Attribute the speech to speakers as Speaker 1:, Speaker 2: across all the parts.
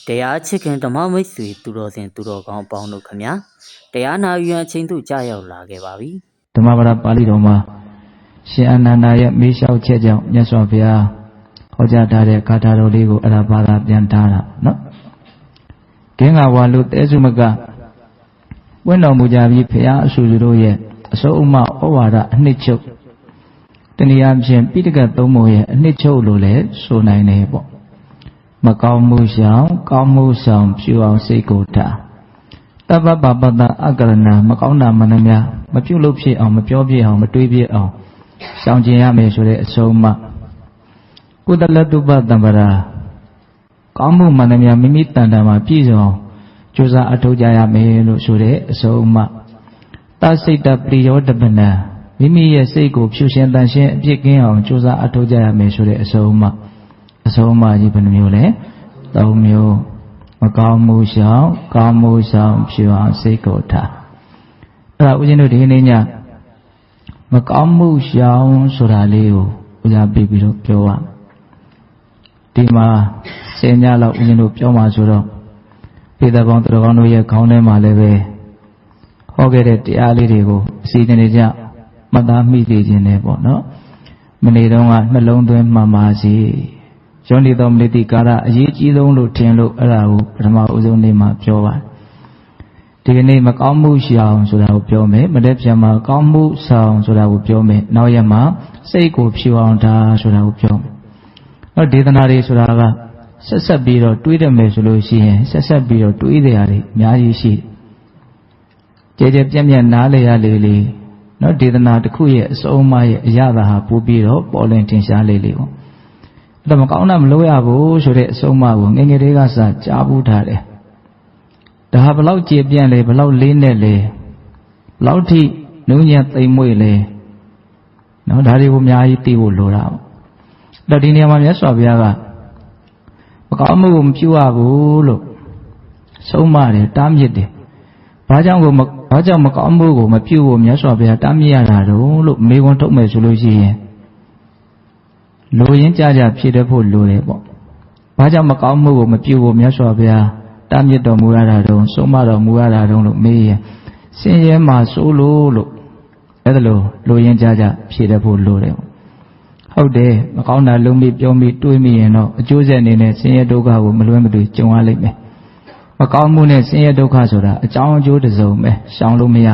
Speaker 1: တရားချစ်ခင်ဓမ္မမိတ်ဆွေသူတော်စင်သူတော်ကောင်းအပေါင်းတို့ခမညာတရားနာယူရန်အချိန်သို့ကြာရောက်လာခဲ့ပါပြီ
Speaker 2: ဓမ္မပဒပါဠိတော်မှာရှင်အနန္ဒာရဲ့မေးလျှောက်ချက်ကြောင့်မြတ်စွာဘုရားဟောကြားထားတဲ့ဂါထာတော်လေးကိုအရာဘာသာပြန်ထားတာနော်ဂင်္ဂဝါလူတဲစုမကဝင့်တော်မူကြပြီးဘုရားအဆူစုတို့ရဲ့အစိုးအမဩဝါဒအနှစ်ချုပ်တနည်းအားဖြင့်ပိဋကတ်သုံးပုံရဲ့အနှစ်ချုပ်လို့လည်းဆိုနိုင်တယ်ပေါ့မကောင်းမှုရှောင်ကောင်းမှုဆောင်ဖြူအောင်စိတ်ကိုထားတပ္ပပပတအကရဏမကောင်းတာမှန်သမျှမပြုတ်လို့ဖြစ်အောင်မပြောပြအောင်မတွေးပြအောင်ရှောင်ကျင်ရမယ်ဆိုတဲ့အဆုံးအမကုသလတုပတံပရာကောင်းမှုမှန်သမျှမိမိတန်တမှာပြည့်စုံအောင်ကြိုးစားအထောက်ကြရမယ်လို့ဆိုတဲ့အဆုံးအမသစိတ်တပရိယောတပနံမိမိရဲ့စိတ်ကိုဖြူရှင်တန်ရှင်းအပြစ်ကင်းအောင်ကြိုးစားအထောက်ကြရမယ်ဆိုတဲ့အဆုံးအမကြီးဘယ်နှမျိုးလဲ၃မျိုးမကောင်းမှုရှောင်ကောင်းမှုဆောင်ဖြူအောင်စိတ်ကိုထားအဲ့ဒါဦးဇင်းတို့ဒီနေ့ညမကောင်းမှုရှောင်ဆိုတာလေးကိုဦးစားပေးပြီးတော့ပြောရဒီမှာ10ညလောက်ဦးဇင်းတို့ပြောမှာဆိုတော့ပေတပေါင်းသူတော်ကောင်းတို့ရဲ့ခေါင်းထဲမှာလည်းပဲဟောခဲ့တဲ့တရားလေးတွေကိုအစီအစဉ်တွေကြမှတ်သားမိသိခြင်းနဲ့ပေါ့နော်မနေ့တုန်းကနှလုံးသွင်းမှန်ပါစီယောနိသောမနိတိကာရအရေးကြီးဆုံးလို့ထင်လို့အဲ့ဒါကိုပထမဦးဆုံးနေ့မှာပြောပါဒီကနေ့မကောင်းမှုရှောင်ဆိုတာကိုပြောမယ်မတည့်ပြန်မှာကောင်းမှုဆောင်ဆိုတာကိုပြောမယ်နောက်ရက်မှာစိတ်ကိုဖြူအောင်တာဆိုတာကိုပြောမယ်တော့ဒေသနာတွေဆိုတာကဆက်ပြီးတော့တွေးတယ်မယ်ဆိုလို့ရှိရင်ဆက်ပြီးတော့တွေးတယ်ရတယ်အများကြီးရှိကြဲပြန့်နားလေရလေလေနော်ဒေသနာတစ်ခုရဲ့အစုံအမရဲ့အရသာဟာပို့ပြီးတော့ပေါ်လင်းထင်ရှားလေလေပေါ့အဲ့တော့မကောင်းတာမလုပ်ရဘူးဆိုတဲ့အစုံအမကိုငယ်ငယ်လေးကစကြားဘူးထားတယ်ဒါဟာဘလောက်ကြည်ပြန့်လဲဘလောက်လေးနဲ့လဲဘလောက်ထိနှုံညံ့သိမ်မွေ့လဲနော်ဒါတွေကိုအများကြီးသိဖို့လိုတာပေါ့အဲ့တော့ဒီနေရာမှာမြတ်စွာဘုရားကမကောင်းမှုကိုမပြုရဘူးလို့ဆုံးမတယ်တားမြစ်တယ်ဘာကြောင့်မကောင်းမှုကိုမပြုဖို့မြတ်စွာဘုရားတားမြစ်ရတာတော့လို့မေခွန်းထုတ်မယ်ဆိုလို့ရှိရင်လိုရင်းကြဖြစ်တတ်ဖို့လိုတယ်ပေါ့ဘာကြောင့်မကောင်းမှုကိုမပြုဖို့မြတ်စွာဘုရားတားမြစ်တော်မူရတာတော့ဆုံးမတော်မူရတာတော့လို့မေးရင်ဆင်းရဲမှာစိုးလို့အဲ့ဒါလိုရင်းကြဖြစ်တတ်ဖို့လိုတယ်ပေါ့ဟုတ်တယ်မကောင်းတာလုံးမိပြောမိတွေးမိရင်တော့အကျိုးဆက်အနေနဲ့ဆင်းရဲဒုက္ခကိုမလွဲမသွေကြုံရလိမ့်မယ်မကောင်းမှုနဲ့ဆင်းရဲဒုက္ခဆိုတာအကြောင်းအကျိုးတစ်စုံပဲရှောင်လို့မရ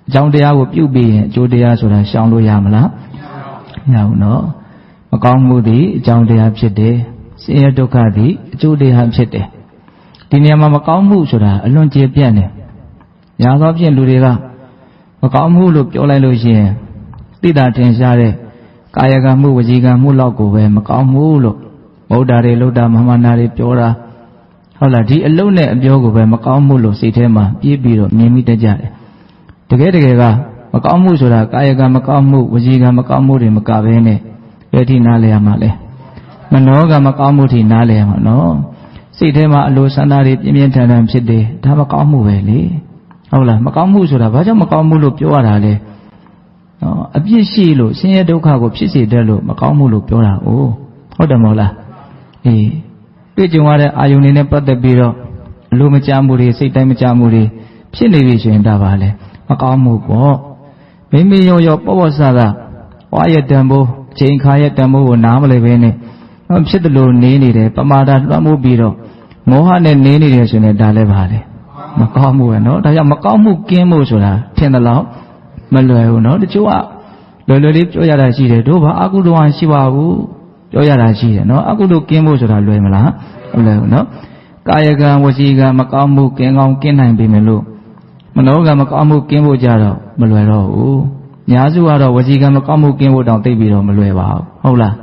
Speaker 2: အကြောင်းတရားကိုပြုပြီးရင်အကျိုးတရားဆိုတာရှောင်လို့ရမလားမရဘူးနော်မကောင်းမှုသည်အကြောင်းတရားဖြစ်တယ်ဆင်းရဲဒုက္ခသည်အကျိုးတရားဖြစ်တယ်ဒီနေရာမှာမကောင်းမှုဆိုတာအလွန်ကျေပြန့်တယ်ညာသောဖြင့်လူတွေကမကောင်းမှုလို့ပြောလိုက်လို့ရှိရင်သိတာထင်ရှားတဲ့ကာယကံမှုဝစီကံမှုလောက်ကိုပဲမကောင်းမှုလို့ဗုဒ္ဓတွေလုဒ္ဓမဟာနာတွေပြောတာဟုတ်လားဒီအလုံးနဲ့အပြောကိုပဲမကောင်းမှုလို့စိတ်ထဲမှာပြေးပြီးတော့မြင်မိတတ်ကြတယ်တကယ်ကမကောင်းမှုဆိုတာကာယကံမကောင်းမှုဝစီကံမကောင်းမှုတွေမကဘဲနဲ့ဘယ်ထိနားလဲရမှာလဲမနောကမကောင်းမှုထိနားလဲရမှာနော်စိတ်ထဲမှာအလိုဆန္ဒတွေပြင်းပြင်းထန်ထန်ဖြစ်တယ်ဒါမကောင်းမှုပဲလေဟုတ်လားမကောင်းမှုဆိုတာဘာကြောင့်မကောင်းမှုလို့ပြောရတာလဲနော်အပြစ်ရှိလို့ဆင်းရဲဒုက္ခကိုဖြစ်စေတတ်လို့မကောင်းမှုလို့ပြောတာ哦ဟုတ်တယ်မဟုတ်လားအေးတွေ့ကြုံရတဲ့အာယုန်တွေနဲ့ပတ်သက်ပြီးတော့အလိုမကျမှုတွေစိတ်တိုင်းမကျမှုတွေဖြစ်နေပြီဆိုရင်ဒါပါလေမကောင်းမှုပေါ့မိမိရောပေါ့ဆာဝါရတံဖို့အချိန်ခါရဲ့တံဖို့ကိုနားမလည်ပဲနဲ့ဖြစ်တယ်လို့နေနေတယ်ပမာဒလွှမ်းမိုးပြီးတော့မောဟနဲ့နေနေတယ်ဆိုရင်ဒါလည်းပါလေမကောင်းမှုပဲเนาะဒါကြောင့်မကောင်းမှုကင်းမှုဆိုတာထင်တယ်လို့မလွယ်ဘူးเนาะတချို့ကလွယ်လေးပြောရတာရှိတယ်တို့ဘာအကုသိုလ်ရှိပါဘူးပြောရတာရှိတယ်เนาะအကုသိုလ်ကင်းဖို့ဆိုတာလွယ်မလားမလွယ်ဘူးเนาะကာယကံဝစီကံမကောင်းမှုကင်းကောင်းကင်းနိုင်ပြီမလို့မနောကံမကောင်းမှုကင်းဖို့ကြတော့မလွယ်တော့ဘူးညာစုကတော့ဝစီကံမကောင်းမှုကင်းဖို့တောင်သိပြီးတော့မလွယ်ပါဘူးဟုတ်လား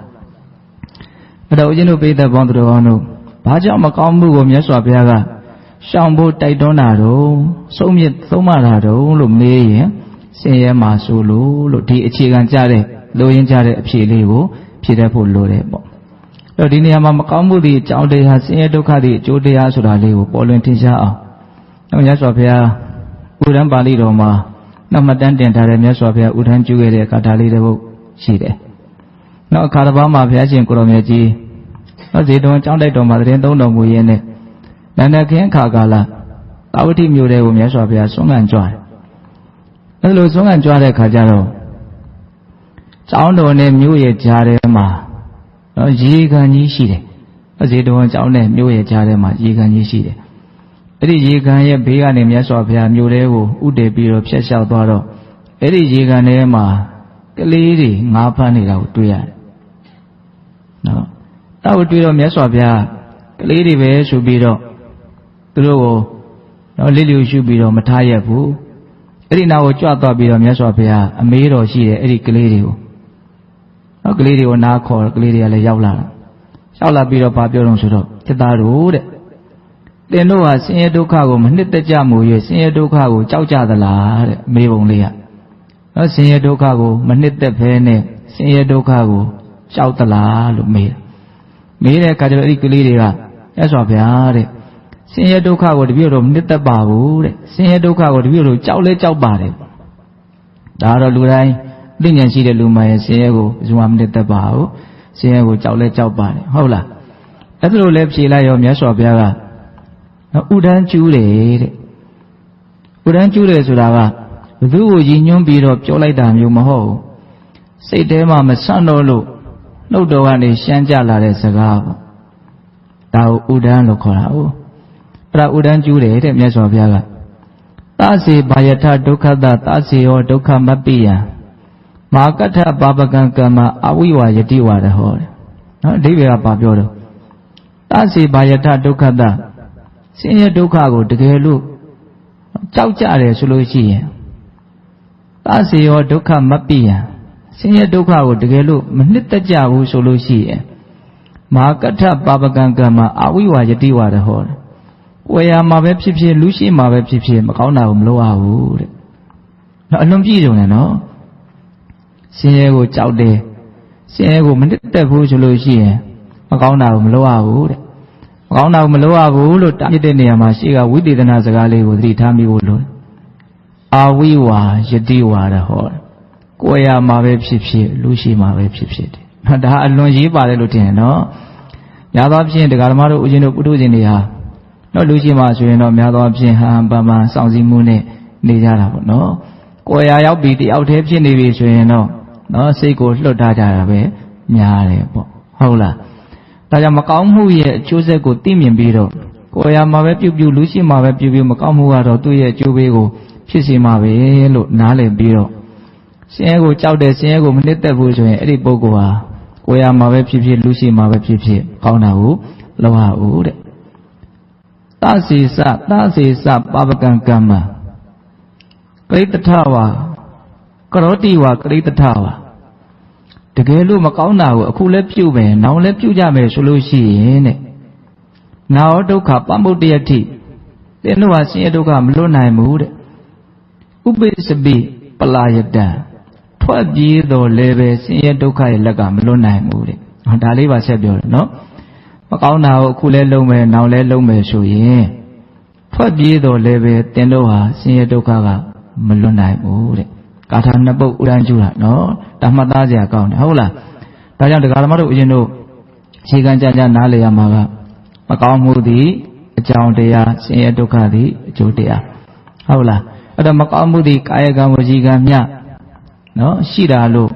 Speaker 2: အဲ့တော့ဦးဇင်းတို့ပိဋကတ်ပေါင်းသူတော်ကောင်းတို့ဘာကြောင့်မကောင်းမှုကိုမြတ်စွာဘုရားကရှောင်ဖို့တိုက်တွန်းတာတော့ဆုံးမတာတော့လို့မေးရင်ဆင်းရဲမှာဆိုလို့ဒီအခြေခံကြတဲ့လိုရင်းကြတဲ့အဖြေလေးကိုဖြေတတ်ဖို့လိုတယ်ပေါ့အဲ့တော့ဒီနေရာမှာမကောင်းမှုတွေအကြောင်းတရားဆင်းရဲဒုက္ခတွေအကျိုးတရားဆိုတာလေးကိုပေါ်လွင်ထင်ရှားအောင်အဲ့မြတ်စွာဘုရားဥဒ္ဒံပါဠိတော်မှာနောက်မှတန်းတင်ထားတဲ့မြတ်စွာဘုရားဥဒ္ဒံပြုခဲ့တဲ့ဂါထာလေးတစ်ပုဒ်ရှိတယ်နောက်အခါတစ်ပါးမှာဘုရားရှင်ကိုရောင်မြတ်ကြီး ဇေတဝန်ကြောင်းတိုက်တော်မှာသတင်းသုံးတော်မူရင်းနဲ့နန္ဒခင်းခါကာလသာဝတိမြို့တွေကိုမြတ်စွာဘုရားဆွမ်းခံကြွတယ်အဲလိုဆွမ်းခံကြွတဲ့ခါကျတော့ကျောင်းတော်နဲ့မြို့ရဲ့ကြားထဲမှာရေကန်ကြီးရှိတယ်ဇေတဝန်ကျောင်းနဲ့မြို့ရဲ့ကြားထဲမှာရေကန်ကြီးရှိတယ်အဲ့ဒီရေကန်ရဲ့ဘေးကနေမြတ်စွာဘုရားမြို့ထဲကိုဥတည်ပြီးတော့ဖြတ်လျှောက်သွားတော့အဲ့ဒီရေကန်ထဲမှာကလေးတွေငါးဖမ်းနေတာကိုတွေ့ရတယ်နော်အဲ့ဒါကိုတွေ့တော့မြတ်စွာဘုရားကလေးတွေပဲဆိုပြီးတော့သူတို့ကိုလစ်လျူရှုပြီးတော့မထားရဘူးအဲ့ဒီနောက်ကိုကြွသွားပြီးတော့မြတ်စွာဘုရားအမေးတော်ရှိတယ်အဲ့ဒီကလေးတွေကိုကလေးတွေကိုနားခေါ်ကလေးတွေကလည်းရောက်လာပြီးတော့ဗာပြောတော့ဆိုတော့จิตသားတို့တဲ့သင်တို့ဟာဆင်းရဲဒုက္ခကိုမနှစ်သက်ကြမှု၍ဆင်းရဲဒုက္ခကိုကြောက်ကြသလားတဲ့မေးပုံလေးကဆင်းရဲဒုက္ခကိုမနှစ်သက်ဘဲနဲ့ဆင်းရဲဒုက္ခကိုကြောက်သလားလို့မေးတဲ့အခါကျတော့အဲ့ဒီကလေးတွေကမြတ်စွာဘုရားတဲ့ဆင်းရဲဒုက္ခကိုတပည့်တော်မနှစ်သက်ပါဘူးတဲ့ဆင်းရဲဒုက္ခကိုတပည့်တော်ကြောက်လဲကြောက်ပါတယ်ဒါကတော့လူတိုင်းသိဉာဏ်ရှိတဲ့လူမှရဲ့ဆင်းရဲကိုဘယ်သူမှမနှစ်သက်ပါဘူးဆင်းရဲကိုကြောက်လဲကြောက်ပါတယ်ဟုတ်လားအဲ့ဒါလိုလဲဖြေလိုက်ရောမြတ်စွာဘုရားကဥဒန်းကျူးတယ်တဲ့ဥဒန်းကျူးတယ်ဆိုတာကဘယ်သူကိုရည်ညွှန်းပြီးတော့ပြောလိုက်တာမျိုးမဟုတ်ဘူးစိတ်ထဲမှာမဆန့်တော့လို့နှုတ်တော်ကနေရှမ်းကြလာတဲ့စကားပေါ့ဒါကိုဥဒန်းလို့ခေါ်တာဟုတ်အဲ့ဒါဥဒန်းကျူးတယ်တဲ့မြတ်စွာဘုရားကသစေဘာယထဒုက္ခတသစေယောဒုက္ခမပ္ပိယမာကထပါပကံကမ္မအဝိဝါယတိဝါဒဟောတယ်နော်အဓိပ္ပာယ်ကဘာပြောတော့သစေဘာယထဒုက္ခတဆင်းရဲဒုက္ခကိုတကယ်လို့ကြောက်ကြတယ်ဆိုလို့ရှိရင်သစေယောဒုက္ခမပ္ပိယဆင်းရဲဒုက္ခကိုတကယ်လို့မနှစ်သက်ကြဘူးဆိုလို့ရှိရင်မဟာကထပါပကံကမ္မအဝိဝါယတိဝါဒဟောတယ်။ဝေယမှာပဲဖြစ်ဖြစ်လူရှိမှာပဲဖြစ်ဖြစ်မကောင်းတာကိုမလုပ်ရဘူးတဲ့။နော်အလွန်ပြည့်စုံတယ်နော်။ဆင်းရဲကိုကြောက်တယ်။ဆင်းရဲကိုမနှစ်သက်ဘူးဆိုလို့ရှိရင်မကောင်းတာကိုမလုပ်ရဘူးတဲ့။မကောင်းတာကိုမလုပ်ရဘူးလို့တားမြစ်တဲ့နေရာမှာရှေ့ကဝိသေသနာစကားလေးကိုသတိထားမိဖို့လိုတယ်။အာဝိဝါယတိဝါဒဟောတယ်။ကိုယ်ရမှာပဲဖြစ်ဖြစ်လူရှိမှာပဲဖြစ်ဖြစ်တယ်။ဒါအလွန်ရေးပါတယ်လို့ထင်တယ်နော်။များသောအားဖြင့်တရားဓမ္မတို့ဦးဇင်းတို့ပုထုဇဉ်တွေဟာလူရှိမှဆိုရင်တော့များသောအားဖြင့်ဟန်ပန်ပန်စောင့်စည်းမှုနဲ့နေကြတာပေါ့နော်ကိုယ်ရာရောက်ပြီးတယောက်တည်းဖြစ်နေပြီဆိုရင်တော့နော်စိတ်ကိုလွတ်ထားကြတာပဲများတယ်ပေါ့ဟုတ်လားဒါကြောင့်မကောင်းမှုရဲ့အကျိုးဆက်ကိုသိမြင်ပြီးတော့ကိုယ်ရာမှာပဲပြုလူရှိမှာပဲပြုမကောင်းမှုကတော့သူ့ရဲ့အကျိုးပေးကိုဖြစ်စီမှာပဲလို့နားလည်ပြီးတော့ဆင်းရဲကိုကြောက်တယ်ဆင်းရဲကိုမနှစ်သက်ဘူးဆိုရင်အဲ့ဒီပုဂ္ဂိုလ်ဟာကိုယ်ရာမှာပဲဖြစ်လူရှိမှာပဲဖြစ်ကောင်းတာကိုလုပ်ရဦးတဲ့သစေစပါပကံကမ္မကရိတ္ထဝါကရောတိဝါကရိတ္ထဝါတကယ်လို့မကောင်းတာကိုအခုလည်းပြုမယ်နောင်လည်းပြုကြမယ်ဆိုလို့ရှိရင်တဲ့နာဝဒုက္ခပမ္မုတ်တယတိသင်တို့ဟာဆင်းရဲဒုက္ခမလွတ်နိုင်ဘူးတဲ့ဥပိစပိပလာယတံထွက်ပြေးတော်လည်းပဲဆင်းရဲဒုက္ခရဲ့လက်ကမလွတ်နိုင်ဘူးတဲ့ဒါလေးပါဆက်ပြောတယ်နော်မကောင်းတာကိုအခုလဲလုံးမယ်နောင်လဲလုံးမယ်ဆိုရင်ထွက်ပြေးတော်လည်းပဲတင်တို့ဟာဆင်းရဲဒုက္ခကမလွတ်နိုင်ဘူးတဲ့ကာထာနှစ်ပုဒ်ဥဒန်းကျူတာနော်ဒါမှတ်သားစရာကောင်းတယ်ဟုတ်လားဒါကြောင့်တရားဓမ္မတို့ဦးဇင်းတို့ခြေကမ်းကြနားလည်ရမှာကမကောင်းမှုသည်အကြောင်းတရားဆင်းရဲဒုက္ခသည်အကျိုးတရားဟုတ်လားအဲ့တော့မကောင်းမှုသည်ကာယကံဝစီကံမြနော်ရှိတာလို့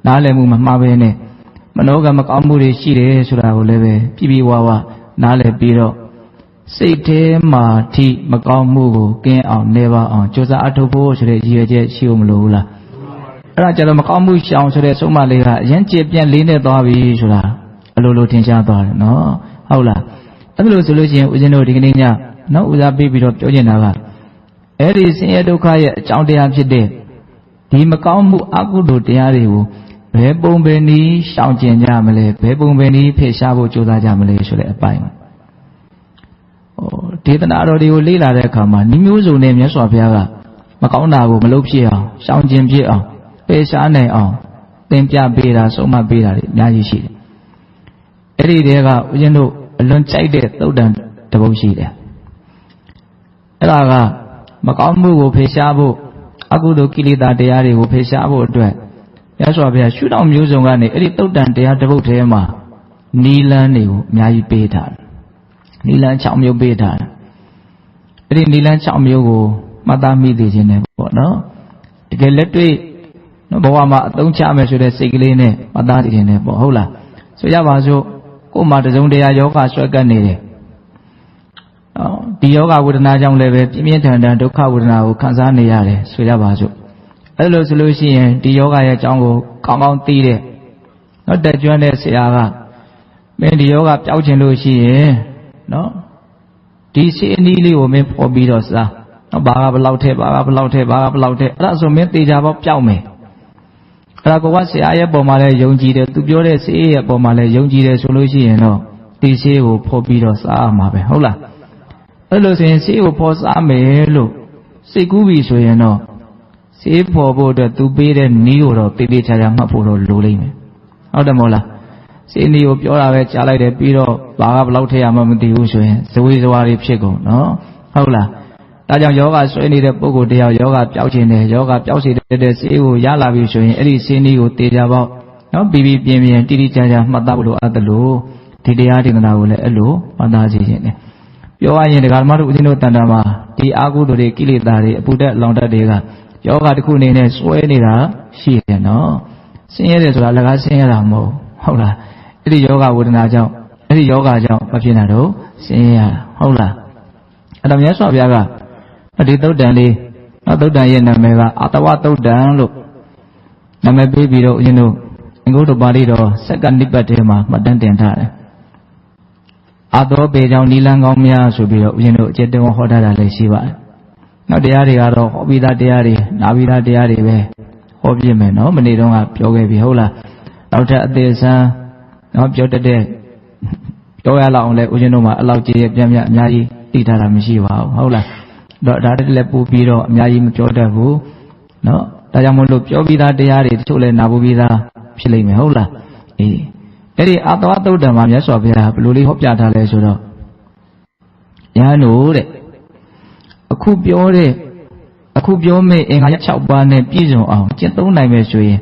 Speaker 2: နားလည်မှုမမှားဘဲနဲ့မနောကမကောင်းမှုတွေရှိတယ်ဆိုတာကိုလည်းပဲပြဝနားလည်ပြီးတော့စိတ်ထဲမှာထိမကောင်းမှုကိုကင်းအောင်နေပါအောင်ကြိုးစားအထောက်ဖို့ဆိုတဲ့ရည်ရွယ်ချက်ရှိဖို့မလိုဘူးလားအဲ့ဒါကြတော့မကောင်းမှုရှောင်ဆိုတဲ့ဆုံးမလေးကအရင်ကြည်ပြန့်လေးနဲ့သွားပြီဆိုတာအလိုလိုထင်ရှားသွားတယ်နော်ဟုတ်လားအဲ့လိုဆိုလို့ရှိရင်ဦးဇင်းတို့ဒီကနေ့ညနော်ဦးစားပေးပြီးတော့ပြောချင်တာကအဲ့ဒီဆင်းရဲဒုက္ခရဲ့အကြောင်းတရားဖြစ်တဲ့ဒီမကောင်းမှုအကုသိုလ်တရားတွေကိုဘယ်ပုံပဲနည်းရှောင်ကျင်ကြမလဲဘယ်ပုံပဲနည်းဖယ်ရှားဖို့ကြိုးစားကြမလဲဆိုတဲ့အပိုင်းဒေသနာတော်တွေကိုလေ့လာတဲ့အခါမှာနှမျိုးစုံနဲ့မြတ်စွာဘုရားကမကောင်းတာကိုမလုပ်ဖြစ်အောင်ရှောင်ကျင်ဖြစ်အောင်ပယ်ရှားနိုင်အောင်သင်ပြပေးတာဆုံးမပေးတာတွေအများကြီးရှိတယ်အဲ့ဒီတည်းကဦးဇင်းတို့အလွန်ကြိုက်တဲ့သုတ်တန်တစ်ပုဒ်ရှိတယ်အဲ့ဒါကမကောင်းမှုကိုဖယ်ရှားဖို့အကုသိုလ်ကိလေသာတရားတွေကိုဖယ်ရှားဖို့အတွက်မြတ်စွာဘုရားရှုထောင့်မျိုးစုံကနေအဲ့ဒီသုတ်တန်တရားတစ်ပုဒ်ထဲမှာ နီလန်းတွေကိုအများကြီးပေးထားတယ်နီလန်း6မျိုးပေးထားတယ်အဲ့ဒီနီလန်း6မျိုးကိုမှတ်သားမိသိခြင်းနဲ့ပေါ့နော်တကယ်လက်တွေ့ဘဝမှာအသုံးချမယ်ဆိုတဲ့စိတ်ကလေးနဲ့မှတ်သားသိခြင်းနဲ့ပေါ့ဟုတ်လားဆိုရပါစို့ကိုယ်မှာတစုံတရာယောဂဆွဲကပ်နေတယ်ဒီယောဂဝေဒနာကြောင့်လည်းပဲပြင်းပြင်းထန်ထန်ဒုက္ခဝေဒနာကိုခံစားနေရတယ်ဆိုရပါစို့အဲ့လိုဆိုလို့ရှိရင်ဒီယောဂရဲ့အကြောင်းကိုကောင်းကောင်းသိတဲ့နော်တက်ကျွမ်းတဲ့ဆရာကမင်းဒီယောဂပျောက်ခြင်းလို့ရှိရင်နော်ဒီစေအနီးလေးကိုမင်းဖော်ပြီးတော့စားနော်ဘာကဘလောက်ထဲဘာကဘလောက်ထဲဘာကဘလောက်ထဲအဲ့ဒါဆိုမင်းသေချာပေါက်ပျောက်မယ်အဲ့ဒါကဆရာရဲ့ပုံမှာလည်းယုံကြည်တယ်သူပြောတဲ့စေရဲ့ပုံမှာလည်းယုံကြည်တယ်ဆိုလို့ရှိရင်တော့ဒီစေကိုဖော်ပြီးတော့စားရမှာပဲဟုတ်လားအဲ့လိုဆိုရင်စေကိုဖော်စားမယ်လို့စိတ်ကူးပြီဆိုရင်တော့စေဖော်ဖို့အတွက်သူပေးတဲ့နည်းကိုတော့တေးသေးချာချာမှတ်ဖို့တော့လိုလိမ့်မယ်ဟုတ်တယ်မဟုတ်လားစေနည်းကိုပြောတာပဲကြားလိုက်တယ်ပြီးတော့ဘာကဘလောက်ထည့်ရမှမသိဘူးဆိုရင်ဇဝေဇဝါတွေဖြစ်ကုန်နော်ဟုတ်လားဒါကြောင့်ယောဂဆွဲနေတဲ့ပုဂ္ဂိုလ်တယောက်ယောဂပျောက်ခြင်းနဲ့ယောဂပျောက်စေတဲ့စေကိုရလာပြီဆိုရင်အဲ့ဒီစေနည်းကိုတေချာပေါက်နော်ပြီးပြီးပြင်းပြင်းတိတိကျကျမှတ်သားဖို့လိုအပ်တယ်လို့ဒီတရားဒေသနာကိုလည်းအဲ့လိုမှတ်သားစေခြင်းနဲ့ပြောရရင်ဒကာဓမ္မတို့ဦးဇင်းတို့တန်တာမှာဒီအာဟုသူတွေကိလေသာတွေအပူတက်လောင်တက်တွေကယောဂတစ်ခုအနေနဲ့စွဲနေတာရှိတယ်နော်ဆင်းရဲတယ်ဆိုတာလကားဆင်းရဲတာမဟုတ်ဟုတ်လားအဲ့ဒီယောဂဝေဒနာကြောင့်အဲ့ဒီယောဂကြောင့်မဖြစ်နိုင်တော့ဆင်းရဲရတာဟုတ်လားအဲ့တော့မြတ်စွာဘုရားကဒီသုတ်တန်လေးနော်သုတ်တန်ရဲ့နာမည်ကအာတဝသုတ်တန်လို့နာမည်ပေးပြီးတော့ဦးဇင်းတို့အင်္ဂုတ္တပါဠိတော်စက္ကနိပတ်ထဲမှာမှတ်တမ်းတင်ထားတယ်အာသောပေကြောင့်နီလန်းကောင်းများဆိုပြီးတော့ဦးဇင်းတို့အကျင့်တော်ဟောထားတာလည်းရှိပါတယ်နောက်တရားတွေကတော့ဟောပြီးသားတရားတွေနာပြီးသားတရားတွေပဲဟောပြမယ်နော်မနေ့တုန်းကပြောခဲ့ပြီဟုတ်လားနောက်ထပ်အသေးစမ်းနော်ပြောတတ်တဲ့ပြောရလောက်အောင်လဲဦးဇင်းတို့မှာအလောက်ကြီးပြင်းပြအများကြီးသိထားတာမရှိပါဘူးဟုတ်လားတော့ဒါတည်းလည်းပူပြီးတော့အများကြီးမပြောတတ်ဘူးနော်ဒါကြောင့်မို့လို့ပြောပြီးသားတရားတွေတချို့လည်းနာဖို့ပြီးသားဖြစ်လိမ့်မယ်ဟုတ်လားအေးအဲ့ဒီအာတဝသုတ်တံမှာမြတ်စွာဘုရားဘယ်လိုလေးဟောပြထားလဲဆိုတော့ယဟန်တို့တဲ့အခုပြောမယ့်အင်္ဂါ6ပါးနဲ့ပြည့်စုံအောင်ကျင့်သုံးနိုင်မယ်ဆိုရင်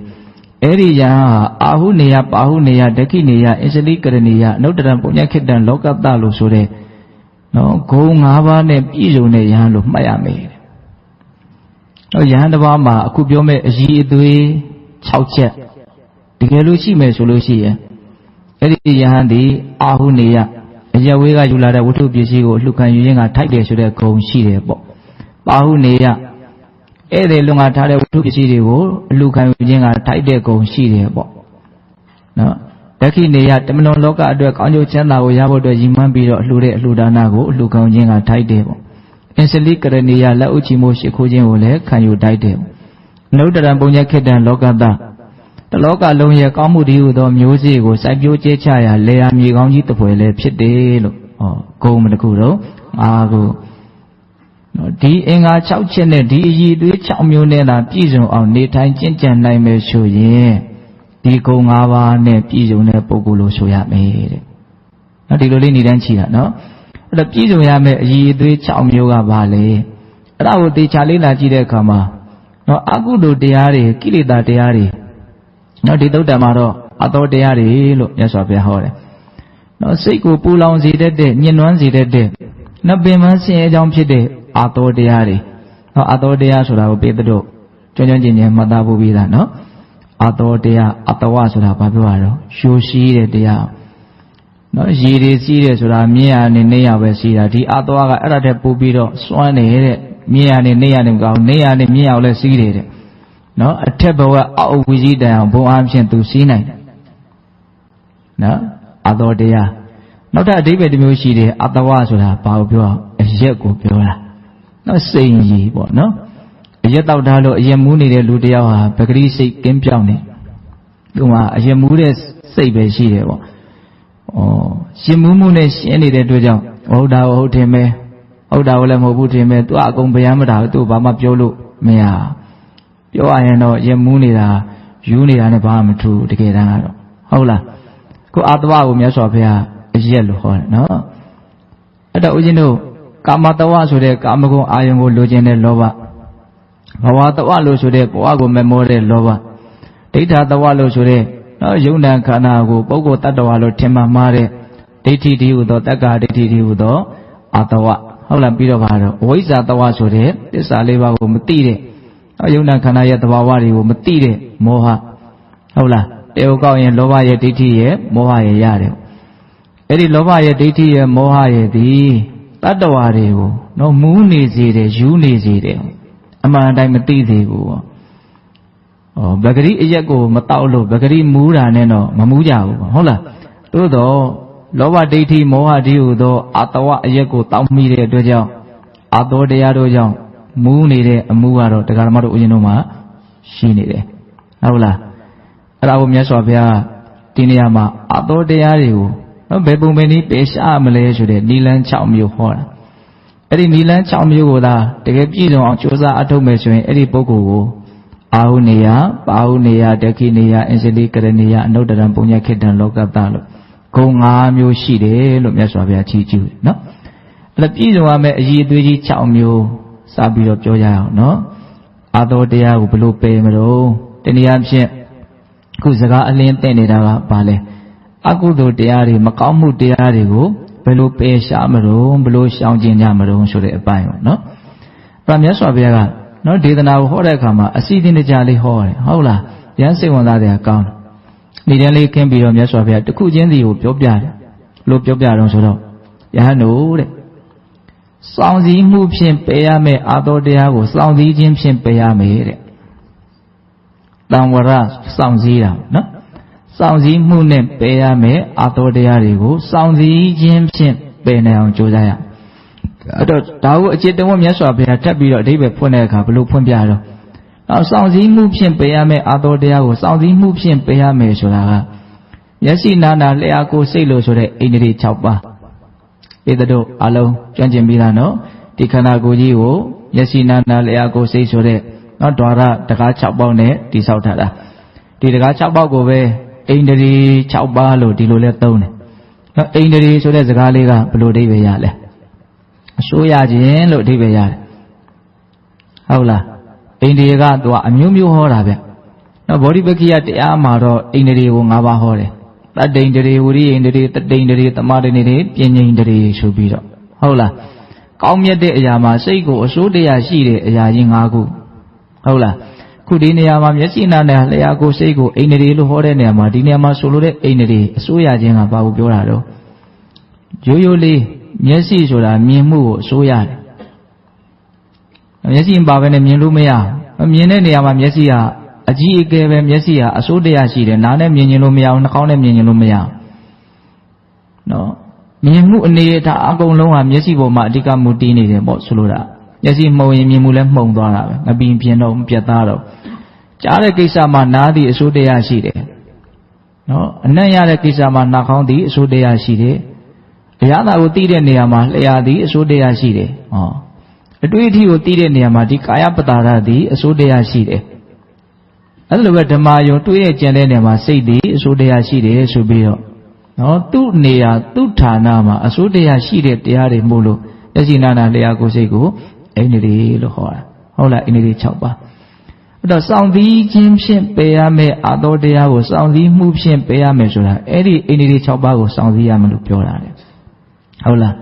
Speaker 2: အဲ့ဒီယဟန်ဟာအာဟုနေယပါဟုနေယဒက္ခိနေယအစ္စလိကရဏီယအနုတ္တရံပုညခိတံလောကတ္တလို့ဆိုတဲ့နော်ဂုဏ်5ပါးနဲ့ပြည့်စုံတဲ့ယဟန်လို့မှတ်ရမယ်တဲ့နော်ယဟန်တစ်ပါးမှာအခုပြောမယ့်အည်အသွေး6ချက်တကယ်လို့ရှိမယ်ဆိုလို့ရှိရင်အဲ့ဒီယဟန်ဒီအာဟုနေယအယဝေးကယူလာတဲ့ဝတ္ထုပစ္စည်းကိုအလှခံယူခြင်းကထိုက်တယ်ဆိုတဲ့ဂုဏ်ရှိတယ်ပေါ့ပါဟုနေယဧည့်သည်လုံငါထားတဲ့ဝတ္ထုပစ္စည်းတွေကိုအလှခံယူခြင်းကထိုက်တဲ့ဂုဏ်ရှိတယ်ပေါ့နော်ဒက္ခိနေယတမလွန်လောကအတွက်ကောင်းကျိုးချမ်းသာကိုရဖို့အတွက်ရည်မှန်းပြီးတော့အလှူတဲ့အလှူဒါနကိုအလှခံခြင်းကထိုက်တယ်ပေါ့အစ္စလိကရဏီယလက်ဥချီမိုးရှိခိုးခြင်းကိုလည်းခံယူထိုက်တယ်အနုတ္တရံပုညခိတံလောကတ္တတလောကလုံးရဲ့ကောင်းမှုတည်းဟူသောမျိုးစေ့ကိုစိုက်ပျိုးကျဲချရာလေယာမြေကောင်းကြီးတစ်ဖွဲလည်းဖြစ်တယ်လို့ဟောဂုံမတခုတော့အာကိုဒီအင်္ဂါ6ချက်နဲ့ဒီအည်သွေး6မျိုးနဲ့သာပြည့်စုံအောင်နေထိုင်ကျင့်ကြံနိုင်မယ်ဆိုရင်ဒီဂုံ5ပါးနဲ့ပြည့်စုံတဲ့ပုဂ္ဂိုလ်လို့ဆိုရမယ်တဲ့နော်ဒီလိုလေးနေတန်းချီတာနော်အဲ့တော့ပြည့်စုံရမယ့်အည်သွေး6မျိုးကဘာလဲအဲ့ဒါကိုသေချာလေးလာကြည့်တဲ့အခါမှာနော်အကုသိုလ်တရားတွေကိလေသာတရားတွေနော်ဒီသုတ်တံမှာတော့အသောတရားတွေလို့မြတ်စွာဘုရားဟောတယ်နော်စိတ်ကိုပူလောင်စေတတ်တဲ့ညှဉ်းနှွမ်းစေတတ်တဲ့နပင်မဆင်းရဲကြောင်းဖြစ်တဲ့အသောတရားတွေနော်အသောတရားဆိုတာကိုပေတတို့ကျွမ်းကျွမ်းကျင်ကျင်မှတ်သားဖို့ပြီးသားနော်အသောတရားအတဝဆိုတာဘာပြောရတော့ရှိုးရှိတဲ့တရားနော်ရည်ရည်စီးတယ်ဆိုတာမြင်ရနေနေရပဲစီးတာဒီအသောကအဲ့ဒါတည်းပို့ပြီးတော့စွမ်းနေတဲ့မြင်ရနေနေရနေမကောင်းနေရနေမြင်ရအောင်လဲစီးတယ်တဲ့နော်အထက်ဘဝအောက်ဝီကြီးတန်အောင်ဘုံအားဖြင့်သူစီးနိုင်တယ်နော်အသောတရားနောက်ထပ်အဓိပ္ပာယ်တစ်မျိုးရှိတယ်အတဝဆိုတာဘာကိုပြောအရက်ကိုပြောတာနော်စိတ်ကြီးပေါ့နော်အရက်တောက်ထားလို့အရက်မူးနေတဲ့လူတယောက်ဟာပဂတိစိတ်ကင်းပြောင်းနေသူမှာအရက်မူးတဲ့စိတ်ပဲရှိတယ်ပေါ့ရှင်မူးမှုနဲ့ရှင်းနေတဲ့အတွက်ကြောင့်ဟုတ်တာဟုတ်တယ်မဲဟုတ်တာလည်းမဟုတ်ဘူးထင်မဲသူအကုန်ဗျမ်းမတာသူဘာမှပြောလို့မရပြောရရင်တော့ရက်မူးနေတာယူနေတာနဲ့ဘာမှမထူးတကယ်တမ်းကတော့ဟုတ်လားကိုအာတဝကိုမြတ်စွာဘုရားအရက်လို့ဟောတယ်နော်အဲ့တော့ဦးဇင်းတို့ကာမတဝဆိုတဲ့ကာမဂုဏ်အာယုံကိုလိုချင်တဲ့လောဘဘဝတဝလို့ဆိုတဲ့ဘဝကိုမမောတဲ့လောဘဒိဋ္ဌတဝလို့ဆိုတဲ့ နော်ယုံနာခန္ဓာကိုပုဂ္ဂိုလ်တ attva လို့ထင်မှမှားတဲ့ဒိဋ္ဌိတည်းဟူသောတက္ကဒိဋ္ဌိတည်းဟူသောအတဝဟုတ်လားပြီးတော့ပါတော့အဝိဇ္ဇာတဝဆိုတဲ့သစ္စာလေးပါးကိုမသိတဲ့ယုံနာခန္ဓာရဲ့သဘာဝတွေကိုမသိတဲ့မောဟဟုတ်လားတေဝကောက်ရင်လောဘရဲ့ဒိဋ္ဌိရဲ့မောဟရဲ့ရတယ်အဲ့ဒီလောဘရဲ့ဒိဋ္ဌိရဲ့မောဟရဲ့သည်တ attva တွေကိုနော်မူးနေစေတယ်ယူနေစေတယ်အမှန်တိုင်းမသိသေးဘူးဗဂရိအရက်ကိုမတောက်လို့ဗဂရိမူးတာနဲ့တော့မမူးကြဘူးဟုတ်လားသို့တော့လောဘဒိဋ္ဌိမောဟတည်းဟူသောအတဝအရက်ကိုတောက်မိတဲ့အတွက်ကြောင့်အသောတရားတို့ကြောင့်မူးနေတဲ့အမှုကတော့တရားဓမ္မတို့ဦးဇင်းတို့မှာရှိနေတယ်ဟုတ်လားအဲ့ဒါကိုမြတ်စွာဘုရားဒီနေရာမှာအသောတရားတွေကိုဘယ်ပုံပဲနည်းပေရှားမလဲဆိုတဲ့နိလန်း6မျိုးဟောတာအဲ့ဒီနိလန်း6မျိုးကိုသာတကယ်ပြည့်စုံအောင်ကြိုးစားအထုတ်မယ်ဆိုရင်အဲ့ဒီပုဂ္ဂိုလ်ကိုအာဟုနေယပါဟုနေယတက္ခိနေယအင်္စလိကရဏီယအနုတ္တရံပုညခေတ္တံလောကတ္တလို့ဂုဏ်5မျိုးရှိတယ်လို့မြတ်စွာဘုရားချီးကျူးတယ်နော်အဲ့ဒါပြည့်စုံရမယ့်အရည်အသွေးကြီး6မျိုးစပြီးတော့ပြောကြအောင်နော်အာသောတရားကိုဘယ်လိုပယ်မလို့တနည်းအားဖြင့်ခုစကားအလင်းသိနေတာကဘာလဲအကုသိုလ်တရားတွေမကောင်းမှုတရားတွေကိုဘယ်လိုပယ်ရှားမလို့ဘယ်လိုရှောင်ကျဉ်ကြမလို့ဆိုတဲ့အပိုင်းပေါ့နော်အဲ့ဒါမြတ်စွာဘုရားကနော်ဒေသနာကိုဟောတဲ့အခါမှာအစီအစဉ်တကြလေးဟောတယ်ဟုတ်လားရမ်းစိတ်ဝင်စားတယ်ကောင်းတယ်နေတန်းလေးခင်းပြီးတော့မြတ်စွာဘုရားတစ်ခုချင်းစီကိုပြောပြတယ်လို့ပြောပြတော့ဆိုတော့ယဟန်တို့တဲ့စောင့်စည်းမှုဖြင့်ပယ်ရမယ့်အာသောတရားကိုစောင့်စည်းခြင်းဖြင့်ပယ်ရမယ်တဲ့တံဝရစောင့်စည်းတာနော်စောင့်စည်းမှုနဲ့ပယ်ရမယ့်အာသောတရားတွေကိုစောင့်စည်းခြင်းဖြင့်ပယ်နိုင်အောင်ကြိုးစားရအဲ့တော့ဒါကိုအจิตတဝမြတ်စွာဘုရားထပ်ပြီးတော့အဓိပ္ပာယ်ဖွင့်တဲ့အခါဘယ်လိုဖွင့်ပြတော့နောက်စောင့်စည်းမှုဖြင့်ပယ်ရမယ့်အာသောတရားကိုစောင့်စည်းမှုဖြင့်ပယ်ရမယ်ဆိုတာကမျက်စိနာနာလျှာကိုယ်စိတ်လို့ဆိုတဲ့အိန္ဒြေ6ပါးဧတတို့အလုံးကျွမ်းကျင်ပြီးသားနော်ဒီခန္ဓာကိုယ်ကြီးကိုမျက်စိနာနာလျှာကိုယ်စိတ်ဆိုတဲ့နော်ဓာရတကား6ပေါက်နဲ့တိဆောက်ထားတာဒီတကား6ပေါက်ကိုပဲအိန္ဒြေ6ပါးလို့ဒီလိုလဲသုံးတယ်နော်အိန္ဒြေဆိုတဲ့စကားလေးကဘယ်လိုအဓိပ္ပာယ်ရလဲအစိုးရခြင်းလို့အဓိပ္ပာယ်ရတယ်ဟုတ်လားအိန္ဒြေကသူကအမျိုးမျိုးဟောတာဗျနော်ဗောဓိပက္ခိယတရားမှာတော့အိန္ဒြေကို5ပါးဟောတယ်တတ္တိန္ဒြေဝိရိယန္ဒြေတတိန္ဒြေသမာဓိန္ဒြေပညာန္ဒြေဆိုပြီးတော့ဟုတ်လားကောင်းမြတ်တဲ့အရာမှာစိတ်ကိုအစိုးတရားရှိတဲ့အရာကြီး5ခုဟုတ်လားခုဒီနေရာမှာမျက်စိနာနဲ့လျှာကိုစိတ်ကိုအိန္ဒြေလို့ဟောတဲ့နေရာမှာဒီနေရာမှာဆိုလိုတဲ့အိန္ဒြေအစိုးရခြင်းကဘာကိုပြောတာတော့ရိုးရိုးလေးမျက်စိဆိုတာမြင်မှုကိုအစိုးရတယ်မျက်စိမပါဘဲနဲ့မြင်လို့မရဘူးမြင်တဲ့နေရာမှာမျက်စိကအကြီးအကဲပဲမျက်စိကအစိုးတရားရှိတယ်နားနဲ့မြင်ရင်လို့မရဘူးနှာခေါင်းနဲ့မြင်ရင်လို့မရဘူးနော်မြင်မှုအနေအထားအကုန်လုံးဟာမျက်စိပေါ်မှာအဓိကမူတည်နေတယ်ပေါ့ဆိုလိုတာမျက်စိမှုံရင်မြင်မှုလည်းမှုံသွားတာပဲမပင်ပြင်းတော့မပြတ်သားတော့ကြားတဲ့ကိစ္စမှာနားသည့်အစိုးတရားရှိတယ်နော်အနံ့ရတဲ့ကိစ္စမှာနှာခေါင်းသည့်အစိုးတရားရှိတယ်အရာသာကိုသိတဲ့နေရာမှာလျှာသည့်အစိုးတရားရှိတယ်ဟောအတွေ့အထိကိုသိတဲ့နေရာမှာဒီကာယပတာရသည့်အစိုးတရားရှိတယ်အဲ့လိုပဲဓမ္မယုံတွေ့ရကြံတဲ့နေရာမှာစိတ်သည့်အစိုးတရားရှိတယ်ဆိုပြီးတော့နော်သူ့နေရာသူ့ဌာနမှာအစိုးတရားရှိတဲ့တရားတွေမို့လို့မျက်စိနာနာလျှာကိုယ်စိတ်ကိုအိန္ဒြေလို့ခေါ်တာဟုတ်လားအိန္ဒြေ6ပါးအဲ့တော့စောင့်စည်းခြင်းဖြင့်ပယ်ရမယ့်အာသောတရားကိုစောင့်စည်းမှုဖြင့်ပယ်ရမယ်ဆိုတာအဲ့ဒီအိန္ဒြေ6ပါးကိုစောင့်စည်းရမယ်လို့ပြောတာလေဟုတ်လား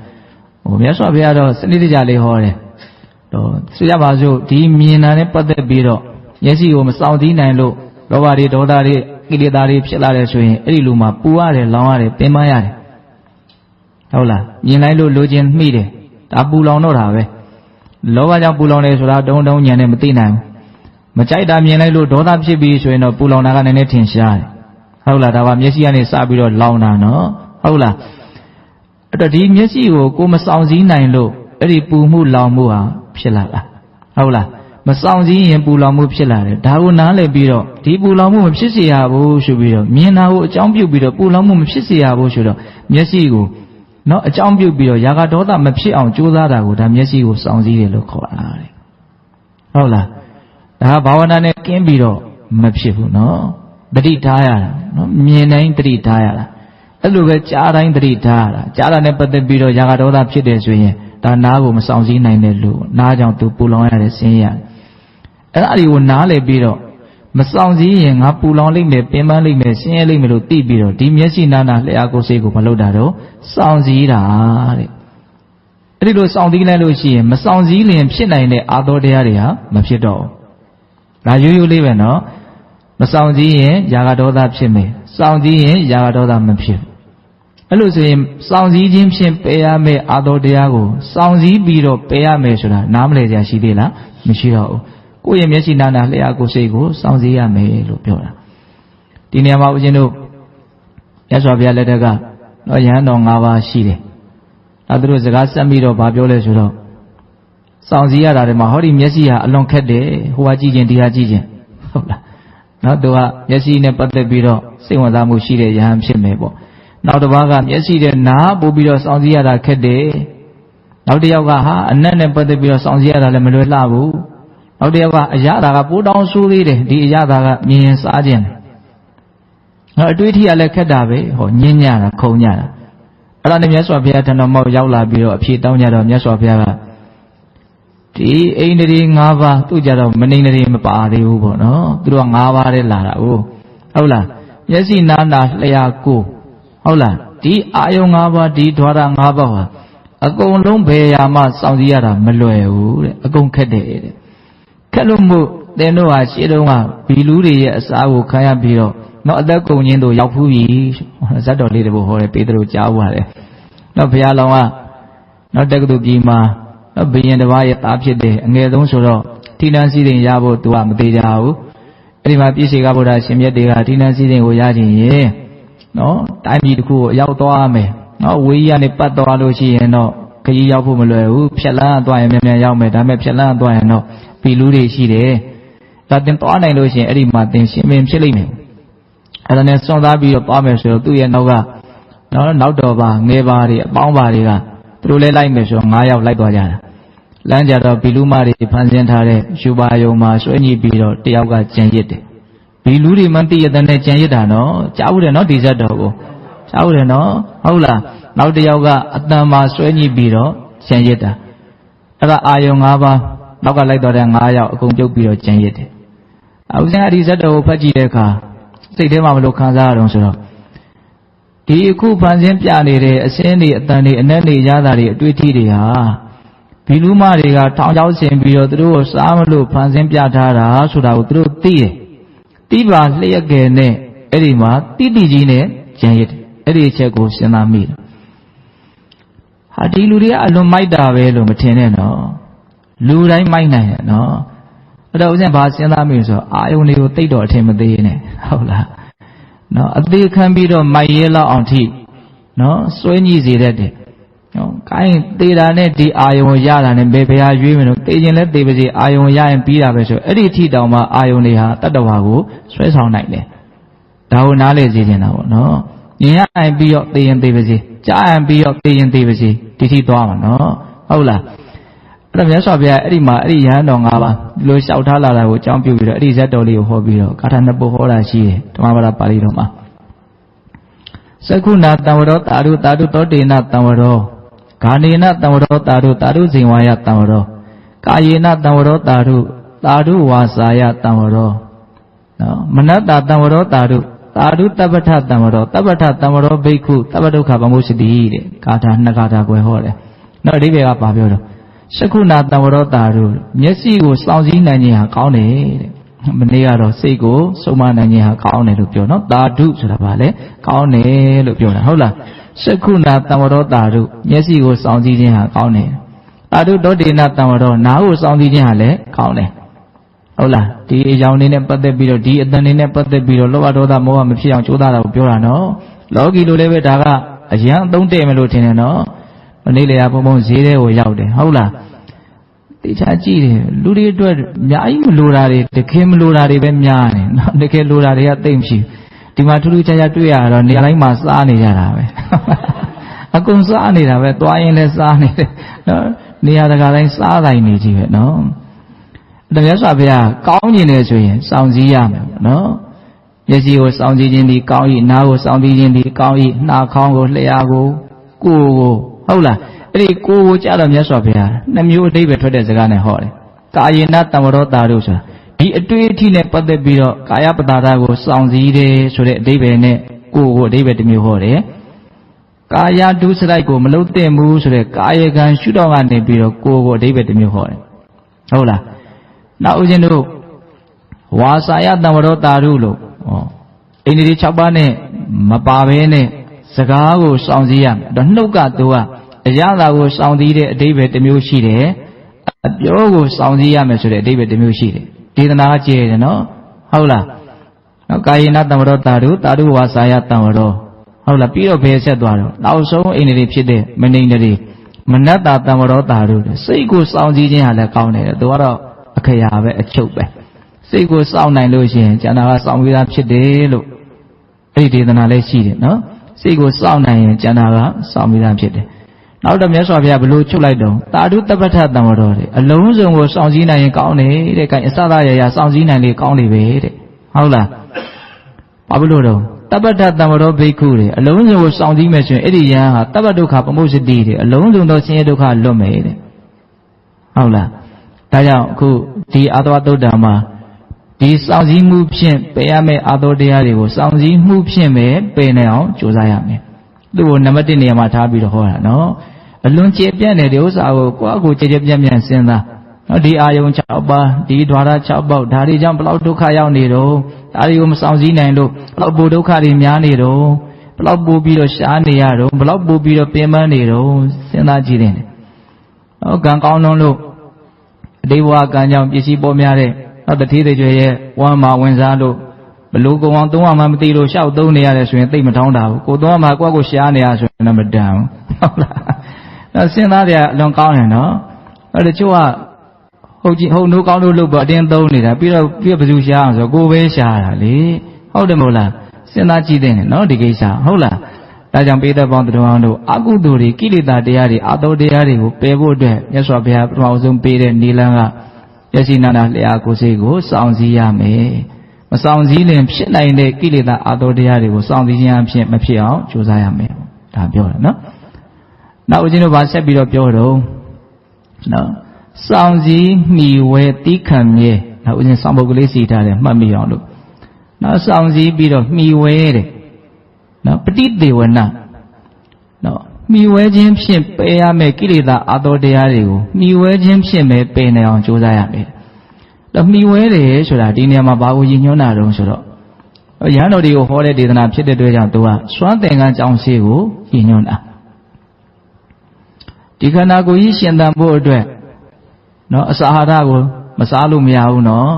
Speaker 2: မြတ်စွာဘုရားတော့စနစ်တကျလေးဟောတယ်တော့ဆိုရပါစို့ဒီမြင်တာနဲ့ပတ်သက်ပြီးတော့မျက်စိကိုမစောင့်စည်းနိုင်လို့လောဘတွေဒေါသတွေကိလေသာတွေဖြစ်လာတယ်ဆိုရင်အဲ့ဒီလူမှာပူရတယ်လောင်ရတယ်ပင်ပန်းရတယ်ဟုတ်လားမြင်လိုက်လို့လိုချင်မိတယ်ဒါပူလောင်တော့တာပဲလောဘကြောင့်ပူလောင်တယ်ဆိုတာတုံတုံညံနဲ့မသိနိုင်ဘူးမကြိုက်တာမြင်လိုက်လို့ဒေါသဖြစ်ပြီးဆိုရင်တော့ပူလောင်တာကနည်းနည်းထင်ရှားတယ်ဟုတ်လားဒါကမျက်စိကနေစပြီးတော့လောင်တာနော်ဟုတ်လားအဲ့တော့ဒီမျက်စိကိုမစောင့်စည်းနိုင်လို့အဲ့ဒီပူမှုလောင်မှုဟာဖြစ်လာတာဟုတ်လားမစောင့်စည်းရင်ပူလောင်မှုဖြစ်လာတယ်ဒါကိုနားလည်ပြီးတော့ဒီပူလောင်မှုမဖြစ်စေရဘူးဆိုပြီးတော့မြင်တာကိုအကြောင်းပြုပြီးတော့ပူလောင်မှုမဖြစ်စေရဘူးဆိုတော့မျက်စိကိုနော်အကြောင်းပြုပြီးတော့ຢာကဒေါသမဖြစ်အောင်ကြိုးစားတာကိုဒါမျက်စိကိုစောင့်စည်းတယ်လို့ခေါ်တာတဲ့ဟုတ်လားဒါကဘာဝနာနဲ့ကင်းပြီးတော့မဖြစ်ဘူးနော်တတိထားရတာနော်မြင်တိုင်းတတိထားရတာအဲ့လိုပဲကြားတိုင်းတတိထားရတာကြားတာနဲ့ပတ်သက်ပြီးတော့ຢာကဒေါသဖြစ်တယ်ဆိုရင်ဒါနားကိုမစောင့်စည်းနိုင်တဲ့လူနားကြောင့်သူပူလောင်ရတဲ့ဆင်းရဲအဲ့ဒါတွေကိုနားလည်ပြီးတော့မ မဆောင်စည်းရင်ငါပူလောင်လိမ့်မယ်ပင်ပန်းလိမ့်မယ်ဆင်းရဲလိမ့်မယ်လို့သိပြီးတော့ဒီမျက်စိနာနာလျှာကိုယ်စိတ်ကိုမလုပ်တာတော့ဆောင်စည်းတာတဲ့အဲ့ဒီလိုဆောင်စည်းလိုက်လို့ရှိရင်မဆောင်စည်းလျင်ဖြစ်နိုင်တဲ့အာသောတရားတွေဟာမဖြစ်တော့ဘူးဒါရိုးရိုးလေးပဲနော်မဆောင်စည်းရင်ຢာကဒေါသဖြစ်မယ်ဆောင်စည်းရင်ຢာကဒေါသမဖြစ်ဘူးအဲ့လိုဆိုရင်စောင့်စည်းခြင်းဖြင့်ပယ်ရမယ့်အာသောတရားကိုစောင့်စည်းပြီးတော့ပယ်ရမယ်ဆိုတာနားမလည်ကြရှိသေးလားမရှိတော့ဘူးကိုယ့်ရဲ့မျက်စိနာနာလျှာကိုယ်စိတ်ကိုစောင့်စည်းရမယ်လို့ပြောတာဒီနေရာမှာဦးဇင်းတို့မြတ်စွာဘုရားလက်ထက်ကတော့ယဟန်တော်၅ပါးရှိတယ်ဒါသူတို့စကားဆက်ပြီးတော့ဗာပြောလဲဆိုတော့စောင့်စည်းရတာတွေမှာဟောဒီမျက်စိဟာအလွန်ခက်တယ်ဟိုကကြည့်ခြင်းဒီဟာကြည့်ခြင်းဟုတ်လားနော်သူကမျက်စိနဲ့ပတ်သက်ပြီးတော့စိတ်ဝင်စားမှုရှိတဲ့ယဟန်ဖြစ်မယ်ပေါ့နောက်တစ်ပါးကမျက်စိနဲ့နားပို့ပြီးတော့စောင့်စည်းရတာခက်တယ်နောက်တစ်ယောက်ကဟာအနက်နဲ့ပတ်သက်ပြီးတော့စောင့်စည်းရတာလည်းမလွယ်လှဘူးနောက်တစ်ယောက်ကအရသာကပိုးတောင်းဆိုးသေးတယ်ဒီအရသာကမြင်ရင်စားခြင်းတယ်နောက်အတွေးထီကလည်းခက်တာပဲဟောညင်းညတာခုံညတာအဲ့ဒါနဲ့မြတ်စွာဘုရားထံတော်မောက်ရောက်လာပြီးတော့အဖြေတောင်းကြတော့မြတ်စွာဘုရားကဒီအိန္ဒြေ၅ပါးသူ့ကြတော့မနိန္ဒြေမပါသေးဘူးပေါ့နော်သူတို့က၅ပါးတည်းလာတာဟုတ်လားမျက်စိနာနာလျှာကိုယ်ဟုတ်လားဒီအာယုံ၅ပါးဒီဓဝရ၅ပါးဟာအကုန်လုံးဘယ်ရာမှစောင့်စည်းရတာမလွယ်ဘူးတဲ့အကုန်ခက်တယ်တဲ့ခက်လို့မို့သင်တို့ဟာရှေ့တုန်းကဘီလူတွေရဲ့အစာကိုခံရပြီးတော့နောက်အသက်ကုန်ခြင်းတို့ရောက်ဖူးပြီဇတ်တော်လေးတပုတ်ဟောတယ်ပေတရုကြားသွားတယ်နောက်ဘုရားလောင်းကနောက်တက္ကသိုလ်ပြည်မှာဘုရင်တစ်ပါးရဲ့သားဖြစ်တယ်အငယ်ဆုံးဆိုတော့ထိနှံစည်းစိမ်ရဖို့သူကမသေးကြဘူးအဲ့ဒီမှာပြည့်စေကဗုဒ္ဓရှင်မြတ်တွေကထိနှံစည်းစိမ်ကိုရခြင်းရင်နော်တိုင်းပြည်တစ်ခုကိုရောက်သွားမယ်နော်ဝေးကြီးကနေပတ်သွားလို့ရှိရင်တော့ခရီးရောက်ဖို့မလွယ်ဘူးဖြက်လန်းသွားရင်မြန်မြန်ရောက်မယ်ဒါပေမဲ့ဖြက်လန်းသွားရင်တော့ပီလူတွေရှိတယ်ဒါတင်သွားနိုင်လို့ရှိရင်အဲ့ဒီမှာသင်ရှင်ပင်ဖြစ်လိမ့်မယ်အဲ့ဒါနဲ့စွန့်သားပြီးတော့သွားမယ်ဆိုတော့သူ့ရဲ့နောက်ကနော်နောက်တော်ပါငယ်ပါတွေအပေါင်းပါတွေကသူတို့လည်းလိုက်မယ်ဆိုတော့9ယောက်လိုက်သွားကြတာလမ်းကြတော့ဘီလူမတွေဖန်ဆင်းထားတဲ့ယူပါယုံမှာဆွဲညှိပြီးတော့တယောက်ကကြံရစ်တယ်ဘီလူတွေမှတည့်ရတဲ့နဲ့ကြံရစ်တာနော်ကြားဦးတယ်နော်ဒီဇတ်တော်ကိုကြားဦးတယ်နော်ဟုတ်လားနောက်တယောက်ကအတန်မှာဆွဲညှိပြီးတော့ကြံရစ်တာအဲ့ဒါအာယုံ၅ပါးနောက်ကလိုက်တော့တဲ့9ယောက်အကုန်ပြုတ်ပြီးတော့ကြံရစ်တယ်ဦးဇင်းကဒီဇတ်တော်ကိုဖတ်ကြည့်တဲ့အခါစိတ်ထဲမှာမလို့ခံစားရအောင်ဆိုတော့ဒီအခုဖန်ဆင်းပြနေတဲ့အစင်းတွေအတန်တွေအနက်တွေရတာတွေအတွေ့အထိတွေဟာဘီလူမတွေကထောင်ချောက်ဆင်ပြီးတော့သူတို့ကိုစားမလို့ဖန်ဆင်းပြထားတာဆိုတာကိုသူတို့သိတယ်တိပါလျက်ကယ်နဲ့အဲ့ဒီမှာတိတိကြီးနဲ့ကြံရစ်တယ်အဲ့ဒီအချက်ကိုစဉ်းစားမိတယ်ဟာဒီလူတွေကအလွန်မိုက်တာပဲလို့မထင်နဲ့နော်လူတိုင်းမိုက်နိုင်တယ်နော်အဲ့တော့ဦးဇင်းဘာစဉ်းစားမိဆိုအာယုန်တွေကိုတိတ်တော့အထင်မသေးနဲ့ဟုတ်လားနော်အသေးခံပြီးတော့မိုက်ရဲလောက်အောင်ထိနော်စွဲညှိစေတတ်တယ်နော်ကိုင်းသေးတာနဲ့ဒီအာယုံရတာနဲ့ဘယ်ဘယ်ဟာရွေးမလို့သေခြင်းလဲသေပါစေအာယုံရရင်ပြီးတာပဲဆိုအဲ့ဒီထိတောင်မှအာယုံတွေဟာတတ္တဝါကိုဆွဲဆောင်နိုင်တယ်ဒါကိုနားလေစေချင်တာပေါ့နော်မြင်ရရင်ပြီးတော့သေရင်သေပါစေကြားရင်ပြီးတော့သေရင်သေပါစေဒီထိသွားမှာနော်ဟုတ်လားအဲ့တော့မြတ်စွာဘုရားအဲ့ဒီမှာအဲ့ဒီယဟန်တော်၅ပါးဒီလိုလျှောက်ထားလာတာကိုအကြောင်းပြုပြီးတော့အဲ့ဒီဇတ်တော်လေးကိုဟောပြီးတော့ကာထာနှစ်ပုဒ်ဟောတာရှိတယ်ဓမ္မပါဠိပါဠိတော်မှာသက္ခုနာတံဝရောတာရုတာရုတောတေနတံဝရောဂာနေနတံဝရောတာရုတာရုဇိဝါယတံဝရောကာယေနတံဝရောတာရုတာရုဝါစာယတံဝရောနော်မနတ္တတံဝရောတာရုတာရုတပ္ပထတံဝရောတပ္ပထတံဝရောဘိက္ခုတပ္ပဒုက္ခဗမုစ္စတိတဲ့ကာထာနှစ်ကာထာကိုဟောတယ်နော်အဓိပ္ပာယ်ကဘာပြောတော့သက္ခုနာတံဝရောတာရုမျက်စိကိုစောင့်စည်းနိုင်ခြင်းဟာကောင်းတယ်တဲ့မနေ့ကတော့စိတ်ကိုစုံမနိုင်ခြင်းဟာကောင်းတယ်လို့ပြောနော်တာဓုဆိုတာဗာလဲကောင်းတယ်လို့ပြောတာဟုတ်လားသက္ခုနာတံဝရောတာရုမျက်စိကိုစောင့်စည်းခြင်းဟာကောင်းတယ်တာဓုတောတေနတံဝရောနားကိုစောင့်စည်းခြင်းဟာလည်းကောင်းတယ်ဟုတ်လားဒီအကြောင်းလေးနဲ့ပတ်သက်ပြီးတော့ဒီအတန်လေးနဲ့ပတ်သက်ပြီးတော့လောဘဒေါသမောဟမဖြစ်အောင်ကြိုးစားတာကိုပြောတာနော်လောကီလိုလည်းပဲဒါကအရန်အသုံးတည့်မလို့ထင်တယ်နော်မနေ့လေဘုံဘုံဈေးထဲကိုရောက်တယ်ဟုတ်လားတေချာကြည့်တယ်လူတွေအတွက်အများကြီးမလိုတာတွေတကယ်မလိုတာတွေပဲများတယ်နော်တကယ်လိုတာတွေကသိမ့်မရှိဒီမှာထူးထူးခြားခြားတွေ့ရတော့နေရာတိုင်းမှာစားနေကြတာပဲအကုန်စားနေတာပဲသွားရင်လည်းစားနေတယ်နော်နေရာတကာတိုင်းစားတိုင်းနေကြည့်ပဲနော်အဲ့ဒါမြတ်စွာဘုရားကောင်းကျင်တယ်ဆိုရင်စောင့်စည်းရမယ်နော်မျက်စိကိုစောင့်စည်းခြင်းဒီကောင်း၏နားကိုစောင့်စည်းခြင်းဒီကောင်း၏နှာခေါင်းကိုလျှာကိုကိုယ်ကိုဟုတ်လားအဲ့ဒီကိုယ်ကိုကြတော့မြတ်စွာဘုရားနှမျိုးအဓိပ္ပာယ်ထွက်တဲ့စကားနဲ့ဟောတယ်ကာယေနတံဝရောတာရုဆိုတာ ဒီအတွေ့အထိနဲ့ပတ်သက်ပြီးတော့ကာယပတာဒကိုစောင့်စည်းတယ်ဆိုတဲ့အဓိပ္ပာယ်နဲ့ကိုယ်အဓိပ္ပာယ်တစ်မျိုးဟောတယ်ကာယဒုစရိုက်ကိုမလုပ်သင့်ဘူးဆိုတဲ့ကာယကံရှုတော့ကနေပြီးတော့ကိုယ်အဓိပ္ပာယ်တစ်မျိုးဟောတယ်ဟုတ်လားနောက်ဦးဇင်းတို့ဝါစာယတံဝရောတာရုလို့အိန္ဒြေ6ပါးနဲ့မပါဘဲနဲ့စကားကိုစောင့်စည်းရမယ်တော့နှုတ်ကသူကအရာသာကိုစောင့်စည်းတဲ့အဓိပ္ပာယ်တစ်မျိုးရှိတယ်အပြောကိုစောင့်စည်းရမယ်ဆိုတဲ့အဓိပ္ပာယ်တစ်မျိုးရှိတယ်ဒေသနာကျဲတယ်နော်ဟုတ်လားနောက်ကာယေနတံဝရောတာရုဝါစာယတံဝရောဟုတ်လားပြီးတော့ဘယ်ဆက်သွားတော့နောက်ဆုံးအိန္ဒြေဖြစ်တဲ့မနိန္ဒြေမနတ္တတံဝရောတာရုစိတ်ကိုစောင့်စည်းခြင်းဟာလည်းကောင်းတယ်သူကတော့အခရာပဲအချုပ်ပဲစိတ်ကိုစောင့်နိုင်လို့ရှိရင်ကျန်တာကစောင့်ပြီးသားဖြစ်တယ်လို့အဲ့ဒီဒေသနာလည်းရှိတယ်နော်စိတ်ကိုစောင့်နိုင်ရင်ကျန်တာကစောင့်ပြီးသားဖြစ်တယ်နောက်တော့မြတ်စွာဘုရားဘယ်လိုချုပ်လိုက်တော့တာဓုတပ္ပထတံဝရောတဲ့အလုံးစုံကိုစောင့်စည်းနိုင်ရင်ကောင်းတယ်တဲ့ခိုင်အစသရရစောင့်စည်းနိုင်လေကောင်းလေပဲတဲ့ဟုတ်လားဘာဖြစ်လို့တော့တပ္ပထတံဝရောဘိက္ခုတဲ့အလုံးစုံကိုစောင့်စည်းမယ်ဆိုရင်အဲ့ဒီယဟန်ဟာတပ္ပဒုက္ခပမုစ္စတိတဲ့အလုံးစုံသောဆင်းရဲဒုက္ခလွတ်မယ်တဲ့ဟုတ်လားဒါကြောင့်အခုဒီအာသဝတုဒ္ဓမှာဒီစောင့်စည်းမှုဖြင့်ပယ်ရမယ့်အာသောတရားတွေကိုစောင့်စည်းမှုဖြင့်ပဲပယ်နိုင်အောင်ကြိုးစားရမယ်သူ့ကိုနံပါတ်1နေရာမှာထားပြီးတော့ဟောတာနော်အလွန်ကျေပြန့်တဲ့ဒီဥစ္စာကိုကိုယ့်အကိုကျေပြန့်စဉ်းစားနော်ဒီအာယုံ6ပါးဒီဓဝရ6ပေါက်ဒါတွေကြောင့်ဘလောက်ဒုက္ခရောက်နေတော့ဒါတွေကိုမဆောင်စည်းနိုင်လို့ဘလောက်ပိုဒုက္ခတွေများနေတော့ဘလောက်ပိုပြီးတော့ရှားနေရတော့ဘလောက်ပိုပြီးတော့ပင်ပန်းနေတော့စဉ်းစားကြည့်တယ်နော်ကံကောင်းလို့အတိဘဝကံကြောင့်ပစ္စည်းပေါ်များတဲ့နောက်တတိတွေကျွဲရဲ့ဝမ်းမာဝင်စားလို့ဘလို့ကုံအောင်သုံးရမှမသိလို့ရှောက်သုံးနေရတယ်ဆိုရင်သိမထောင်းတာဘူးကိုသုံးရမှကိုယ့်ကိုရှားနေရဆိုရင်တော့မတန်ဘူးဟုတ်လားအဲစဉ်းစားတယ်အလွန်ကောင်းတယ်နော်အဲတချို့ကဟုတ်နိုးကောင်းလို့လို့ပေါ့အတင်းသုံးနေတာပြီးတော့ဘယ်သူရှားအောင်ဆိုကိုယ်ပဲရှားတာလေဟုတ်တယ်မဟုတ်လားစဉ်းစားကြည့်တယ်နော်ဒီကိစ္စဟုတ်လားဒါကြောင့်ပိဿပေါင်းတော်တို့အကုသိုလ်တွေကိလေသာတရားတွေအာသောတရားတွေကိုပယ်ဖို့အတွက်မြတ်စွာဘုရားပထမဆုံးပေးတဲ့နိလန်းကယရှိနာနာလျာကိုယ်စိတ်ကိုစောင့်စည်းရမယ်မစောင့်စည်းရင်ဖြစ်နိုင်တဲ့ကိလေသာအာသောတရားတွေကိုစောင့်စည်းခြင်းအဖြစ်မဖြစ်အောင်ကြိုးစားရမယ်ဒါပြောတယ်နော်နောက်ဦးဇင်းတို့ဗာဆက်ပြီးတော့ပြောတော့နော်စောင့်စည်းမိဝဲတိခံမြဲနောက်ဦးဇင်းစောင့်ပုဒ်ကလေးစီထားတယ်မှတ်မိအောင်လို့နောက်စောင့်စည်းပြီးတော့မိဝဲတဲ့နော်ပฏิသေဝနာနော်မိဝဲခြင်းဖြင့်ပယ်ရမယ့်ကိလေသာအာသောတရားတွေကိုမိဝဲခြင်းဖြင့်ပဲပယ်နိုင်အောင်ကြိုးစားရမယ်တော့မိဝဲတယ်ဆိုတာဒီနေရာမှာဘာကိုရည်ညွှန်းတာတုံးဆိုတော့ရဟန်းတော်တွေကိုဟောတဲ့ဒေသနာဖြစ်တဲ့အတွက်ကြောင့်သူကစွမ်းသင်္ကန်းကြောင့်ရှိကိုရည်ညွှန်းတာဒီခန္ဓာကိုယ်ကြီးရှင်သန်ဖို့အတွက်နော်အစာအာဟာရကိုမစားလို့မရဘူးနော်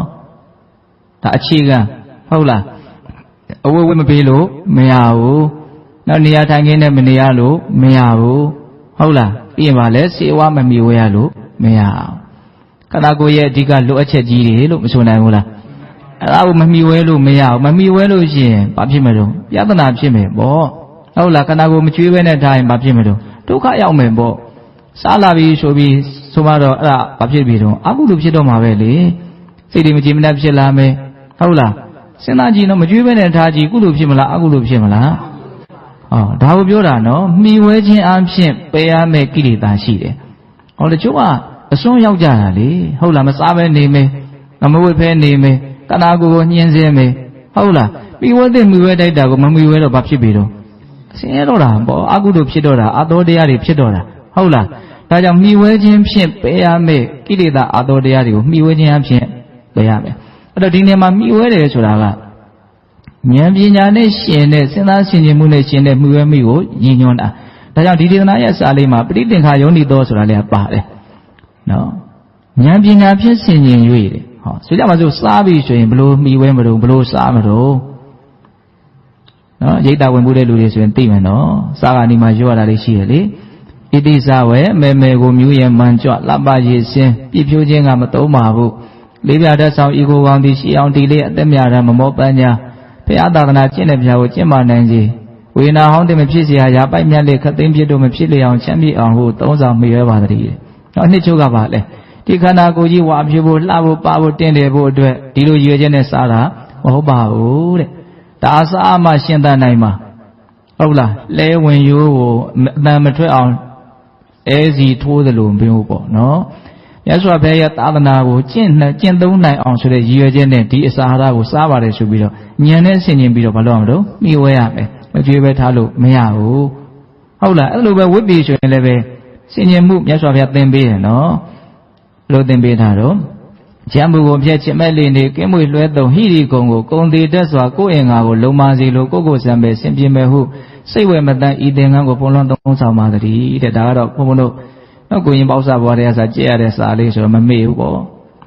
Speaker 2: ဒါအခြေခံဟုတ်လားအဝတ်ဝတ်မပေးလို့မရဘူးနောက်နေရာထိုင်ခင်းနဲ့မနေရလို့မရဘူးဟုတ်လားပြီးရင်ပါလဲစေဝါမမီဝဲရလို့မရအောင်ခန္ဓာကိုယ်ရဲ့အဓိကလိုအပ်ချက်ကြီးတွေလို့မဆိုနိုင်ဘူးလားအဲ့ဒါကိုမမီဝဲလို့မရဘူးမမီဝဲလို့ရှိရင်ဘာဖြစ်မလို့ပြဿနာဖြစ်မယ်ပေါ့ဟုတ်လားခန္ဓာကိုယ်မကျွေးဘဲနဲ့ထားရင်ဘာဖြစ်မလို့ဒုက္ခရောက်မယ်ပေါ့စားလာပြီဆိုပြီးဆိုမှတော့အဲ့ဒါဘာဖြစ်ပြီတော့အကုသိုလ်ဖြစ်တော့မှာပဲလေစိတ်တွေမကြည်မနှက်ဖြစ်လာမယ်ဟုတ်လားစဉ်းစားကြည့်နော်မကြွေးပဲနဲ့ထားကြည့်ကုသိုလ်ဖြစ်မလားအကုသိုလ်ဖြစ်မလားဒါကိုပြောတာနော်မှီဝဲခြင်းအဖြစ်ပယ်ရမယ့်ကိလေသာရှိတယ်ဟောတချို့ကအစွန်းရောက်ကြတာလေဟုတ်လားမစားပဲနေမယ်မဝတ်ဖဲနေမယ်တဏှာကိုညှင်းဆဲမယ်ဟုတ်လားမှီဝဲတဲ့မှီဝဲတိုက်တာကိုမမှီဝဲတော့ဘာဖြစ်ပြီတော့ဆင်းရဲတော့တာပေါ့အကုသိုလ်ဖြစ်တော့တာအသောတရားတွေဖြစ်တော့တာဟုတ်လားဒါကြောင့်မှီဝဲခြင်းဖြင့်ပယ်ရမယ့်ကိလေသာအသောတရားတွေကိုမှီဝဲခြင်းအဖြစ်ပယ်ရမယ်အဲ့တော့ဒီနေရာမှာမှီဝဲတယ်ဆိုတာကဉာဏ်ပညာနဲ့ရှင်တဲ့စဉ်းစားဆင်ခြင်မှုနဲ့ရှင်တဲ့မှီဝဲမိကိုရည်ညွှန်းတာဒါကြောင့်ဒီဒေသနာရဲ့စာလေးမှာပဋိသင်္ခါယောနိသောဆိုတာလည်းပါတယ်နော်ဉာဏ်ပညာဖြင့်ဆင်ခြင်၍တဲ့ဆိုကြပါစို့စားပြီဆိုရင်ဘလို့မှီဝဲမလို့ဘလို့စားမလို့နော်ရိတ်တာဝင်မှုတဲ့လူတွေဆိုရင်သိမယ်နော်စားကနေမှရွတ်ရတာလေးရှိရလေဣတိဇဝေမေမေကိုမြူးရဲ့မှန်ကြွလပရည်စင်းပြည့်ဖြိုးခြင်းကမသုံးပါဘူးလေးပြတတ်ဆောင်ဤကိုကောင်းသည်ရှိအောင်ဒီလေးအသက်မြတ်ရမမောပန်းညာဘုရားသာသနာကျင့်တဲ့ဘုရားကိုကျင့်ပါနိုင်စေဝေနာဟောင်းတဲ့မဖြစ်เสียရာပိုက်မြတ်လေးခသိမ်းပြစ်တို့မဖြစ်လေအောင်ချမ်းမြေ့အောင်ဟုသုံးဆောင်မိရဲပါတည်းနော်အနှစ်ချုပ်ကပါလေဒီခန္ဓာကိုယ်ကြီးဝါဖြစ်ဖို့လှဖို့ပါဖို့တင့်တယ်ဖို့အတွက်ဒီလိုရွေချက်နဲ့စားတာမဟုတ်ပါဘူးတဲ့ဒါအစားမှရှင်းသနိုင်မှာဟုတ်လားလဲဝင်ရိုးကိုအတန်မထွက်အောင်အဲစီထိုးသလိုမျိုးပေါ့နော် ရသော်ဘုရားသာသနာကိုကျင့်သုံးနိုင်အောင်ဆိုတဲ့ရည်ရွယ်ချက်နဲ့ဒီအစာအာဟာရကိုစားပါတယ်ဆိုပြီးတော့ဉာဏ်နဲ့ဆင်ခြင်ပြီးတော့မလုပ်အောင်လို့မိဝဲရမယ်မကြွေးပဲထားလို့မရဘူးဟုတ်လားအဲ့လိုပဲဝိပ္ပိဆိုရင်လည်းပဲဆင်ခြင်မှုမြတ်စွာဘုရားသင်ပေးတယ်နော်လို့သင်ပေးထားတော့ကျမ်းပူကိုဖျက်ချင်မဲ့လေနေကင်းမွေလွှဲသုံးဟိရိကုံကိုကုံသေးတက်စွာကိုယ်အင်္ဂါကိုလုံမာစီလိုကိုယ်စံပဲဆင်ပြေမဲ့ဟုစိတ်ဝဲမတန်ဤသင်္ကန်းကိုပုံလွန်သုံးဆောင်ပါသည်တဲ့ဒါကတော့ဘုန်းတို့နော်ကိုရင်ပေါက်စားဘွားတွေကစားကြည့်ရတဲ့စာလေးဆိုတော့မမေ့ဘူးပေါ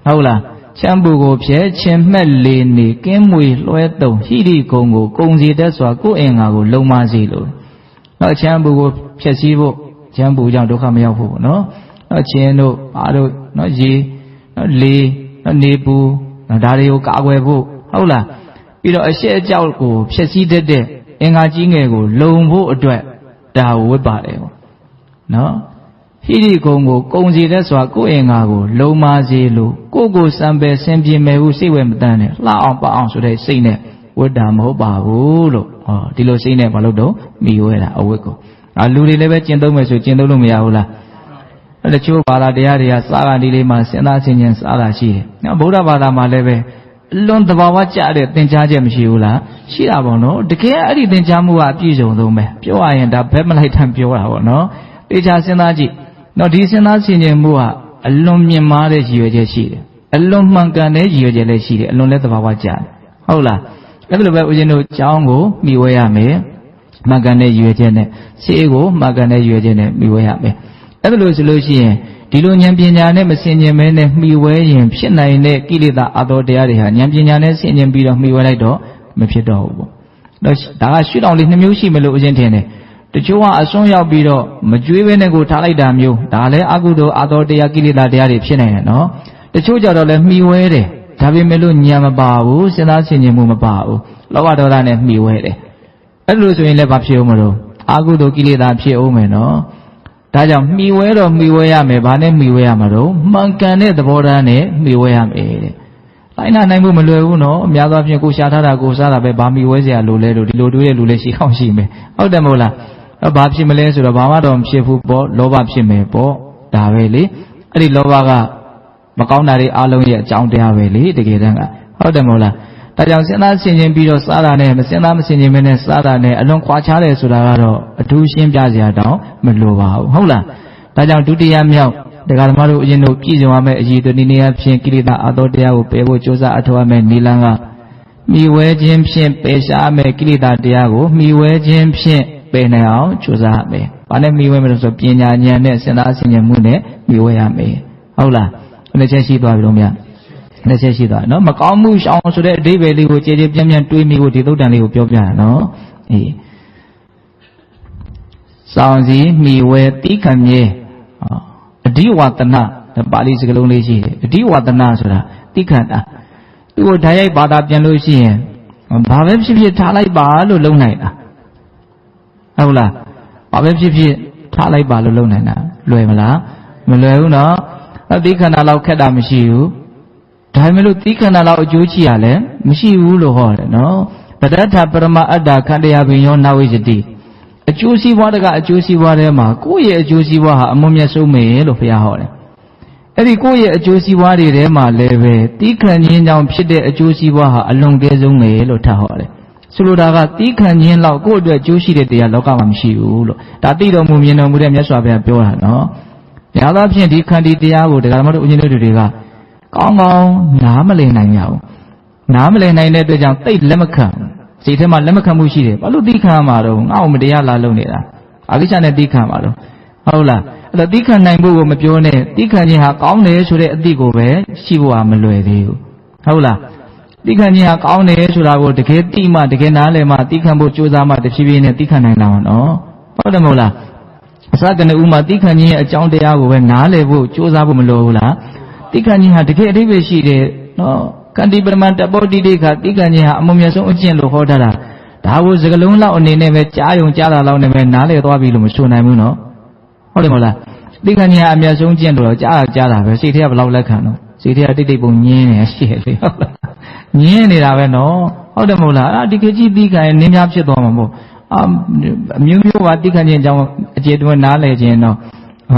Speaker 2: ့ဟုတ်လားချမ်းပူကိုဖျက်ချင်မဲ့လေနေကင်းမွေလွှဲသုံးဟိရိကုံကိုကုံစီတက်စွာကိုယ်အင်္ဂါကိုလုံမာစီလိုနော်ချမ်းပူကိုဖျက်စီးဖို့ချမ်းပူကြောင့်ဒုက္ခမရောက်ဖို့နော်နော်ချင်းတို့အားတို့နော်ရေနော်လေနေပူဒါတွေကိုကာကွယ်ဖို့ဟုတ်လားပြီးတော့အရှက်အကြောက်ကိုဖျက်ဆီးတတ်တဲ့အင်္ဂါကြီးငယ်ကိုလုံဖို့အတွက်ဒါကိုဝတ်ပါတယ်ပေါ့နော်ဟိရိကုံကိုကုံစီတဲ့ဆိုတာကိုယ်အင်္ဂါကိုလုံမာစေလို့ကိုယ်စံပဲဆင်ပြေမယ်ဟုစိတ်ဝဲမတန်းနဲ့လှအောင်ပအောင်ဆိုတဲ့စိတ်နဲ့ဝတ်တာမဟုတ်ပါဘူးလို့ဒီလိုစိတ်နဲ့မလုပ်တော့မိဝဲတာအဝတ်ကိုလူတွေလည်းပဲကျင့်သုံးမယ်ဆိုကျင့်သုံးလို့မရဘူးလားတချို့ဘာသာတရားတွေကစာဂဒီလေးမှာစဉ်းစားဆင်ခြင်စားတာရှိတယ်။နော်ဗုဒ္ဓဘာသာမှာလည်းပဲအလွန်သဘာဝကျတဲ့သင်ကြားချက်မရှိဘူးလား။ရှိတာပေါ့နော်။တကယ်အဲ့ဒီသင်ကြားမှုကအပြည့်စုံဆုံးပဲ။ပြောရရင်ဒါဘက်မလိုက်ထံပြောတာပေါ့နော်။တေချာစဉ်းစားကြည့်။နော်ဒီစဉ်းစားဆင်ခြင်မှုကအလွန်မြင့်မားတဲ့ရည်ရွယ်ချက်ရှိတယ်။အလွန်မှန်ကန်တဲ့ရည်ရွယ်ချက်လည်းရှိတယ်။အလွန်လည်းသဘာဝကျတယ်။ဟုတ်လား။အဲ့လိုပဲဦးဇင်းတို့ကျောင်းကိုမိဝဲရမယ်။မှန်ကန်တဲ့ရည်ရွယ်ချက်နဲ့ရှေးကိုမှန်ကန်တဲ့ရည်ရွယ်ချက်နဲ့မိဝဲရမယ်။အဲ့လိုဆိုလို့ရှိရင်ဒီလိုဉာဏ်ပညာနဲ့မဆင်ခြင်မဲနဲ့မှီဝဲရင်ဖြစ်နိုင်တဲ့ကိလေသာအတော်တရားတွေဟာဉာဏ်ပညာနဲ့ဆင်ခြင်ပြီးတော့မှီဝဲလိုက်တော့မဖြစ်တော့ဘူးပေါ့။ဒါကရှုထောင့်လေး2မျိုးရှိမလို့အရင်ထင်တယ်။တချို့ကအစွန်းရောက်ပြီးတော့မကြွေးဘဲနဲ့ကိုထားလိုက်တာမျိုးဒါလည်းအကုသိုလ်အတော်တရားကိလေသာတရားတွေဖြစ်နိုင်တယ်နော်။တချို့ကြတော့လည်းမှီဝဲတယ်ဒါပေမဲ့လို့ဉာဏ်မပါဘူးစဉ်းစားဆင်ခြင်မှုမပါဘူး။လောဘဒေါသနဲ့မှီဝဲတယ်။အဲ့လိုဆိုရင်လည်းဘာဖြစ်ဦးမလို့အကုသိုလ်ကိလေသာဖြစ်ဦးမယ်နော်။ဒါကြောင့်မှီဝဲတော့မှီဝဲရမယ်ဘာနဲ့မှီဝဲရမှာတော့မှန်ကန်တဲ့သဘောထားနဲ့မှီဝဲရမယ်တဲ့။လိုက်နာနိုင်ဖို့မလွယ်ဘူးနော်။အများသောအားဖြင့်ကိုရှာထားတာကိုစားတာပဲဘာမှီဝဲစရာလိုလဲလို့ဒီလိုတွေးတဲ့လူလည်းရှိကောင်းရှိမယ်။ဟုတ်တယ်မဟုတ်လား။ဘာဖြစ်မလဲဆိုတော့ဘာမှတော့မဖြစ်ဘူးပေါ့လောဘဖြစ်မယ်ပေါ့ဒါပဲလေ။အဲ့ဒီလောဘကမကောင်းတာတွေအားလုံးရဲ့အကြောင်းတရားပဲလေတကယ်တမ်းကဟုတ်တယ်မဟုတ်လား။ဒါကြောင့်စဉ်းစားဆင်ခြင်ပြီးတော့စားတာနဲ့မစဉ်းစားမဆင်ခြင်မနဲ့စားတာနဲ့အလွန်ခွာခြားတယ်ဆိုတာကတော့အထူးရှင်းပြစရာတောင်မလိုပါဘူးဟုတ်လား။ဒါကြောင့်ဒုတိယမြောက်တရားဓမ္မတို့အရင်တို့ပြည့်စုံရမယ့်အရေးတို့ဒီနေရာဖြင့်ကိလေသာအတော်တရားကိုပယ်ဖို့ကြိုးစားအထောက်အမဲ့နိလန်းကမိဝဲခြင်းဖြင့်ပယ်ရှားမဲ့ကိလေသာတရားကိုမိဝဲခြင်းဖြင့်ပယ်နိုင်အောင်ကြိုးစားရမယ်။ဘာနဲ့မိဝဲမလို့ဆိုပညာဉာဏ်နဲ့စဉ်းစားဆင်ခြင်မှုနဲ့မိဝဲရမယ်ဟုတ်လား။ဘယ်ချက်ရှိသွားပြီလို့များလက်ချက်ရှိသွားနော်မကောင်းမှုရှောင်ဆိုတဲ့အဓိပ္ပာယ်လေးကိုကြည်ကြည်ပြန့်ပြန့်တွေးမိဖို့ဒီသုတ်တန်လေးကိုပြောပြတာနော်အေးစောင့်စည်းမိဝဲတိခံမြဲအဓိဝါဒနာပါဠိစကားလုံးလေးရှိတယ်အဓိဝါဒနာဆိုတာတိခံတာသူ့ကိုဓာတ်ရိုက်ဘာသာပြန်လို့ရှိရင်ဘာပဲဖြစ်ဖြစ်ထားလိုက်ပါလို့လုံနိုင်တာဟုတ်လားဘာပဲဖြစ်ဖြစ်ထားလိုက်ပါလို့လုံနိုင်တာလွယ်မလားမလွယ်ဘူးနော်အတိခန္ဓာလောက်ခက်တာမရှိဘူးဒါပေမဲ့လို့သီးခန္ဓာလောက်အကျိုးရှိရလဲမရှိဘူးလို့ဟောတယ်နော်ပဒဋ္ဌပရမအတ္တခန္ဓာပင်ယောနဝိဇတိအကျိုးစီးပွားတကအကျိုးစီးပွားထဲမှာကိုယ့်ရဲ့အကျိုးစီးပွားဟာအမွန်မြတ်ဆုံးပဲလို့ဘုရားဟောတယ်အဲ့ဒီကိုယ့်ရဲ့အကျိုးစီးပွားတွေထဲမှာလည်းပဲသီးခံခြင်းကြောင့်ဖြစ်တဲ့အကျိုးစီးပွားဟာအလွန်ကဲဆုံးပဲလို့ထပ်ဟောတယ်ဆိုလိုတာကသီးခံခြင်းလောက်ကိုယ့်အတွက်အကျိုးရှိတဲ့တရားလောကမှာမရှိဘူးလို့ဒါသိတော်မူမြင်တော်မူတဲ့မြတ်စွာဘုရားပြောတာနော်ညာသောဖြင့်ဒီခန္တီတရားကိုတရားဓမ္မတို့ဦးဇင်းတို့တွေကကောင်းကောင်းနားမလည်နိုင်ကြဘူးနားမလည်နိုင်တဲ့အတွက်ကြောင့်သိလက်မခံစိတ်ထဲမှာလက်မခံမှုရှိတယ်ဘာလို့သိခံမှာတော့ငါ့ကိုမတရားလာလုပ်နေတာအကိစ္စနဲ့သိခံမှာတော့ဟုတ်လားအဲ့တော့သိခံနိုင်ဖို့ကိုမပြောနဲ့သိခံခြင်းဟာကောင်းတယ်ဆိုတဲ့အသည့်ကိုပဲရှိဖို့ဟာမလွယ်သေးဘူးဟုတ်လားသိခံခြင်းဟာကောင်းတယ်ဆိုတာကိုတကယ်သိမှတကယ်နားလည်မှသိခံဖို့ကြိုးစားမှတဖြည်းဖြည်းနဲ့သိခံနိုင်လာမှာနော်ဟုတ်တယ်မဟုတ်လားအစကနေဥမာသိခံခြင်းရဲ့အကြောင်းတရားကိုပဲနားလည်ဖို့ကြိုးစားဖို့မလိုဘူးလားသိခံခြင်းဟာတကယ်အဓိပ္ပာယ်ရှိတယ်နော်ကန္တိပရမတ္တပောတိတိခသိခံခြင်းဟာအမှုမြတ်ဆုံးအကျင့်လို့ဟောထားတာဒါကိုစကလုံးလောက်အနေနဲ့ပဲကြားယုံကြားတာလောက်နဲ့ပဲနားလည်သွားပြီလို့မဆိုနိုင်ဘူးနော်ဟုတ်တယ်မဟုတ်လားသိခံခြင်းဟာအမြတ်ဆုံးကျင့်လို့ကြားတာပဲစိတ်ထဲကဘယ်လောက်လက်ခံတော့စိတ်ထဲကတိတ်တိတ်ပုံညင်းနေရှိတယ်လေဟုတ်လားညင်းနေတာပဲနော်ဟုတ်တယ်မဟုတ်လားဒီခေတ်ကြီးသိခံရင်နင်းများဖြစ်သွားမှာမို့အမျိုးမျိုးပါသိခံခြင်းအကြောင်းအခြေတွင်းနားလည်ခြင်းတော့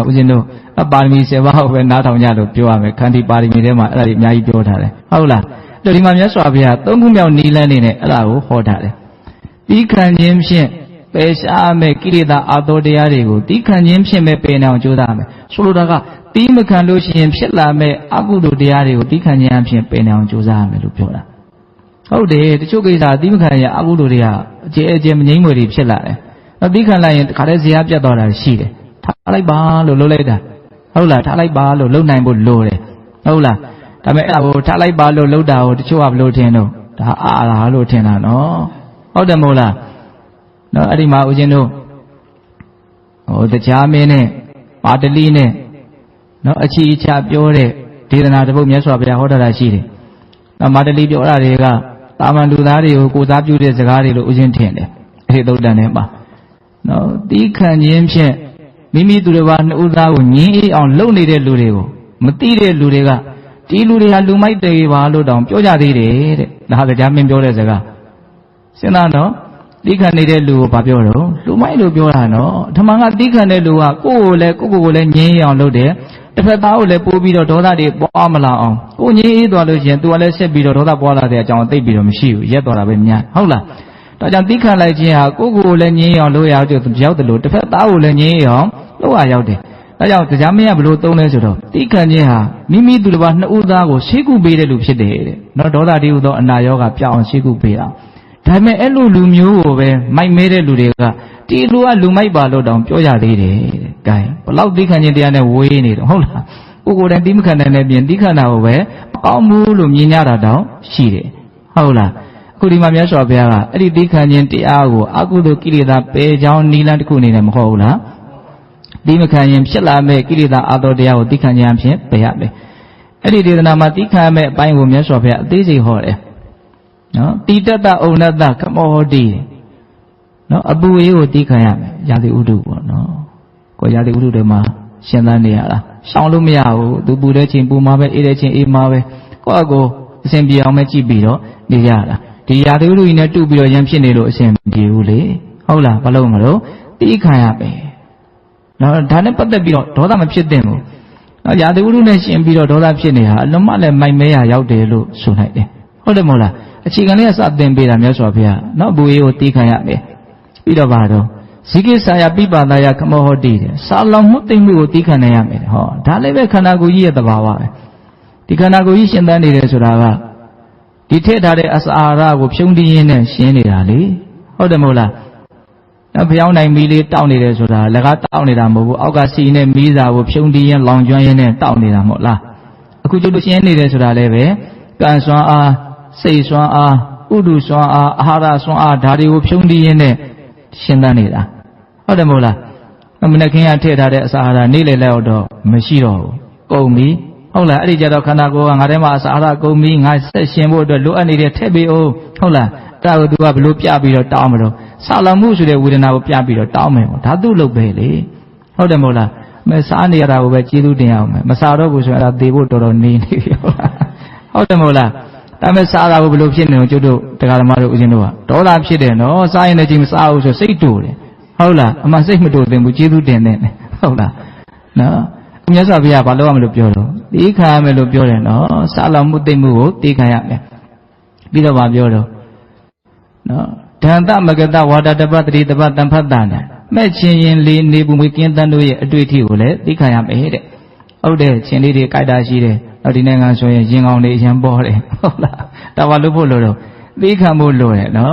Speaker 2: ဦးဇင်းတို့ ပါရမီ7ပါးပဲနားထောင်ကြလို့ပြောရမယ်ခန္တီပါရမီထဲမှာအဲ့ဒါတွေအများကြီးပြောထားတယ်ဟုတ်လားဒီမှာမြတ်စွာဘုရား3ခုမြောက်နီလန်းနေနဲ့အဲ့ဒါကိုဟောထားတယ်တီးခံခြင်းဖြင့်ပယ်ရှားမဲ့ကိလေသာအာသောတရားတွေကိုတီးခံခြင်းဖြင့်ပဲပယ်နိုင်အောင်ကြိုးစားမယ်ဆိုလိုတာကတီးမခံလို့ရှိရင်ဖြစ်လာမဲ့အကုသိုလ်တရားတွေကိုတီးခံခြင်းအဖြစ်ပယ်နိုင်အောင်ကြိုးစားရမယ်လို့ပြောတာဟုတ်တယ်တချို့ကိစ္စတီးမခံရင်အကုသိုလ်တွေကအကျဲအကျဲမငြိမ့်မွေတွေဖြစ်လာတယ်တီးခံလိုက်ရင်တခါတည်းဇေယျပြတ်သွားတာရှိတယ်ထားလိုက်ပါလို့လုပ်လိုက်တာဟုတ်လားထားလိုက်ပါလို့လုပ်နိုင်ဖို့လိုတယ်ဟုတ်လားဒါပေမဲ့အဲ့ဒါကိုထားလိုက်ပါလို့လုပ်တာကိုတချို့ကဘယ်လိုထင်တော့ဒါအာလားလို့ထင်တာနော်ဟုတ်တယ်မဟုတ်လားနော်အဲ့ဒီမှာဦးဇင်းတို့တရားမင်းနဲ့ပါတလိနဲ့နော်အချီအချပြောတဲ့ဒေသနာတစ်ပုဒ်မြတ်စွာဘုရားဟောတာရှိတယ်နော်မာတလိပြောတာတွေကတာမန်လူသားတွေကိုကိုစားပြုတဲ့စကားတွေလို့ဦးဇင်းထင်တယ်အဲ့ဒီသုတ်တန်ထဲမှာနော်တီးခံခြင်းဖြင့်မိမိသူတစ်ပါးနှစ်ဦးသားကိုငြင်းအေးအောင်လုပ်နေတဲ့လူတွေကိုမသိတဲ့လူတွေကဒီလူတွေဟာလူမိုက်တွေပါလို့တောင်ပြောကြသေးတယ်တဲ့ဒါဟာတရားမင်းပြောတဲ့စကားစဉ်းစားတော့တီးခံနေတဲ့လူကိုဘာပြောတော့လူမိုက်လို့ပြောတာနော်ဓမ္မကတီးခံတဲ့လူကကိုယ့်ကိုယ်လည်းငြင်းအောင်လုပ်တယ်တစ်ဖက်သားကိုလည်းပိုးပြီးတော့ဒေါသတွေပွားမလာအောင်ကိုငြင်းအေးသွားလို့ရှိရင်သူကလည်းဆက်ပြီးတော့ဒေါသပွားလာတဲ့အကြောင်းသိပြီးတော့မရှိဘူးရက်သွားတာပဲများဟုတ်လားဒါကြောင့်တီးခံလိုက်ခြင်းဟာကိုယ့်ကိုယ်လည်းငြင်းအောင်လုပ်ရအောင်ရောက်တယ်လို့တစ်ဖက်သားကိုလည်းငြင်းအောင်လုပ်ရရောက်တယ်ဒါကြောင့်တရားမင်းကဘယ်လိုသုံးလဲဆိုတော့တီးခံခြင်းဟာမိမိသူတစ်ပါးနှစ်ဦးသားကိုရှေးကုပေးတဲ့လူဖြစ်တယ်တဲ့နော်ဒေါသတည်းဟူသောအနာရောဂါပြောင်းအောင်ရှေးကုပေးတာဒါပေမဲ့အဲ့လိုလူမျိုးကိုပဲမိုက်မဲတဲ့လူတွေကဒီလူကလူမိုက်ပါလို့တောင်ပြောရသေးတယ်တဲ့။ဒါဘလောက်တီးခံခြင်းတရားနဲ့ဝေးနေတော့ဟုတ်လား။ကိုယ်တိုင်တီးမခံနိုင်တဲ့ပြင်တီးခံတာကိုပဲမကောင်းဘူးလို့မြင်ကြတာတောင်ရှိတယ်။ဟုတ်လား။အခုဒီမှာမြတ်စွာဘုရားကအဲ့ဒီတီးခံခြင်းတရားကိုအကုသိုလ်ကိလေသာပယ်ကြောင်းနိလန်းတစ်ခုအနေနဲ့မဟုတ်ဘူးလား။တီးမခံရင်ဖြစ်လာမဲ့ကိလေသာအာသောတရားကိုတီးခံခြင်းအဖြစ်ပယ်ရမယ်။အဲ့ဒီဒေသနာမှာတီးခံမဲ့အပိုင်းကိုမြတ်စွာဘုရားအသေးစိတ်ဟောတယ်။နော်တိတ္တဩနတကမောဟတိနော်အပူအေးကိုတီးခံရမယ်ရာသီဥတုပေါ့နော်ကိုရာသီဥတုတွေမှာရှင်းသန်းနေရတာရှောင်လို့မရဘူးသူပူတဲ့ချိန်ပူမှာပဲအေးတဲ့ချိန်အေးမှာပဲကိုယ့်အကိုအစဉ်ပြေအောင်ပဲကြည့်ပြီးတော့နေရတာဒီရာသီဥတုကြီးနဲ့တူပြီးတော့ရန်ဖြစ်နေလို့အစဉ်ပြေဘူးလေဟုတ်လားဘာလို့မလို့တီးခံရမယ်နော်ဒါနဲ့ပတ်သက်ပြီးတော့ဒေါသမဖြစ်သင့်ဘူးနော်ရာသီဥတုနဲ့ရှင်ပြီးတော့ဒေါသဖြစ်နေတာအလုံးမလည်းမိုက်မဲရရောက်တယ်လို့ဆိုနိုင်တယ်ဟုတ်တယ်မဟုတ်လားအခြေခံလေးကစတင်ပေးတာမြတ်စွာဘုရားနော်ဘူအေးကိုတီးခံရမယ်ပြီးတော့ပါတော့ဇိကိစာယပိပါဒယကမောဟတိတဲ့စာလောင်မှုသိမ့်မှုကိုတီးခံနိုင်ရမယ်ဟောဒါလည်းပဲခန္ဓာကိုယ်ကြီးရဲ့သဘာဝပဲဒီခန္ဓာကိုယ်ကြီးရှင်သန်နေတယ်ဆိုတာကဒီထည့်ထားတဲ့အစာအာဟာရကိုဖြုံးတင်းရင်းနဲ့ရှင်းနေတာလေဟုတ်တယ်မဟုတ်လားနော်ဖျောင်းနိုင်မီးလေးတောက်နေတယ်ဆိုတာလက်ကားတောက်နေတာမဟုတ်ဘူးအောက်ကစီနဲ့မီးစာကိုဖြုံးတင်းရင်းလောင်ကျွမ်းရင်းနဲ့တောက်နေတာမဟုတ်လားအခုကျုပ်တို့ရှင်းနေတယ်ဆိုတာလည်းပဲကံစွမ်းအားစိတ်စွမ်းအားဥဒုစွမ်းအားအာဟာရစွမ်းအားဒါတွေကိုဖြုံးတင်းရင်းနဲ့ရှင်းသန်းနေတာဟုတ်တယ်မဟုတ်လားမနေ့ကထည့်ထားတဲ့အစာအာဟာရနေ့လည်လောက်တော့မရှိတော့ဘူးကုန်ပြီဟုတ်လားအဲ့ဒီကြတော့ခန္ဓာကိုယ်ကငါထဲမှာအစာအာဟာရကုန်ပြီငါဆက်ရှင်ဖို့အတွက်လိုအပ်နေတဲ့ထည့်ပေးအောင်ဟုတ်လားအဲ့ဒါကိုသူကဘလို့ပြပြီးတော့တောင်းမလို့ဆာလောင်မှုဆိုတဲ့ဝေဒနာကိုပြပြီးတော့တောင်းမယ်ပေါ့ဒါသူ့လုပ်ပဲလေဟုတ်တယ်မဟုတ်လားမစားနေရတာကိုပဲကျေးဇူးတင်ရအောင်မယ်မစားတော့ဘူးဆိုရင်အဲ့ဒါသေဖို့တော်တော်နေနေပြီဟုတ်လားဟုတ်တယ်မဟုတ်လားဒါမဲ့စားတာကိုဘယ်လိုဖြစ်နေလဲကျုပ်တို့တရားဓမ္မတို့ဦးဇင်းတို့ကဒေါသဖြစ်တယ်နော်စားရင်လည်းချိန်မစားဘူးဆိုစိတ်တူတယ်ဟုတ်လားအမှန်စိတ်မတူသင်ဘူးကျေးဇူးတင်တဲ့ဟုတ်လားနော်မြတ်စွာဘုရားဘာလို့ရမလို့ပြောတော့တီးခံရမယ်လို့ပြောတယ်နော်စားလောင်မှုသိမ့်မှုကိုတီးခံရမယ်ပြီးတော့ဗာပြောတော့နော်ဒန္တမဂတဝါဒတပတ္တိတပတံဖတ်တာနဲ့မဲ့ချင်းရင်လေးနေပူမွေကင်းတန်းတို့ရဲ့အတွေ့အထိကိုလည်းတီးခံရမယ်တဲ့ဟုတ်တယ်ချင်းလေးတွေကြိုက်တာရှိတယ်ဒီနိုင်ငံဆိုရင်ရင်ကောင်းလေးအရင်ပေါ်တယ်ဟုတ်လားဒါဘာလို့ဖို့လို့တော့သိခံဖို့လိုတယ်နော်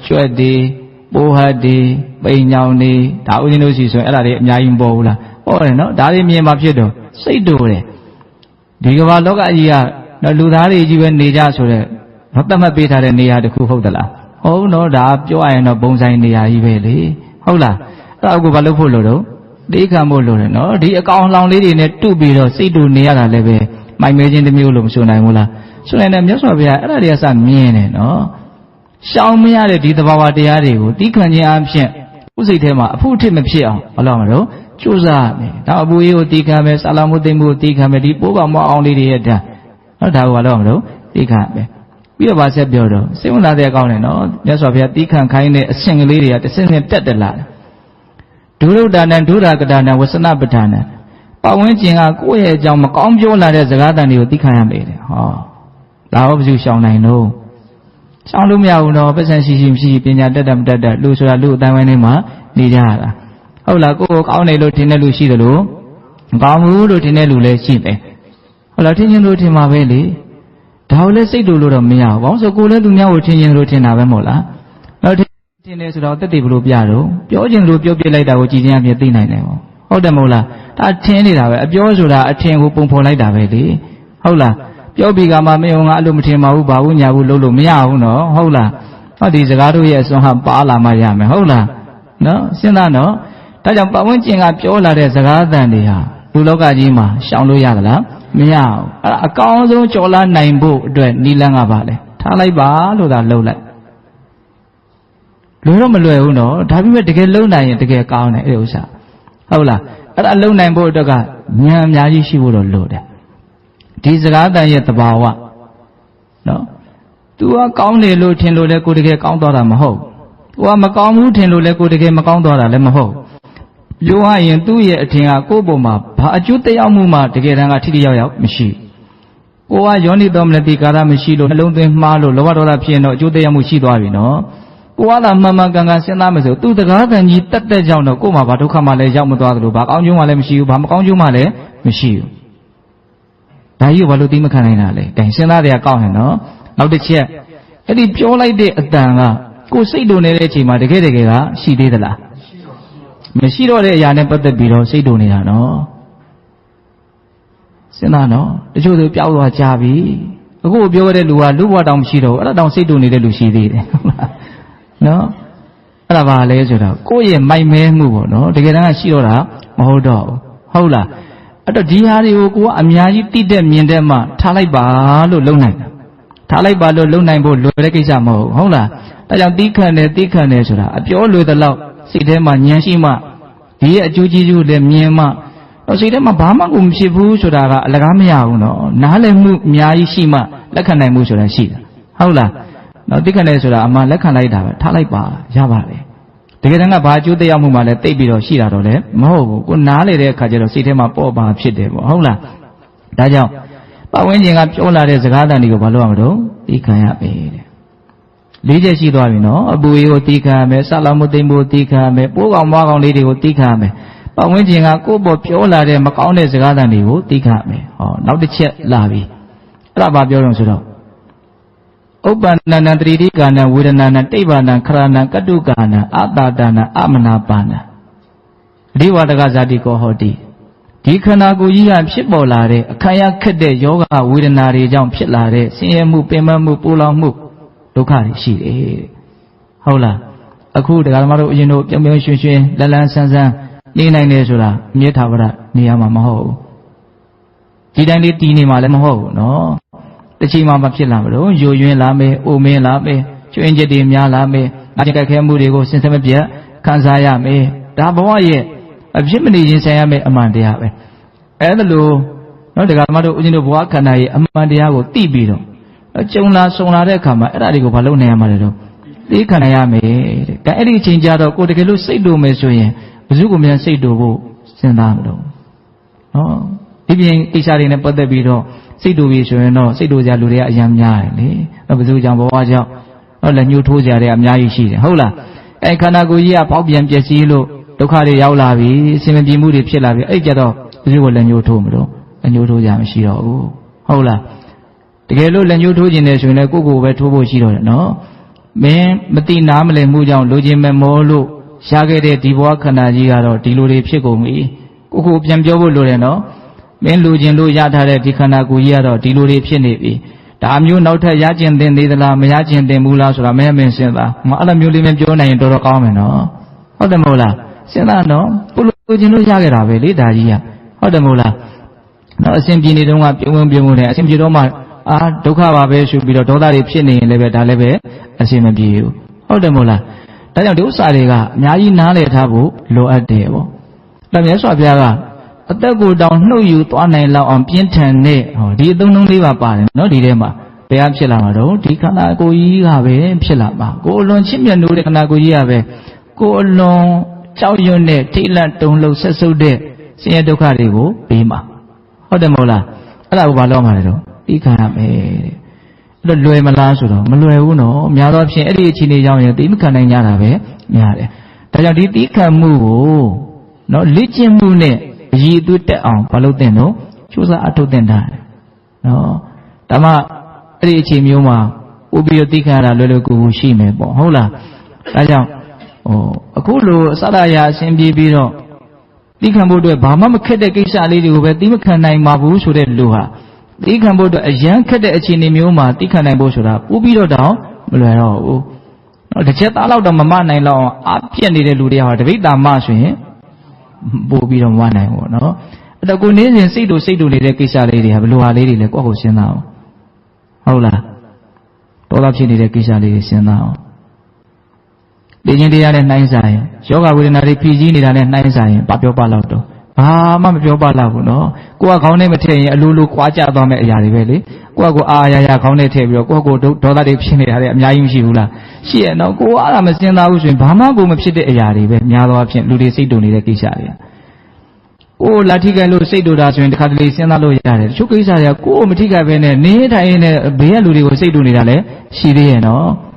Speaker 2: ကျွတ်ဒီပိုးဟတ်ဒီပိန်ညောင်ဒီဒါဦးဇင်းတို့ရှိဆိုရင်အဲ့ဒါတွေအများကြီးမပေါ်ဘူးလားပေါ်တယ်နော်ဒါတွေမြင်မှဖြစ်တော့စိတ်တူတယ်ဒီကမ္ဘာလောကကြီးကလူသားတွေကြီးပဲနေကြဆိုတဲ့သတ်မှတ်ပေးထားတဲ့နေရာတစ်ခုဟုတ်သလားဟုတ်နော်ဒါပြောရရင်တော့ဘုံဆိုင်နေရာကြီးပဲလေဟုတ်လားအဲ့ဒါကိုဘာလို့ဖို့လို့တော့သိခံဖို့လိုတယ်နော်ဒီအကောင်လောင်လေးတွေနဲ့တုပြီးတော့စိတ်တူနေရတာလည်းပဲမိုင်မဲခြင်းတစ်မျိုးလို့မဆိုနိုင်ဘူးလားဆိုရင်လည်းမြတ်စွာဘုရားအဲ့ဒါတွေကစမြင်တယ်နော်ရှောင်မရတဲ့ဒီသဘာဝတရားတွေကိုတီးခံခြင်းအဖြစ်ဥစိတ်ထဲမှာအဖို့အထစ်မဖြစ်အောင်ဘာလို့မလို့ကြိုးစားမယ်ဒါအပူရေးကိုတီးခံမယ်ဆာလာမှုသိမ့်မှုကိုတီးခံမယ်ဒီပိုးပါမအောင်လေးတွေရဲ့ဓာတ်နော်ဒါကိုဘာလို့မလို့တီးခံမယ်ပြီးတော့ဗာဆက်ပြောတော့စိတ်ဝင်စားတဲ့အကောင်းတယ်နော်မြတ်စွာဘုရားတီးခံခိုင်းတဲ့အဆင့်ကလေးတွေကတစ်ဆင့်ဆင့်တက်တက်လာတယ် ဒုရုဒ္ဒနာဒုရကတာနာဝဆနပဋ္ဌာနာပတ်ဝန်းကျင်ကကိုယ့်ရဲ့အကြောင်းမကောင်းပြောလာတဲ့စကားတန်တွေကိုသိခံရမယ်တဲ့ဟောဒါဟောဘယ်သူရှောင်နိုင်တော့ရှောင်လို့မရဘူးတော့ပတ်စံရှိမရှိပညာတတ်မတတ်လူဆိုတာလူအတိုင်းဝိုင်းထဲမှာနေကြရတာဟုတ်လားကိုယ်ကောင်းတယ်လို့ထင်တဲ့လူရှိတယ်လို့မကောင်းဘူးလို့ထင်တဲ့လူလည်းရှိတယ်ဟုတ်လားထင်ချင်းလို့ထင်မှာပဲလေဒါကိုလည်းစိတ်တူလို့တော့မရဘူးဘာလို့ဆိုကိုယ်လည်းသူများကိုထင်ချင်းလို့ထင်တာပဲမဟုတ်လားတော့ထင်တယ်ဆိုတော့တက်တည်ဘလို့ပြတော့ပြောချင်းလို့ပြောပြလိုက်တာကိုကြည်ချင်းအပြည့်သိနိုင်တယ်ပေါ့ဟုတ်တယ်မဟုတ်လားဒါထင်နေတာပဲအပြောဆိုတာအထင်ကိုပုံဖော်လိုက်တာပဲလေဟုတ်လားပြောပြီးကမှမယုံငါအဲ့လိုမထင်ပါဘူးဘာဘူးညာဘူးလို့လို့မရဘူးနော်ဟုတ်လားဟောဒီစကားတို့ရဲ့အစွမ်းဟာပါလာမှရမယ်ဟုတ်လားနော်စဉ်းစားနော်ဒါကြောင့်ပတ်ဝန်းကျင်ကပြောလာတဲ့စကားအသံတွေဟာလူလောကကြီးမှာရှောင်လို့ရသလားမရဘူးအဲ့ဒါအကောင်းဆုံးကြော်လာနိုင်ဖို့အတွက်နီလန်းကပါလေထားလိုက်ပါလို့သာလှုပ်လိုက်လွယ်တော့မလွယ်ဘူးနော်ဒါပေမဲ့တကယ်လုံနိုင်ရင်တကယ်ကောင်းတယ်အဲ့ဥစ္စာဟုတ်လားအဲ့ဒါလုံနိုင်ဖို့အတွက်ကဉာဏ်အများကြီးရှိဖို့တော့လိုတယ်ဒီစကားတန်ရဲ့သဘာဝနော် तू ကကောင်းတယ်လို့ထင်လို့လဲကိုတကယ်ကောင်းသွားတာမဟုတ် तू ကမကောင်းဘူးထင်လို့လဲကိုတကယ်မကောင်းသွားတာလည်းမဟုတ်ပြောရရင်သူ့ရဲ့အထင်ကကိုယ့်ပုံမှာဘာအကျိုးသက်ရောက်မှုမှတကယ်တမ်းကထိထိရောက်ရောက်မရှိကိုကယောနိတော်မနတိကာရမရှိလို့နှလုံးသွင်းမှားလို့လောဘဒေါသဖြစ်ရင်တော့အကျိုးသက်ရောက်မှုရှိသွားပြီနော်ကိုကသာမှန်မှန်ကန်ကန်စဉ်းစားမယ်ဆိုသူတကားတန်ကြီးတက်တက်ကြောင့်တော့ကို့မှာဘာဒုက္ခမှလည်းရောက်မသွားသလိုဘာကောင်းကျိုးမှလည်းမရှိဘူးဘာမကောင်းကျိုးမှလည်းမရှိဘူးဒါကြီးကိုဘာလို့သိမခံနိုင်တာလဲတိုင်စဉ်းစားတွေကကောက်ဟင်နော်နောက်တစ်ချက်အဲ့ဒီပြောလိုက်တဲ့အတန်ကကိုယ်စိတ်တုန်နေတဲ့အချိန်မှာတကယ်ကရှိသေးသလားမရှိတော့တဲ့အရာနဲ့ပတ်သက်ပြီးတော့စိတ်တုန်နေတာနော်စဉ်းစားနော်တချို့ဆိုပျောက်သွားကြပြီအခုပြောတဲ့လူကလူဘဝတောင်မရှိတော့ဘူးအဲ့ဒါတောင်စိတ်တုန်နေတဲ့လူရှိသေးတယ်ဟုတ်လားနော်အဲ့ဒါပါလဲဆိုတော့ကိုယ့်ရဲ့မိုက်မဲမှုပေါ့နော်တကယ်တမ်းကရှိတော့တာမဟုတ်တော့ဘူးဟုတ်လားအဲ့တော့ဒီဟာတွေကိုကိုကအများကြီးတိတဲ့မြင်တဲ့မှထားလိုက်ပါလို့လုံနိုင်တာထားလိုက်ပါလို့လုံနိုင်ဖို့လွယ်တဲ့ကိစ္စမဟုတ်ဟုတ်လားဒါကြောင့်တီးခံတယ်ဆိုတာအပြောလွယ်တဲ့လောက်စိတ်ထဲမှာဉာဏ်ရှိမှဒီရဲ့အကျိုးကျေးဇူးလည်းမြင်မှတော့စိတ်ထဲမှာဘာမှကိုမဖြစ်ဘူးဆိုတာကအလကားမရဘူးနော်နားလည်မှုအများကြီးရှိမှလက်ခံနိုင်မှုဆိုတာရှိတာဟုတ်လားနော်တီးခံတယ်ဆိုတာအမှန်လက်ခံလိုက်တာပဲထားလိုက်ပါရပါလေတကယ်တမ်းကဘာအကျိုးသက်ရောက်မှုမှလည်းတိတ်ပြီးတော့ရှိတာတော့လည်းမဟုတ်ဘူးကိုနားလေတဲ့အခါကျတော့စိတ်ထဲမှာပေါ့ပါဖြစ်တယ်ပေါ့ဟုတ်လားဒါကြောင့်ပတ်ဝန်းကျင်ကပြောလာတဲ့စကားတန်တွေကိုဘာလို့ရမလို့သိခံရပဲတဲ့လေးချက်ရှိသွားပြီနော်အပူရေကိုသိခံရမယ်ဆလာမှုသိမ့်မှုသိခံရမယ်ပိုးကောင်မွားကောင်လေးတွေကိုသိခံရမယ်ပတ်ဝန်းကျင်ကကိုယ့်ဘောပြောလာတဲ့မကောင်းတဲ့စကားတန်တွေကိုသိခံရမယ်ဟောနောက်တစ်ချက်လာပြီအဲ့ဒါဘာပြောတော့ဆိုတော့ဥပ္ပန္နတတိတိကာနဝေဒနာနတိဗ္ဗာနခရဏကတုကာနအတာတာနအမနာပါဏဒီဝတကဇာတိကောဟောတိဒီခန္ဓာကိုယ်ကြီးကဖြစ်ပေါ်လာတဲ့အခံရခက်တဲ့ယောဂဝေဒနာတွေကြောင့်ဖြစ်လာတဲ့ဆင်းရဲမှုပင်ပန်းမှုပူလောင်မှုဒုက္ခတွေရှိတယ်ဟုတ်လားအခုတရားဓမ္မတို့အရင်တို့ပြုံပြုံရွှင်ရွှင်လန်းလန်းဆန်းဆန်းနေနိုင်တယ်ဆိုတာမြေထာဝရနေရာမှာမဟုတ်ဘူးဒီတိုင်းလေးတည်နေမှာလည်းမဟုတ်ဘူးနော်တစ်ချိန်မှမဖြစ်လာမလို့ယိုယွင်းလာမယ်အိုမင်းလာမယ်ကျွင်းချက်တွေများလာမယ်အကြက်ခဲမှုတွေကိုစဉ်ဆက်မပြတ်ခံစားရမယ်ဒါဘဝရဲ့အဖြစ်မနေရင်ဆိုင်ရမယ်အမှန်တရားပဲအဲ့ဒါလို့နော်တရားဓမ္မတို့ဦးဇင်းတို့ဘဝခန္ဓာရဲ့အမှန်တရားကိုသိပြီးတော့ကြုံလာဆုံလာတဲ့အခါမှာအဲ့ဒါတွေကိုဘာလုပ်နိုင်ရမှာလဲတော့သိခံရမယ်တဲ့ဒါအဲ့ဒီအချိန်ကျတော့ကိုယ်တကယ်လို့စိတ်တူမယ်ဆိုရင်ဘယ်သူကမြန်စိတ်တူဖို့စဉ်းစားမလို့နော်ဒီပြင်ကိစ္စတွေနဲ့ပတ်သက်ပြီးတော့စိတ်တူပြီဆိုရင်တော့စိတ်တူကြလူတွေကအများများတယ်လေဘယ်သူကြောင့်ဘဝကြောင့်ဟုတ်လဲညှို့ထိုးကြတဲ့အများကြီးရှိတယ်ဟုတ်လားအဲ့ခန္ဓာကိုယ်ကြီးကပေါက်ပြန်ပျက်စီးလို့ဒုက္ခတွေရောက်လာပြီအစင်မပြေမှုတွေဖြစ်လာပြီအဲ့ကြတော့ဘယ်သူကလည်းညှို့ထိုးမလို့ညှို့ထိုးကြမရှိတော့ဘူးဟုတ်လားတကယ်လို့လက်ညှိုးထိုးခြင်းနဲ့ဆိုရင်လည်းကိုယ့်ကိုယ်ပဲထိုးဖို့ရှိတော့တယ်နော်မင်းမတိနားမလည်မှုကြောင့်လိုချင်မဲ့မောလို့ရှားခဲ့တဲ့ဒီဘဝခန္ဓာကြီးကတော့ဒီလိုတွေဖြစ်ကုန်ပြီကိုယ့်ကိုယ်ပြန်ပြောဖို့လိုတယ်နော်မင်းလိုချင်လို့ရထားတဲ့ဒီခန္ဓာကိုယ်ကြီးကတော့ဒီလိုတွေဖြစ်နေပြီဒါမျိုးနောက်ထပ်ရကျင်သင်သေးသလားမရကျင်သင်ဘူးလားဆိုတာမင်းစဉ်းစားအဲ့လိုမျိုးလေးမပြောနိုင်ရင်တော်တော်ကောင်းမယ်နော်ဟုတ်တယ်မဟုတ်လားစဉ်းစားနော်ကိုလိုချင်လို့ရခဲ့တာပဲလေဒါကြီးကဟုတ်တယ်မဟုတ်လားနော်အစဉ်ပြေနေတုန်းကပြုံးနေအစဉ်ပြေတော့မှဒုက္ခပါပဲရှုပြီးတော့ဒေါသတွေဖြစ်နေရင်လည်းပဲဒါလည်းပဲအရှင်းမပြေဘူးဟုတ်တယ်မို့လားဒါကြောင့်ဒီဥစ္စာတွေကအများကြီးနားလည်ထားဖို့လိုအပ်တယ်ပေါ့ဒါမြတ်စွာဘုရားကအသက်ကိုတောင်နှုတ်ယူသွားနိုင်လောက်အောင်ပြင်းထန်တဲ့ဟောဒီအသုံးလုံးလေးပါပါတယ်နော်ဒီထဲမှာဘယ်ဖြစ်လာမှာတော့ဒီခန္ဓာကိုယ်ကြီးကပဲဖြစ်လာမှာကိုယ်အလွန်ချစ်မြတ်လို့တဲ့ခန္ဓာကိုယ်ကြီးကပဲကိုယ်အလွန် ကြောက်ရွံ့တဲ့ထိတ်လန့်တုန်လှုပ်ဆက်ဆုပ်တဲ့ဆင်းရဲဒုက္ခတွေကိုပေးမှာဟုတ်တယ်မဟုတ်လားအဲ့ဒါကိုဘာလို့မှာလဲတော့သိခံရမယ်တဲ့အဲ့တော့လွယ်မလားဆိုတော့မလွယ်ဘူးနော်များသောအားဖြင့်အဲ့ဒီအခြေအနေကြောင့်ရင်သိမခံနိုင်ကြတာပဲများတယ်ဒါကြောင့်ဒီသိခံမှုကိုနော်လေ့ကျင့်မှုနဲ့အရည်အသွေးတက်အောင်ဘာလို့သင်တော့ကြိုးစားအထောက်သင်တာနော်ဒါမှအဲ့ဒီအခြေမျိုးမှာဥပ္ပယသိခံရတာလွယ်လွယ်ကူကူရှိမယ်ပေါ့ဟုတ်လားဒါကြောင့်အခုလိုအစရအစဉ်ပြေးပြီးတော့သိခံဖို့အတွက်ဘာမှမခက်တဲ့ကိစ္စလေးတွေကိုပဲသိမခံနိုင်ပါဘူးဆိုတဲ့လူဟာသိခံဖို့အတွက်အရန်ခက်တဲ့အခြေအနေမျိုးမှာသိခံနိုင်ဖို့ဆိုတာပို့ပြီးတော့တောင်မလွယ်တော့ဘူး။တစ်ချက်သားလောက်တော့မမနိုင်လောက်အောင်အပြည့်နေတဲ့လူတွေဟာတပိတ်တာမဆိုရင်ပို့ပြီးတော့မမနိုင်ဘူးနော်။အဲ့တော့ကိုနေစဉ်စိတ်တူနေတဲ့ကိစ္စလေးတွေဟာဘယ်လိုဟာလေးတွေလဲကိုယ့်ကိုစဉ်းစားအောင်။ဟုတ်လား။တော်တော်ဖြစ်နေတဲ့ကိစ္စလေးတွေစဉ်းစားအောင်။ဒီချင်းတရားနဲ့နှိုင်းစားရင်ယောဂဝေဒနာတွေဖြည့်ဆည်းနေတာနဲ့နှိုင်းစားရင်ဘာပြောပါလောက်တော့ဘာမှမပြောပါလောက်ဘူးနော်ကိုကခေါင်းထဲမထည့်ရင်အလိုလိုခွာကြသွားမယ့်အရာတွေပဲလေကိုကအာရခေါင်းထဲထည့်ပြီးတော့ကိုဒေါသတွေဖြစ်နေတာတွေအများကြီးမရှိဘူးလားရှိရဲ့နော်ကိုအားမစင်သားဘူးဆိုရင်ဘာမှကိုမဖြစ်တဲ့အရာတွေပဲများသောအားဖြင့်လူတွေစိတ်တုန်နေတဲ့ကိစ္စတွေကိုလာထိခိုက်လို့စိတ်တူတာဆိုရင်တခါတလေစဉ်းစားလို့ရတယ်တချို့ကိစ္စတွေကကိုမထိခိုက်ပဲနဲ့နေထိုင်နေဘေးကလူတွေကိုစိတ်တူနေတာလည်းရှိသေးရဲ့နော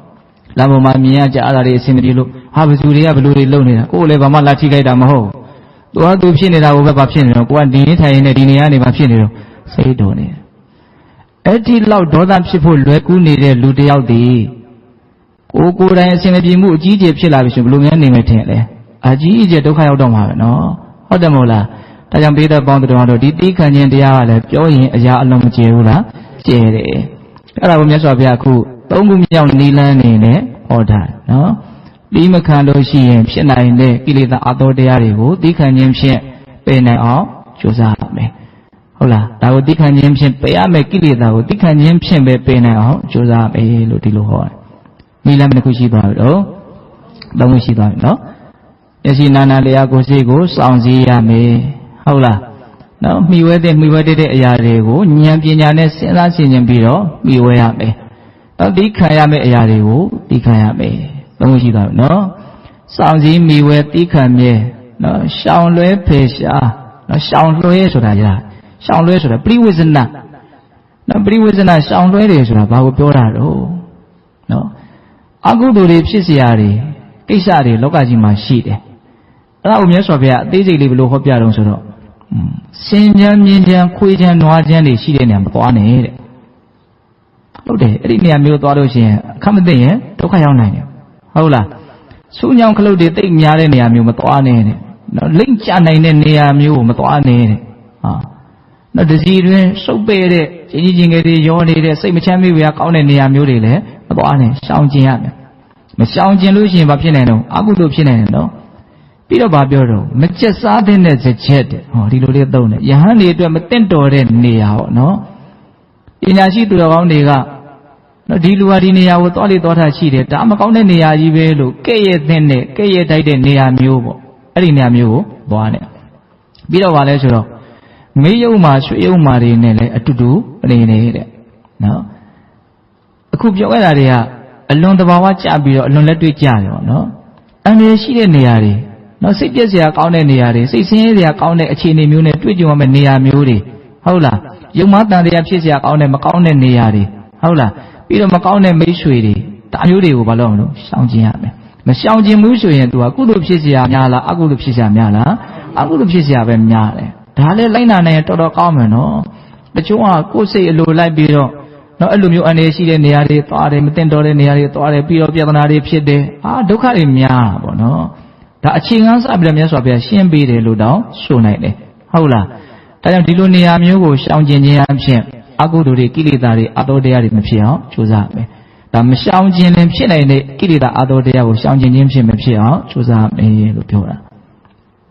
Speaker 2: ်လာပေါ်မှာမြင်ရကြအဲ့ဒါတွေအဆင်မပြေလို့ဟာဘယ်သူတွေကဘယ်လိုတွေလုပ်နေတာကိုလည်းဘာမှလာထိခိုက်တာမဟုတ်သူဖြစ်နေတာကိုပဲဘာဖြစ်နေတော့ကိုကဒီနေထိုင်နေဒီနေရာနေမှာဖြစ်နေတော့စိတ်တော်နေအဲ့ဒီလောက်ဒေါသဖြစ်ဖို့လွယ်ကူးနေတဲ့လူတယောက်တည်းကိုယ်တိုင်အစဉ်မပြေမှုအကြီးအကျယ်ဖြစ်လာပြီဆိုဘယ်လိုများနေမယ်ထင်လဲအကြီးအကျယ်ဒုက္ခရောက်တော့မှာပဲနော်ဟုတ်တယ်မဟုတ်လားဒါကြောင့်ပေးတဲ့ပေါင်းတော်တို့ဒီတိခံခြင်းတရားကလည်းပြောရင်အရာအလုံးမကျဲဘူးလားကျဲတယ်အဲ့ဒါကိုမြတ်စွာဘုရားအခုသုံးခုမြောက်နိလန်းနေနဲ့ဟောတာနော်ပြီးမခံလို့ရှိရင်ဖြစ်နိုင်တဲ့ကိလေသာအသောတရားတွေကိုသိခံခြင်းဖြင့်ပယ်နိုင်အောင်ကြိုးစားရမယ်ဟုတ်လားဒါကိုသိခံခြင်းဖြင့်ပယ်ရမယ်ကိလေသာကိုသိခံခြင်းဖြင့်ပဲပယ်နိုင်အောင်ကြိုးစားရမယ်လို့ဒီလိုဟောတယ်နိလန်းတစ်ခုရှိသွားပြီတော့သုံးခုရှိသွားပြီနော်ယရှိနာနာတရားကိုစိတ်ကိုစောင့်စည်းရမယ်ဟုတ်လားနော်မှီဝဲတဲ့အရာတွေကိုဉာဏ်ပညာနဲ့စဉ်းစားဆင်ခြင်ပြီးတော့မှီဝဲရမယ်တော့သိခံရမယ့်အရာတွေကိုသိခံရမယ်သုံးခုရှိသွားပြီနော်စောင့်စည်းမိဝဲတိခံမြဲနော်ရှောင်လွဲဖယ်ရှားနော်ရှောင်လွဲဆိုတာကြာရှောင်လွဲဆိုတာပရိဝေဇနနော်ပရိဝေဇနရှောင်လွဲတယ်ဆိုတာဘာကိုပြောတာတော့နော်အကုသိုလ်တွေဖြစ်เสียတွေကိစ္စတွေလောကကြီးမှာရှိတယ်အဲ့ဒါကိုမြတ်စွာဘုရားအသေးစိတ်လေးဘယ်လိုဟောပြတော့ဆိုတော့စင်ချမ်းမြင်းချမ်းခွေးချမ်းနွားချမ်းတွေရှိတဲ့နေရာမသွားနဲ့တဲ့ဟုတ်တယ်အဲ့ဒီနေရာမျိုးသွားလို့ရှိရင်အခက်မသိရင်ဒုက္ခရောက်နိုင်တယ်ဟုတ်လားဆူညောင်ခလုတ်တွေတိတ်များတဲ့နေရာမျိုးမသွားနဲ့တဲ့နော်လိမ့်ကျနိုင်တဲ့နေရာမျိုးကိုမသွားနဲ့တဲ့ဟာနော်တစီတွင်စုပ်ပဲ့တဲ့ချင်းငယ်တွေရောနေတဲ့စိတ်မချမ်းမြေ့ဝေကောင်းတဲ့နေရာမျိုးတွေလည်းမသွားနဲ့ရှောင်ကျင်ရမယ်မရှောင်ကျင်လို့ရှိရင်ဘာဖြစ်နိုင်တော့အကုသိုလ်ဖြစ်နိုင်တယ်နော်ပြီးတော့ဗာပြောတော့မကျက်စားတဲ့စကြက်တဲ့ဟောဒီလိုလေးသုံးတယ်ယဟန်တွေအတွက်မတင့်တော်တဲ့နေရာဟောနော်ပညာရှိသူတော်ကောင်းတွေကနော်ဒီလူဟာဒီနေရာကိုသွားလေသွားတာရှိတယ်ဒါမကောင်းတဲ့နေရာကြီးပဲလို့ကဲ့ရဲ့တဲ့နဲ့ကဲ့ရဲ့တိုက်တဲ့နေရာမျိုးပေါ့အဲ့ဒီနေရာမျိုးကိုသွားနေပြီးတော့ဗာလဲဆိုတော့မေးယုံမှာရွှေယုံမှာတွေနဲ့လည်းအတူတူနေနေတဲ့နော်အခုပြောခဲ့တာတွေကအလွန်တဘာဝကြပြီးတော့အလွန်လက်တွေ့ကြတယ်ပေါ့နော်အန္တရာယ်ရှိတဲ့နေရာတွေနော်စိတ်ပြည့်စရာကောင်းတဲ့နေရာတွေစိတ်ဆင်းရဲစရာကောင်းတဲ့အခြေအနေမျိုးနဲ့တွေ့ကြုံရမယ့်နေရာမျိုးတွေဟုတ်လားယုံမတန်တရားဖြစ်စရာကောင်းတဲ့မကောင်းတဲ့နေရာတွေဟုတ်လားပြီးတော့မကောင်းတဲ့မိတ်ဆွေတွေဒါမျိုးတွေကိုဘာလို့မလို့ရှောင်ကျင်ရမယ်မရှောင်ကျင်ဘူးဆိုရင် तू ကကုသိုလ်ဖြစ်စရာများလားအကုသိုလ်ဖြစ်စရာများလားအကုသိုလ်ဖြစ်စရာပဲများတယ်ဒါလည်းလိုက်နာနိုင်ရင်တော်တော်ကောင်းမယ်နော်တချို့ကကိုယ်စိတ်အလိုလိုက်ပြီးတော့နော်အဲ့လိုမျိုးအနေရှိတဲ့နေရာတွေသွားတယ်မတင်တော်တဲ့နေရာတွေသွားတယ်ပြီးတော့ပြဿနာတွေဖြစ်တယ်ဒုက္ခတွေများတာပေါ့နော်ဒါအခြေခံစပြီးတော့မြတ်စွာဘုရားရှင်းပေးတယ်လို့တောင်ဆိုနိုင်တယ်ဟုတ်လားဒါကြောင့်ဒီလိုနေရာမျိုးကိုရှောင်ကျင်ခြင်းအဖြစ်အကုသိုလ်တွေကိလေသာတွေအတောတရားတွေမဖြစ်အောင်ကြိုးစားမယ်ဒါမရှောင်ကျင်ရင်ဖြစ်နိုင်တဲ့ကိလေသာအတောတရားကိုရှောင်ကျင်ခြင်းဖြစ်မဖြစ်အောင်ကြိုးစားမယ်လို့ပြောတ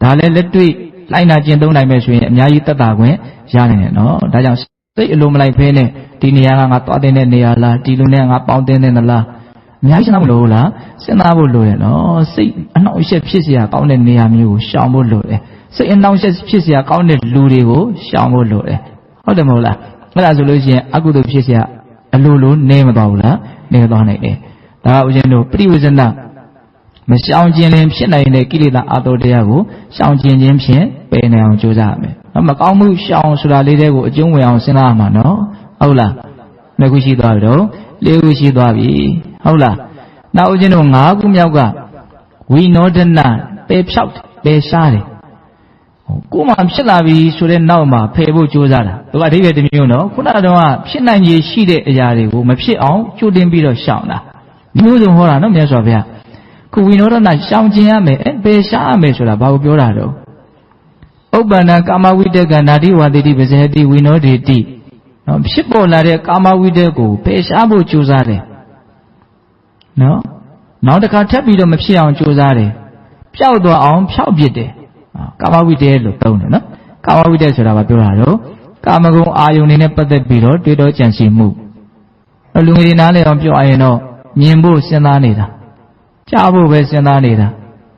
Speaker 2: ာဒါလည်းလက်တွေ့လိုက်နာကျင့်သုံးနိုင်မယ်ဆိုရင်အများကြီးသက်သာခွင့်ရနိုင်တယ်နော်ဒါကြောင့်စိတ်အလိုမလိုက်ဖဲနဲ့ဒီနေရာကငါသွားတဲ့နေရာလားဒီလိုနဲ့ငါပေါင်းတဲ့နေလားအများကြီးစဉ်းစားဖို့လိုလားစဉ်းစားဖို့လိုတယ်နော်စိတ်အနှောင့်အယှက်ဖြစ်စရာကောင်းတဲ့နေရာမျိုးကိုရှောင်ဖို့လိုတယ်စိတ်အနှောင့်အယှက်ဖြစ်စရာကောင်းတဲ့လူတွေကိုရှောင်ဖို့လိုတယ်ဟုတ်တယ်မဟုတ်လားအဲ့ဒါဆိုလို့ရှိရင်အကုသိုလ်ဖြစ်စရာအလိုလိုနေမသွားဘူးလားနေသွားနိုင်တယ်ဒါကဦးဇင်းတို့ပရိဝေဇန မရှောင်ကျင်လင်ဖြစ်နိုင်တဲ့ကိလေသာအတောတရားကိုရှောင်ကျင်ခြင်းဖြင့်ပယ်နိုင်အောင်ကြိုးစားရမယ်။မကောင်းမှုရှောင်ဆိုတာလေးတွေကိုအကျုံးဝင်အောင်စဉ်းစားရမှာနော်။ဟုတ်လား။နှစ်ခုရှိသွားပြီတော့၄ခုရှိသွားပြီ။ဟုတ်လား။နောက်ဦးဇင်းတို့၅ခုမြောက်ကဝိနောဒနာပယ်ဖြောက်ပယ်ရှားတယ်။ကိုယ်မှဖြစ်လာပြီဆိုတဲ့နောက်မှာဖယ်ဖို့ကြိုးစားတာ။သူကအဓိပ္ပာယ်တစ်မျိုးနော်။ခုနကတော့ဖြစ်နိုင်ရည်ရှိတဲ့အရာတွေကိုမဖြစ်အောင်ကြိုတင်ပြီးတော့ရှောင်တာ။မျိုးစုံဟောတာနော်မြတ်စွာဘုရား။ခုဝိနောဒနာရှောင်ကျင်ရမယ်ပယ်ရှားရမယ်ဆိုတာဘာကိုပြောတာတော့ဥပ္ပန္နကာမဝိတ္တကနာတိဝါတိတိပဇေတိဝိနောဒေတိနော်ဖြစ်ပေါ်လာတဲ့ကာမဝိတ္တကိုပယ်ရှားဖို့ကြိုးစားတယ်နော်နောက်တစ်ခါထပ်ပြီးတော့မဖြစ်အောင်ကြိုးစားတယ်ပျောက်သွားအောင်ဖျောက်ပစ်တယ်ကာမဝိတ္တလို့သုံးတယ်နော်ကာမဝိတ္တဆိုတာဘာပြောတာတော့ကာမဂုဏ်အာယုန်တွေနဲ့ပတ်သက်ပြီးတော့တွေးတောကြံစည်မှုလူငယ်တွေနားလည်အောင်ပြောရရင်တော့မြင်ဖို့စဉ်းစားနေတာကြားဖို့ပဲစဉ်းစားနေတာ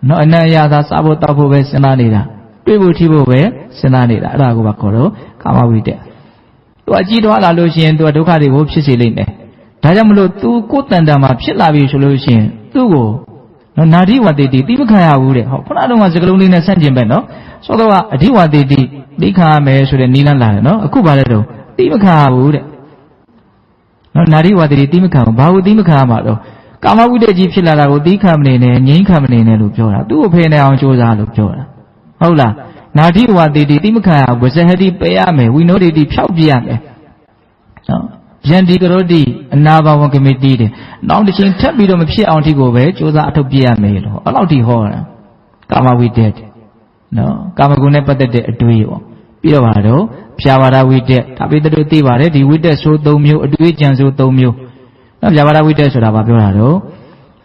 Speaker 2: နော်အနံ့ရသာစားဖို့တောက်ဖို့ပဲစဉ်းစားနေတာတွေ့ဖို့ထိဖို့ပဲစဉ်းစားနေတာအဲ့ဒါကိုပါခေါ်တော့ကာမဝိတ္တသူအကြည့်တော့လာလို့ရှိရင်သူကဒုက္ခတွေကိုဖြစ်စေလိမ့်မယ်ဒါကြောင့်မလို့သူကိုယ်တန်တန်မှာဖြစ်လာပြီဆိုလို့ရှိရင်သူ့ကိုနော်နာတိဝတိတိတိမခံရဘူးတဲ့ဟောခုနကတော့စကလုံးလေးနဲ့ဆန့်ကျင်ပဲနော်ဆိုတော့အဓိဝတိတိတိခံရမယ်ဆိုတဲ့နီးလန်းလာတယ်နော်အခုပါလဲတော့တိမခံရဘူးတဲ့နော်နာတိဝတိတိတိမခံဘူးဘာလို့တိမခံရမှာတော့ကာမဝိတ္တကြီးဖြစ်လာတာကိုသီးခံမနေနဲ့ငြိမ်းခံမနေနဲ့လို့ပြောတာသူ့ကိုဖယ်နေအောင်ကြိုးစားလို့ပြောတာဟုတ်လားနာတိဝတိတိတိမခံရဝဇဟတိပယ်ရမယ်ဝိနောဒိတိဖြောက်ပြရမယ်နော်ဗျံဒီကရောတိအနာဘာဝကမိတိတဲ့နောက်တစ်ချိန်ထပ်ပြီးတော့မဖြစ်အောင်ဒီကိုပဲကြိုးစားအထုတ်ပြရမယ်လို့အဲ့လောက်ထိဟောတာကာမဝိတ္တနော်ကာမဂုဏ်နဲ့ပတ်သက်တဲ့အတွေးပေါ့ပြီးတော့ပါတော့ဖြာပါဒဝိတ္တဒါပေမဲ့တို့သိပါတယ်ဒီဝိတ္တဆို၃မျိုးအတွေးကြံဆို၃မျိုးနော်ဗျာပါဒဝိတ္တဆိုတာဘာပြောတာတော့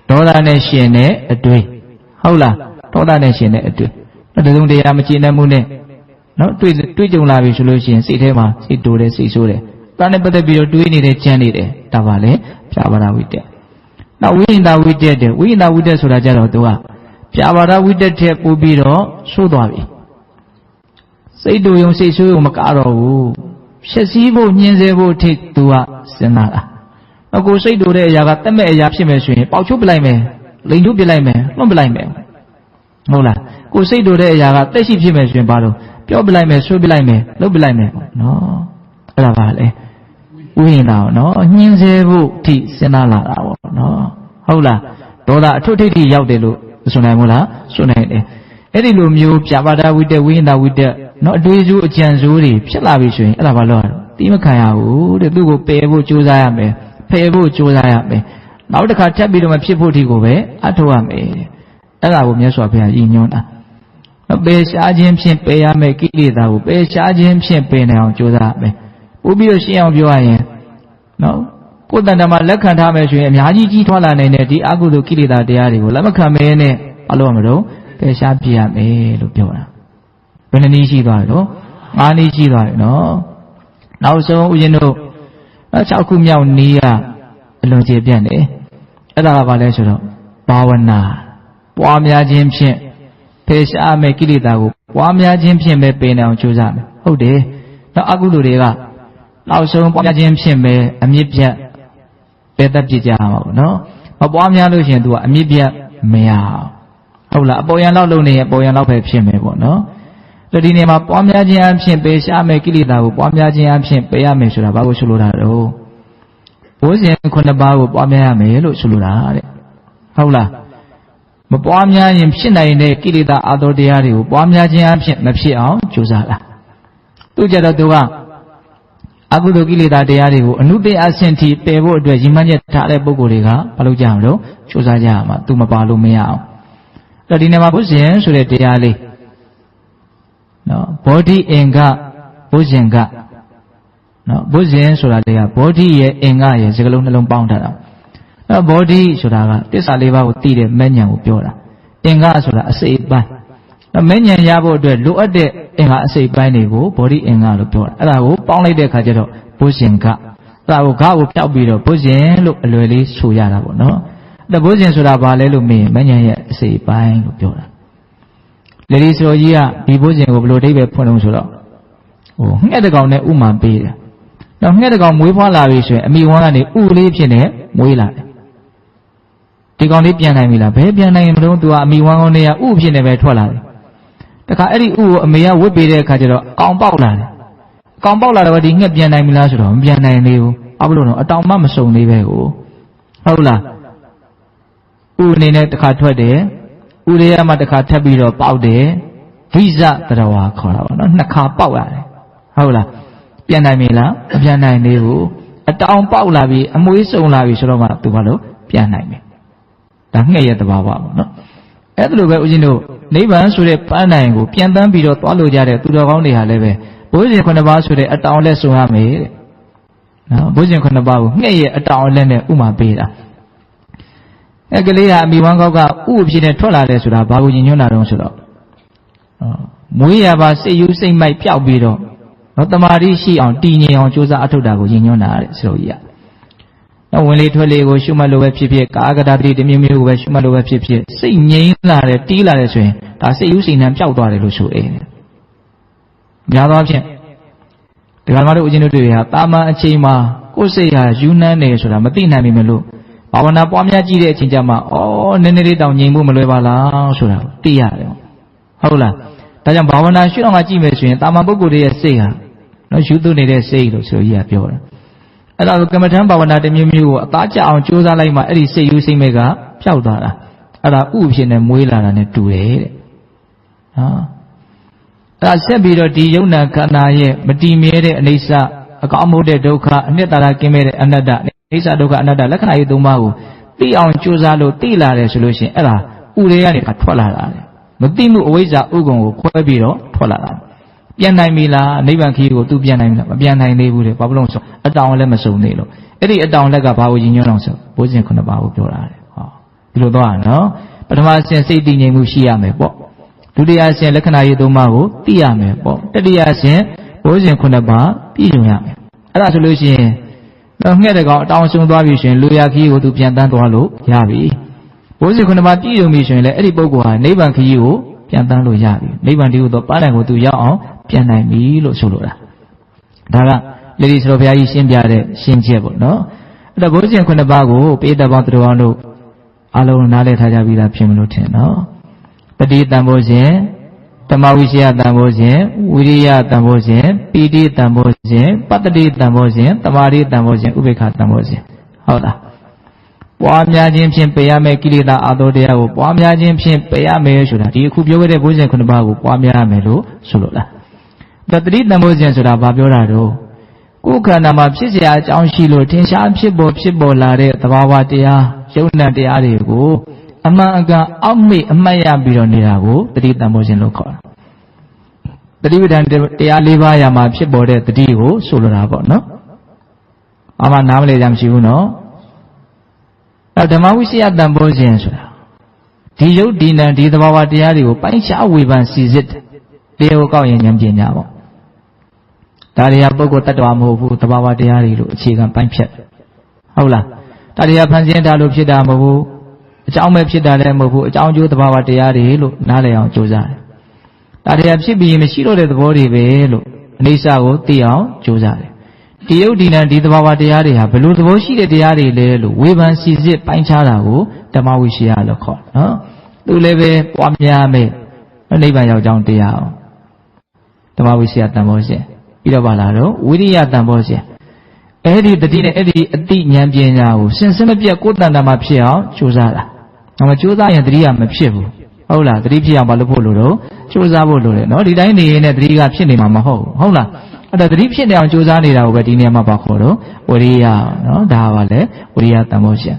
Speaker 2: ဒေါသနဲ့ရှင်တဲ့အတွေ့ဟုတ်လားဒေါသနဲ့ရှင်တဲ့အတွေ့တစုံတရာမကျေနပ်မှုနဲ့နော်တွေ့ကြုံလာပြီဆိုလို့ရှိရင်စိတ်ထဲမှာစိတ်တိုးတယ်စိတ်ဆိုးတယ်ဒါနဲ့ပတ်သက်ပြီးတော့တွေးနေတယ်ကြမ်းနေတယ်ဒါပါလေဗျာပါဒဝိတ္တနောက်ဝိညာဏဝိတ္တတဲ့ဝိညာဏဝိတ္တဆိုတာကြတော့သူကဗျာပါဒဝိတ္တထက်ပိုပြီးတော့ဆိုးသွားပြီစိတ်တိုးယုံစိတ်ဆိုးယုံမကတော့ဘူးဖြစ်စည်းဖို့ညှင်းဆဲဖို့ထိသူကစဉ်းစားတာအခုစိတ်တိုတဲ့အရာကတက်မဲ့အရာဖြစ်မယ်ဆိုရင်ပေါက်ချုပ်ပလိုက်မယ်လိန်ထုတ်ပလိုက်မယ်လွှတ်ပလိုက်မယ်ဟုတ်လားကိုစိတ်တိုတဲ့အရာကတက်ရှိဖြစ်မယ်ဆိုရင်ဘာလို့ပြောပလိုက်မယ်ဆွေးပလိုက်မယ်လှုပ်ပလိုက်မယ်နော်အဲ့ဒါပါလေဥယျာဉ်တော်နော်ညှင်းဆဲဖို့ထိစဉ်းစားလာတာပေါ့နော်ဟုတ်လားဒေါသအထွတ်ထိပ်ထိရောက်တယ်လို့ဆိုနိုင်မို့လားဆိုနိုင်တယ်အဲ့ဒီလိုမျိုးပြပါဒဝိတ္တဝိညာဏဝိတ္တနော်အတွေးစိုးအကြံစိုးတွေဖြစ်လာပြီဆိုရင်အဲ့ဒါဘာလို့ရတော့တိမခံရဘူးတဲ့သူ့ကိုပယ်ဖို့ကြိုးစားရမယ်ဖယ်ဖို့ကြိုးစားရမယ်နောက်တစ်ခါထပ်ပြီးတော့မဖြစ်ဖို့ဒီကိုပဲအထောက်ရမယ်အဲ့ဒါကိုမြတ်စွာဘုရားရည်ညွှန်းတာပယ်ရှားခြင်းဖြင့်ပယ်ရမယ်ကိလေသာကိုပယ်ရှားခြင်းဖြင့်ပယ်နိုင်အောင်ကြိုးစားရမယ်ပို့ပြီးတော့ရှင်းအောင်ပြောရရင်နော်ကိုယ်တန်တမှာလက်ခံထားမယ်ဆိုရင်အများကြီးကြီးထွားလာနိုင်တဲ့ဒီအကုသိုလ်ကိလေသာတရားတွေကိုလက်မခံမဲနဲ့ဘာလို့ရမလို့ပယ်ရှားပြရမယ်လို့ပြောတာဘယ်နှနည်းရှိသွားလဲနော်၅နည်းရှိသွားတယ်နော်နောက်ဆုံးဦးဇင်းတို့6ခုမြောက်နည်းကအလွန်ကျေပြန့်တယ်အဲ့ဒါကဘာလဲဆိုတော့ဘာဝနာပွားများခြင်းဖြင့်ဖယ်ရှားမယ်ကိလေသာကိုပွားများခြင်းဖြင့်ပဲပယ်နိုင်အောင်ကြိုးစားမယ်ဟုတ်တယ်နောက်အကုသိုလ်တွေကနောက်ဆုံးပွားများခြင်းဖြင့်ပဲအမြင့်ပြတ်ပယ်တတ်ပြကြမှာပေါ့နော်မပွားများလို့ရှိရင် तू ကအမြင့်ပြတ်မရဟုတ်လားအပေါ်ယံလောက်လုံးနေရင်ပေါ်ယံလောက်ပဲဖြစ်မယ်ပေါ့နော်ဒီနေ့မှာပွားများခြင်းအဖြစ်ပယ်ရှားမယ်ကိလေသာကိုပွားများခြင်းအဖြစ်ပယ်ရမယ်ဆိုတာဘာကိုဆိုလိုတာတော့ဘိုးစဉ်9ပါးကိုပွားများရမယ်လို့ဆိုလိုတာတဲ့ဟုတ်လားမပွားများရင်ဖြစ်နိုင်တဲ့ကိလေသာအာသောတရားတွေကိုပွားများခြင်းအဖြစ်မဖြစ်အောင်ကြိုးစားတာသူကြတော့သူကအကုသိုလ်ကိလေသာတရားတွေကိုအနုတ္တအဆင့်ထိပယ်ဖို့အတွက်ရည်မှန်းချက်ထားတဲ့ပုဂ္ဂိုလ်တွေကမလုပ်ကြအောင်လို့ကြိုးစားကြရမှာသူမပါလို့မရအောင်ဒီနေ့မှာဘုဇင်ဆိုတဲ့တရားလေးနော်ဘောဓိအင်္ဂဘုဇင်ကနော်ဘုဇင်ဆိုတာလေကဘောဓိရဲ့အင်္ဂရဲ့စကားလုံးနှလုံးပေါင်းထားတာနော်ဘောဓိဆိုတာကတစ္ဆာလေးပါးကိုသိတဲ့မဲ့ဉဏ်ကိုပြောတာအင်္ဂဆိုတာအစိတ်ပိုင်းနော်မဲ့ဉဏ်ရဖို့အတွက်လိုအပ်တဲ့အင်္ဂအစိတ်ပိုင်းတွေကိုဘောဓိအင်္ဂလို့ပြောတာအဲ့ဒါကိုပေါင်းလိုက်တဲ့အခါကျတော့ဘုဇင်ကအဲ့ဒါကိုဂါကိုဖျောက်ပြီးတော့ဘုဇင်လို့အလွယ်လေးဆိုရတာပေါ့နော်အဲ့ဘုဇင်ဆိုတာဘာလဲလို့မေးရင်မဲ့ဉဏ်ရဲ့အစိတ်ပိုင်းလို့ပြောတာလေဒီဆိုကြီးကဒီဘုဇင်ကိုဘယ်လိုအဓိပ္ပာယ်ဖွင့်လို့ဆိုတော့ငှက်တကောင်နဲ့ဥမာပေးတယ်။နောက်ငှက်တကောင်မွေးဖွားလာပြီဆိုရင်အမိဝမ်းကနေဥလေးဖြစ်နေမွေးလာတယ်။ ဒီကောင်လေးပြန်နိုင်ပြီလားဘယ်ပြန်နိုင်ရင်မလို့သူကအမိဝမ်းကောင်းတွေကဥဖြစ်နေပဲထွက်လာတယ်တခါအဲ့ဒီဥကိုအမေကဝတ်ပေးတဲ့အခါကျတော့အကောင်ပေါက်လာတယ်အကောင်ပေါက်လာတော့ဒီငှက်ပြန်နိုင်ပြီလားဆိုတော့မပြန်နိုင်သေးဘူးဘာလို့လဲအတောင်မှမစုံသေးပဲကိုဟုတ်လားဥအနေနဲ့တခါထွက်တယ်ဥရေရမှတခါထပ်ပြီးတော့ပေါက်တယ်ဝိဇတရဝါခေါ်တာပေါ့နော်နှစ်ခါပေါက်ရတယ်ဟုတ်လားပြန်နိုင်ပြီလားမပြန်နိုင်သေးဘူးအတောင်ပေါက်လာပြီအမွှေးစုံလာပြီဆိုတော့မှသူဘာလို့ပြန်နိုင်ပြီဒါငှက်ရဲ့တဘာဝပေါ့နော်အဲ့ဒါလိုပဲဦးဇင်းတို့နိဗ္ဗာန်ဆိုတဲ့ပန်းတိုင်ကိုပြန်တန်းပြီးတော့သွားလို့ကြတဲ့သူတော်ကောင်းတွေဟာလည်းပဲဘုရားရှင်9ပါးဆိုတဲ့အတောင်လက်စုံရမယ်တဲ့နော်ဘုရားရှင်9ပါးကိုငှက်ရဲ့အတောင်လက်နဲ့ဥမာပေးတာအဲ့ကလေးဟာအမိဝမ်းကောက်ကဥအဖြစ်နဲ့ထွက်လာတယ်ဆိုတာဘာကိုညင်ညွှန်းတာတုံးဆိုတော့မွေးရပါစိတ်ယူစိတ်မိုက်ပျောက်ပြီးတော့နော်တမာတိရှိအောင်တည်ငြိမ်အောင်ကြိုးစားအထောက်တာကိုညင်ညွှန်းတာတဲ့ဆိုလို့ရနော်ဝင်လေထွက်လေကိုရှုမှတ်လို့ပဲဖြစ်ဖြစ်ကာကတာတိတမျိုးမျိုးကိုပဲရှုမှတ်လို့ပဲဖြစ်ဖြစ်စိတ်ငြိမ်လာတယ်တီးလာတယ်ဆိုရင်ဒါစိတ်ယူစိတ်နှံပျောက်သွားတယ်လို့ဆိုအေးများသောအားဖြင့်ဒီကမှာတို့ဦးဇင်းတို့တွေဟာတာမန်အချိန်မှာကိုယ်စိတ်ဟာယူနှမ်းနေဆိုတာမသိနိုင်ပြီလို့ဘာဝနာပွားများကြည့်တဲ့အချိန်ကျမှနည်းနည်းလေးတောင်ငြိမ်ဖို့မလွယ်ပါလားဆိုတာသိရတယ်ဟုတ်လားဒါကြောင့်ဘာဝနာရှုအောင်ကြည့်မယ်ဆိုရင်တာမန်ပုဂ္ဂိုလ်ရဲ့စိတ်ဟာနော်ယူသွနေတဲ့စိတ်လို့ဆိုကြီးကပြောတယ်အဲ့ဒါကိုကမ္မထံဘာဝနာတစ်မျိုးမျိုးကိုအသားကျအောင်ကြိုးစားလိုက်မှအဲ့ဒီစိတ်ယူစိတ်မဲ့ကပျောက်သွားတာအဲ့ဒါဥဖြစ်နေမွေးလာတာနဲ့တူတယ်တဲ့အဲ့ဒါဆက်ပြီးတော့ဒီယုံနာခန္ဓာရဲ့မတည်မြဲတဲ့အနိစ္စအကောင်းမဟုတ်တဲ့ဒုက္ခအနှစ်သာရကင်းမဲ့တဲ့အနတ္တအိစ္ဆဒုက္ခအနတ္တလက္ခဏာရေး ၃ ပါးကိုသိအောင်ကြိုးစားလို့သိလာတယ်ဆိုလို့ရှိရင်အဲ့ဒါဥတွေကနေထွက်လာတာမသိမှုအဝိဇ္ဇာဥကုံကိုခွဲပြီးတော့ထွက်လာတာပြန်နိုင်ပြီလားနိဗ္ဗာန်ခရီးကိုသူပြန်နိုင်ပြီလားမပြန်နိုင်သေးဘူးတဲ့ဘာလို့လဲဆိုအတောင်လည်းမစုံသေးလို့အဲ့ဒီအတောင်လက်ကဘာကိုရည်ညွှန်းအောင်ဆိုဘုဇင်9ပါးကိုပြောတာတဲ့ဟောဒီလိုသွားနော်ပထမအဆင့်စိတ်တည်ငြိမ်မှုရှိရမယ်ပေါ့ဒုတိယအဆင့်လက္ခဏာရေး ၃ ပါးကိုသိရမယ်ပေါ့တတိယအဆင့်ဘုဇင်9ပါးပြည့်စုံရမယ်အဲ့ဒါဆိုလို့ရှိရင်ငှက်တဲ့ကောင်အတောင်ဆုံးသွားပြီဆိုရင်လူရခီးကိုသူပြန်တန်းသွားလို့ရပြီဘုဇင်9ပါးပြည့်စုံပြီဆိုရင်လည်းအဲ့ဒီပုဂ္ဂိုလ်ဟာနိဗ္ဗာန်ခရီးကိုပြန်တန်းလို့ရပြီနိဗ္ဗာန်တည်းဟူသောပန်းတိုင်ကိုသူရောက်အောင်ပြန်နိုင်ပြီလို့ဆိုလိုတာဒါကလေဒီစတော်ဘုရားကြီးရှင်းပြတဲ့ရှင်းချက်ပေါ့နော်အဲ့တော့ဘုဇင်9ပါးကိုပိဋကပေါင်းသူတော်တို့အားလုံးနားလည်ထားကြပြီလားဖြစ်မလို့ထင်နော်ပတိတံဘောဇင်ဓမ္မဝိရှယတံဘောဇင်ဝိရိယတံဘောဇင်ပီတိတံဘောဇင်ပတ္တိတံဘောဇင်တမာရိတံဘောဇင်ဥပေက္ခတံဘောဇင်ဟုတ်လားပွားများခြင်းဖြင့်ပယ်ရမယ့်ကိလေသာအာသောတရားကိုပွားများခြင်းဖြင့်ပယ်ရမယ်ဆိုတာဒီအခုပြောခဲ့တဲ့ဘုဇင်9ပါးကိုပွားများရမယ်လို့ဆိုလိုလားတတိတံဘောဇင်ဆိုတာဘာပြောတာတော့ကိုယ်ခန္ဓာမှာဖြစ်เสียအကြောင်းရှိလို့ထင်ရှားဖြစ်ပေါ်လာတဲ့သဘာဝတရားယုံနာတရားတွေကိုအမှန်အကန်အောက်မေ့အမှတ်ရပြီးတော့နေတာကိုတတိတံဘောဇင်လို့ခေါ်တာတတိပဋ္ဌာန်တရား၄ပါးရာမှာဖြစ်ပေါ်တဲ့တတိကိုဆိုလိုတာပေါ့နော်အမှနားမလည်ကြမရှိဘူးနော်အဲ့ဓမ္မဝိရှယတံဘောဇင်ဆိုတာဒီယုတ်ဒီနံဒီသဘာဝတရားတွေကိုပိုင်းခြားဝေဖန်စီစစ်တရားကိုကောက်ရင်ဉာဏ်ပညာပေါ့ဒါတွေကပုဂ္ဂိုလ်တ attva မဟုတ်ဘူးသဘာဝတရားတွေလို့အခြေခံပိုင်းဖြတ်ဟုတ်လားဒါတွေကဖန်ဆင်းတာလို့ဖြစ်တာမဟုတ်ဘူးအကြောင်းပဲဖြစ်တာလည်းမဟုတ်ဘူးအကြောင်းအကျိုးသဘာဝတရားတွေလို့နားလည်အောင်ကြိုးစားတယ်ဒါတွေကဖြစ်ပြီးမရှိတော့တဲ့သဘောတွေပဲလို့အနိစ္စကိုသိအောင်ကြိုးစားတယ်ဒီယုတ်ဒီနံဒီသဘာဝတရားတွေဟာဘယ်လိုသဘောရှိတဲ့တရားတွေလဲလို့ဝေဖန်စီစစ်ပိုင်းခြားတာကိုဓမ္မဝိရှယလို့ခေါ်တယ်နော်သူလည်းပဲပွားများမယ်နိဗ္ဗာန်ရောက်ကြောင်းတရားအောင်ဓမ္မဝိရှယတံဘောဇင်ပြီးတော့ပါလာတော့ဝိရိယတံဘောဇင်အဲ့ဒီတတိနဲ့အဲ့ဒီအတိဉာဏ်ပညာကိုစင်စစ်မပြတ်ကိုယ်တန်တာမှာဖြစ်အောင်ကြိုးစားတာဒါမှကြိုးစားရင်တတိကမဖြစ်ဘူးဟုတ်လားတတိဖြစ်အောင်ဘာလို့ဖို့လို့တော့ကြိုးစားဖို့လိုတယ်နော်ဒီတိုင်းနေရင်လည်းတတိကဖြစ်နေမှာမဟုတ်ဘူးဟုတ်လားအဲ့ဒါတတိဖြစ်နေအောင်ကြိုးစားနေတာကိုပဲဒီနေရာမှာပါခေါ်တော့ဝိရိယနော်ဒါပါလေဝိရိယတံဘောဇင်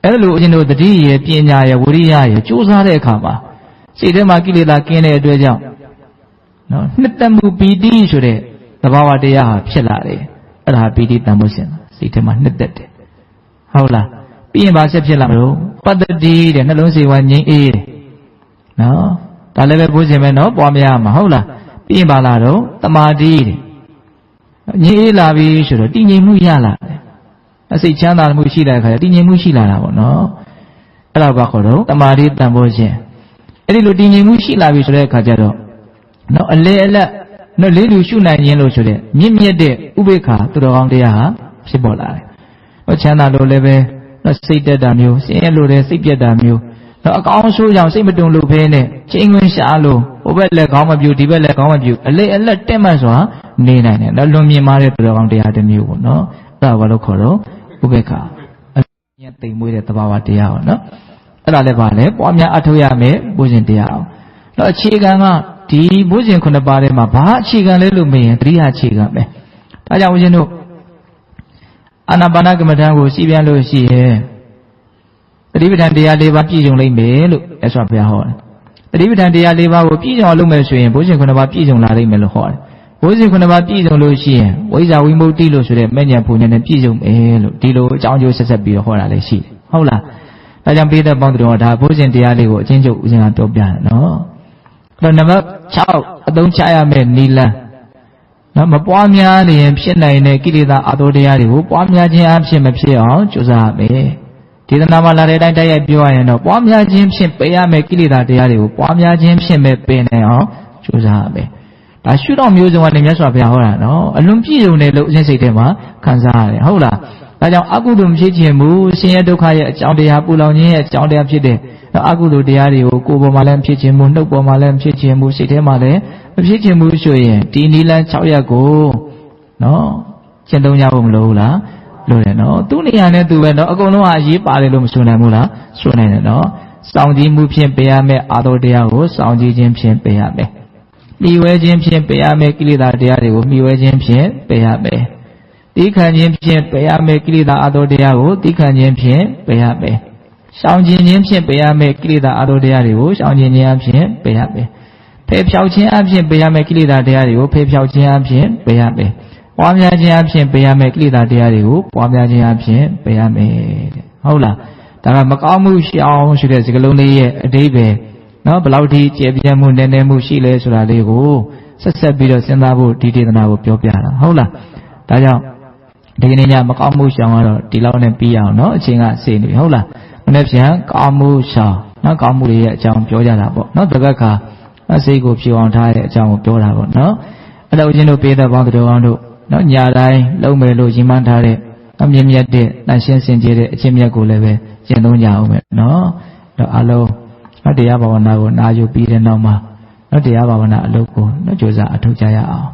Speaker 2: အဲ့လိုအရင်တို့တတိရဲ့ပညာရဲ့ဝိရိယရဲ့ကြိုးစားတဲ့အခါမှာစိတ်ထဲမှာကိလေသာကင်းတဲ့အတွက်ကြောင့်နော်နှစ်သက်မှုပီတိဆိုတဲ့သဘာဝတရားဟာဖြစ်လာတယ်အဲ့ဒါပီတိတံဘောဇင်စိတ်ထဲမှာနှစ်သက်တယ်ဟုတ်လားပြီးရင်ဘာဆက်ဖြစ်လာမလို့ပတ္တိတဲ့နှလုံးစိတ်ဝါငြိမ်းအေးတယ်နော်ဒါလည်းပဲဘုဇင်ပဲနော်ပွားများမှာဟုတ်လားပြီးရင်ဘာလာတော့တမာတိတဲ့ငြိမ်းအေးလာပြီဆိုတော့တည်ငြိမ်မှုရလာတယ်အစိတ်ချမ်းသာမှုရှိတဲ့အခါတည်ငြိမ်မှုရှိလာတာပေါ့နော်အဲ့ဒါဘာခေါ်တော့တမာတိတံဘောဇင်အဲ့ဒီလိုတည်ငြိမ်မှုရှိလာပြီဆိုတဲ့အခါကျတော့နော်အလေအလတ်နော်လေးလူရှုနိုင်ခြင်းလို့ဆိုတဲ့မြင့်မြတ်တဲ့ဥပေက္ခသူတော်ကောင်းတရားဟာဖြစ်ပေါ်လာတယ်။ဟောချမ်းသာလို့လည်းပဲ စိတ်တက်တာမျိုးဆင်းရဲလို့တဲ့စိတ်ပြက်တာမျိုးအကောင်းဆိုးကြောင့်စိတ်မတုန်လို့ဖဲနဲ့ချိန်ဝင်ရှာလို့ဟိုဘက်လည်းခေါင်းမပြူဒီဘက်လည်းခေါင်းမပြူအလက်တက်မှတ်စွာနေနိုင်တယ်လွန်မြင်မာတဲ့သူတော်ကောင်းတရားတစ်မျိုးပေါ့နော်အဲ့ဒါဘာလို့ခေါ်တော့ဥပေက္ခအမြတ်သိမ်မွေးတဲ့သဘာဝတရားပေါ့နော်အဲ့ဒါလည်းပါလေပွားများအထောက်ရမယ်ဘုဇင်တရားအောင်တော့အခြေခံကဒီဘုဇင်9ပါးထဲမှာဘာအခြေခံလဲလို့မေးရင်တတိယအခြေခံပဲဒါကြောင့်ဦးဇင်းတို့အာနာပါနကမ္မဋ္ဌာန်းကိုစီးပြန်လို့ရှိရဲ့တတိပဋ္ဌာန်တရား၄ပါးပြည့်စုံလိမ့်မယ်လို့မြတ်စွာဘုရားဟောတယ်တတိပဋ္ဌာန်တရား၄ပါးကိုပြည့်စုံအောင်လုပ်မယ်ဆိုရင်ဘုဇင်9ပါးပြည့်စုံလာလိမ့်မယ်လို့ဟောတယ်ဘုဇင်9ပါးပြည့်စုံလို့ရှိရင်ဝိဇ္ဇာဝိမု ക്തി လို့ဆိုတဲ့မဲ့ညာဘုံညာနဲ့ပြည့်စုံမယ်လို့ဒီလိုအကြောင်းကျိုးဆက်ဆက်ပြီးတော့ဟောတာလည်းရှိတယ်ဟုတ်လားဒါကြောင့်ပိဋကပေါင်းတို့ဒါဘုဇင်တရားလေးကိုအချင်းချုပ်ဦးဇင်ကပြောပြတယ်နော်အဲ့တော့နံပါတ်6အသုံးချရမယ့်နိလန်းနော်မပွားများနေရင်ဖြစ်နိုင်တဲ့ကိလေသာအသောတရားတွေကိုပွားများခြင်းအဖြစ်မဖြစ်အောင်ကြိုးစားရမယ်ဒေသနာမှာလာတဲ့အတိုင်းတိုက်ရိုက်ပြောရရင်တော့ပွားများခြင်းဖြင့်ပယ်ရမယ့်ကိလေသာတရားတွေကိုပွားများခြင်းဖြင့်ပဲပယ်နိုင်အောင်ကြိုးစားရမယ်ဒါရှုတော့မျိုးစုံကနေမြတ်စွာဘုရားဟောတာနော်အလွန်ပြည့်စုံတယ်လို့အစဉ်စိတ်ထဲမှာခံစားရတယ်ဟုတ်လားဒါကြောင့်အကုသိုလ်မဖြစ်ခြင်းမူဆင်းရဲဒုက္ခရဲ့အကြောင်းတရားပူလောင်ခြင်းရဲ့အကြောင်းတရားဖြစ်တဲ့အကုသိုလ်တရားတွေကိုကိုယ်ပေါ်မှာလည်းဖြစ်ခြင်းမူနှုတ်ပေါ်မှာလည်းဖြစ်ခြင်းမူစိတ်ထဲမှာလည်းမဖြစ်ခြင်းမူဆိုရင်ဒီနိလန်း6ရက်ကိုနော်ကျင့်သုံးကြဖို့မလိုဘူးလားလို့ရနော်သူ့နေရာနဲ့သူပဲနော်အကုန်လုံးကအရေးပါတယ်လို့မဆိုနိုင်ဘူးလားဆိုနိုင်တယ်နော်စောင့်ကြည့်မှုဖြင့်ပယ်ရမယ့်အာသောတရားကိုစောင့်ကြည့်ခြင်းဖြင့်ပယ်ရမယ်မှီဝဲခြင်းဖြင့်ပယ်ရမယ့်ကိလေသာတရားတွေကိုမှီဝဲခြင်းဖြင့်ပယ်ရမယ်သီးခံခြင်းဖြင့်ပယ်ရမယ့်ကိလေသာအာသောတရားကိုသီးခံခြင်းဖြင့်ပယ်ရမယ်ရှောင်ကျင်ခြင်းဖြင့်ပယ်ရမယ့်ကိလေသာအာသောတရားတွေကိုရှောင်ကျင်ခြင်းအဖြစ်ပယ်ရမယ်ဖယ်ဖြောက်ခြင်းအဖြစ်ပယ်ရမယ့်ကိလေသာတရားတွေကိုဖယ်ဖြောက်ခြင်းအဖြစ်ပယ်ရမယ်ပွားများခြင်းအဖြစ်ပယ်ရမယ့်ကိလေသာတရားတွေကိုပွားများခြင်းအဖြစ်ပယ်ရမယ်တဲ့ဟုတ်လားဒါကမကောင်းမှုရှောင်ဆိုတဲ့စကားလုံးလေးရဲ့အဓိပ္ပာယ်နော်ဘယ်လောက်ထိကျေပြန့်မှုနည်းနည်းမှုရှိလဲဆိုတာလေးကိုဆက်ပြီးတော့စဉ်းစားဖို့ဒီဒေသနာကိုပြောပြတာဟုတ်လားဒါကြောင့်ဒီကနေ့ညမကောင်းမှုရှောင်ကတော့ဒီလောက်နဲ့ပြီးအောင်နော်အချိန်ကစေနေပြီဟုတ်လားမနေ့ပြန်ကောင်းမှုရှောင်နော်ကောင်းမှုတွေရဲ့အကြောင်းပြောကြတာပေါ့နော်တပတ်ခါစိတ်ကိုဖြူအောင်ထားတဲ့အကြောင်းကိုပြောတာပေါ့နော်အဲ့တော့ဦးဇင်းတို့ပေးတဲ့ပေါင်းတော်အောင်တို့နော်ညာတိုင်းလုံးမယ်လို့ရည်မှန်းထားတဲ့အမြင့်မြတ်တဲ့တန်ရှင်းစင်ကြယ်တဲ့အချင်းမြတ်ကိုလည်းပဲကျင့်သုံးကြအောင်မယ်နော်တော့အလုံးနော်တရားဘာဝနာကိုနာယူပြီးတဲ့နောက်မှာနော်တရားဘာဝနာအလုပ်ကိုနော်ကြိုးစားအထောက်ကြရအောင်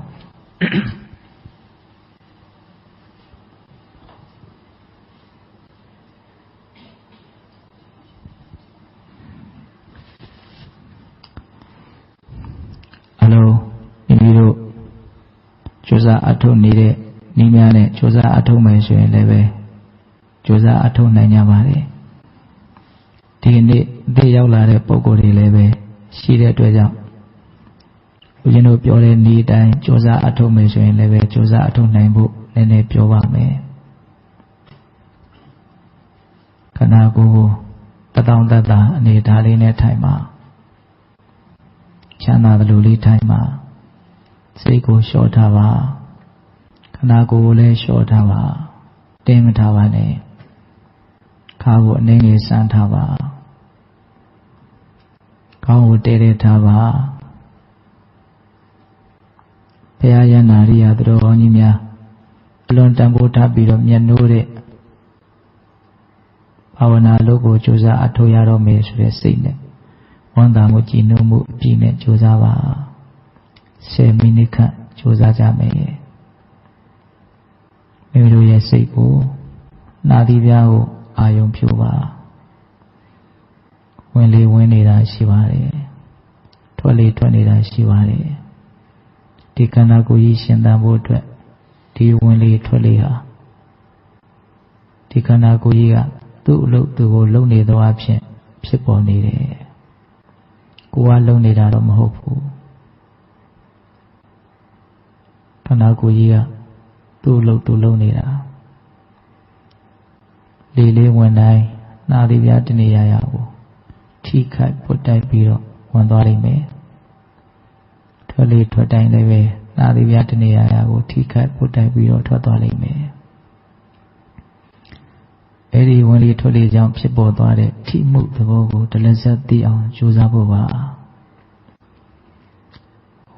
Speaker 2: အလုံးမိမိတို့ကြိုးစားအထောက်နေတဲ့နည်းများနဲ့ကြိုးစားအထောက်မယ်ဆိုရင်လည်းပဲကြိုးစားအထောက်နိုင်ကြပါတယ်ဒီနေ့အသက်ရောက်လာတဲ့ပုံကိုယ်တွေလည်းပဲရှိတဲ့အတွက်ကြောင့်ဦးဇင်းတို့ပြောတဲ့နေ့တိုင်းကြိုးစားအထောက်မယ်ဆိုရင်လည်းပဲကြိုးစားအထောက်နိုင်ဖို့နည်းနည်းပြောပါမယ်ခန္ဓာကိုယ်ကိုတတောင့်တတအနေထားလေးနဲ့ထိုင်ပါချမ်းသာတယ်လို့လေးထိုင်ပါစိတ်ကိုလျှော့ထားပါခန္ဓာကိုယ်ကိုလည်းလျှော့ထားပါတင်းမထားပါနဲ့ခါကိုအနှင်းငယ်စမ်းထားပါခေါင်းကိုတဲတဲထားပါဘုရားယန္နာရိယသူတော်ကောင်းကြီးများအလွန်တန်ဖိုးထားပြီးတော့မျက်နှိုးတဲ့ဘာဝနာလုပ်ကိုကြိုးစားအထောက်ရတော့မယ်ဆိုတဲ့စိတ်နဲ့ဝန်တာမှုကြည်နုမှုအပြည့်နဲ့ကြိုးစားပါ10မိနစ်ခန့်ကြိုးစားကြမယ်မိမိတို့ရဲ့စိတ်ကိုနာသီးပြားကိုအာယုံဖြူပါဝင်လေဝင်နေတာရှိပါတယ်ထွက်လေထွက်နေတာရှိပါတယ်ဒီခန္ဓာကိုယ်ကြီးရှင်သန်ဖို့အတွက်ဒီဝင်လေထွက်လေဟာဒီခန္ဓာကိုယ်ကြီးကသူ့အလုပ်သူကိုလုံနေသောအဖြစ်ဖြစ်ပေါ်နေတယ်ကိုယ်ကလုံနေတာတော့မဟုတ်ဘူးခန္ဓာကိုယ်ကြီးကသူ့အလုပ်သူလုံနေတာလေလေးဝင်တိုင်းနာသီးပြားတနေရကိုထိခိုက်ပုတ်တိုက်ပြီးတော့ဝင်သွားလိမ့်မယ်ထွက်လေထွက်တိုင်းလည်းပဲနာသီးပြားတနေရကိုထိခိုက်ပုတ်တိုက်ပြီးတော့ထွက်သွားလိမ့်မယ်အဲ့ဒီဝင်လေထွက်လေကြောင့်ဖြစ်ပေါ်သွားတဲ့ထိမှုသဘောကိုတလက်ဆက်သိအောင်ကြိုးစားဖို့ပါ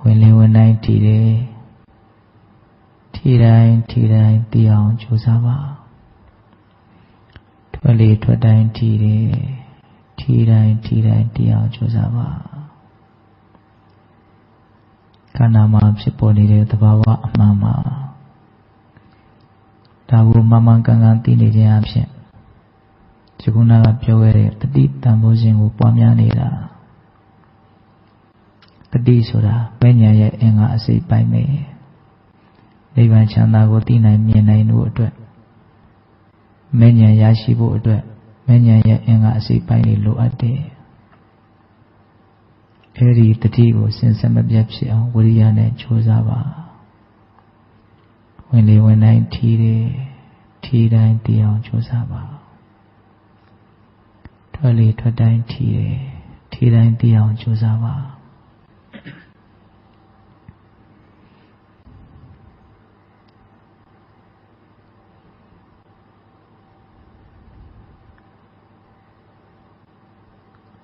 Speaker 2: ဝင်လေဝင်တိုင်းထိတယ်ထိတိုင်းသိအောင်ကြိုးစားပါ ထွက်လေထွက်တိုင်းထီတယ်ထီတိုင်းတည်အောင်ကြိုးစားပါခန္ဓာမှာဖြစ်ပေါ်နေတဲ့သဘာဝအမှန်မှာဒါကိုမှန်မှန်ကန်ကန်သိနေခြင်းအဖြစ်ဒီခုနကပြောခဲ့တဲ့တတိတန်ဖိုးခြင်းကိုပွားများနေတာတတိဆိုတာပညာရဲ့အင်္ဂါအစိတ်ပိုင်းပဲနိဗ္ဗာန်ချမ်းသာကိုသိနိုင်မြင်နိုင်လို့အတွက်မဉ္ဇဉ်ရရှိဖို့အတွက်မဉ္ဇဉ်ရဲ့အင်္ဂါအစိတ်ပိုင်းတွေလိုအပ်တယ်အဲဒီတတိကိုစဉ်ဆက်မပြတ်ဖြစ်အောင်ဝိရိယနဲ့ကြိုးစားပါဝင်လေဝင်တိုင်းထီတယ်ထီတိုင်းတည်အောင်ကြိုးစားပါထွက်လေထွက်တိုင်းထီတယ်ထီတိုင်းတည်အောင်ကြိုးစားပါ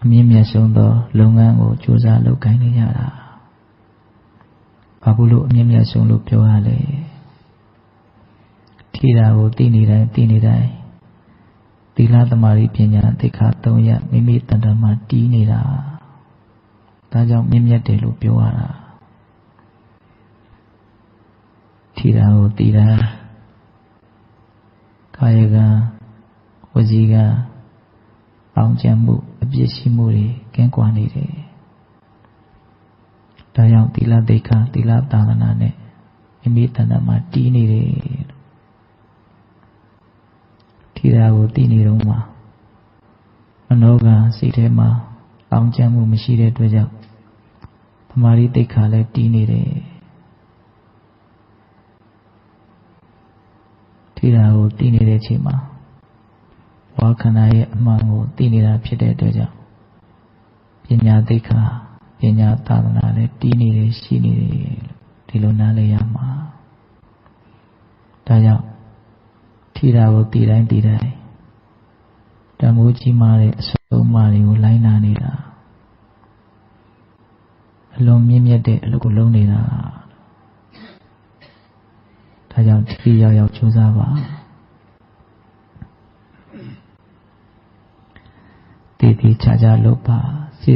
Speaker 2: အမြင့်မြတ်ဆုံးသောလုပ်ငန်းကိုကြိုးစားလုပ်ကိုင်နေကြတာဘာလို့အမြင့်မြတ်ဆုံးလို့ပြောရလဲထီတာကိုသိနေတိုင်းသီလသမารိပညာသိက္ခာ3ရပ်မိမိတဏ္ဍာမှာတီးနေတာဒါကြောင့်မြင့်မြတ်တယ်လို့ပြောရတာထီတာကိုသိတာကာယကံဝစီကံအောင်ကျမှုအပြစ်ရှိမှုတွေကင်းကွာနေတယ်ဒါကြောင့်သီလသိက္ခာသီလသာသနာနဲ့မိမိတဏ္ဍာမှာတီးနေတယ်ထီတာကိုသိနေတော့မှမနောကစိတ်ထဲမှာအောင်ကျမှုမရှိတဲ့အတွက်ကြောင့်သမာဓိသိက္ခာလည်းတီးနေတယ်ထီတာကိုသိနေတဲ့အချိန်မှာဝါခန္ဓာရဲ့အမှန်ကိုသိနေတာဖြစ်တဲ့အတွက်ကြောင့်ပညာသိက္ခာပညာသာသနာလည်းတီးနေတယ်ရှိနေတယ်ဒီလိုနားလည်ရမှာဒါကြောင့်ထီတာကိုသိတိုင်းတန်ဖိုးကြီးမားတဲ့အဆုံးအမတွေကိုလိုက်နာနေတာအလွန်မြင့်မြတ်တဲ့အလုပ်ကိုလုပ်နေတာဒါကြောင့်ဒီရောက်ကြိုးစားပါတည်ချာလုပ်ပါစီ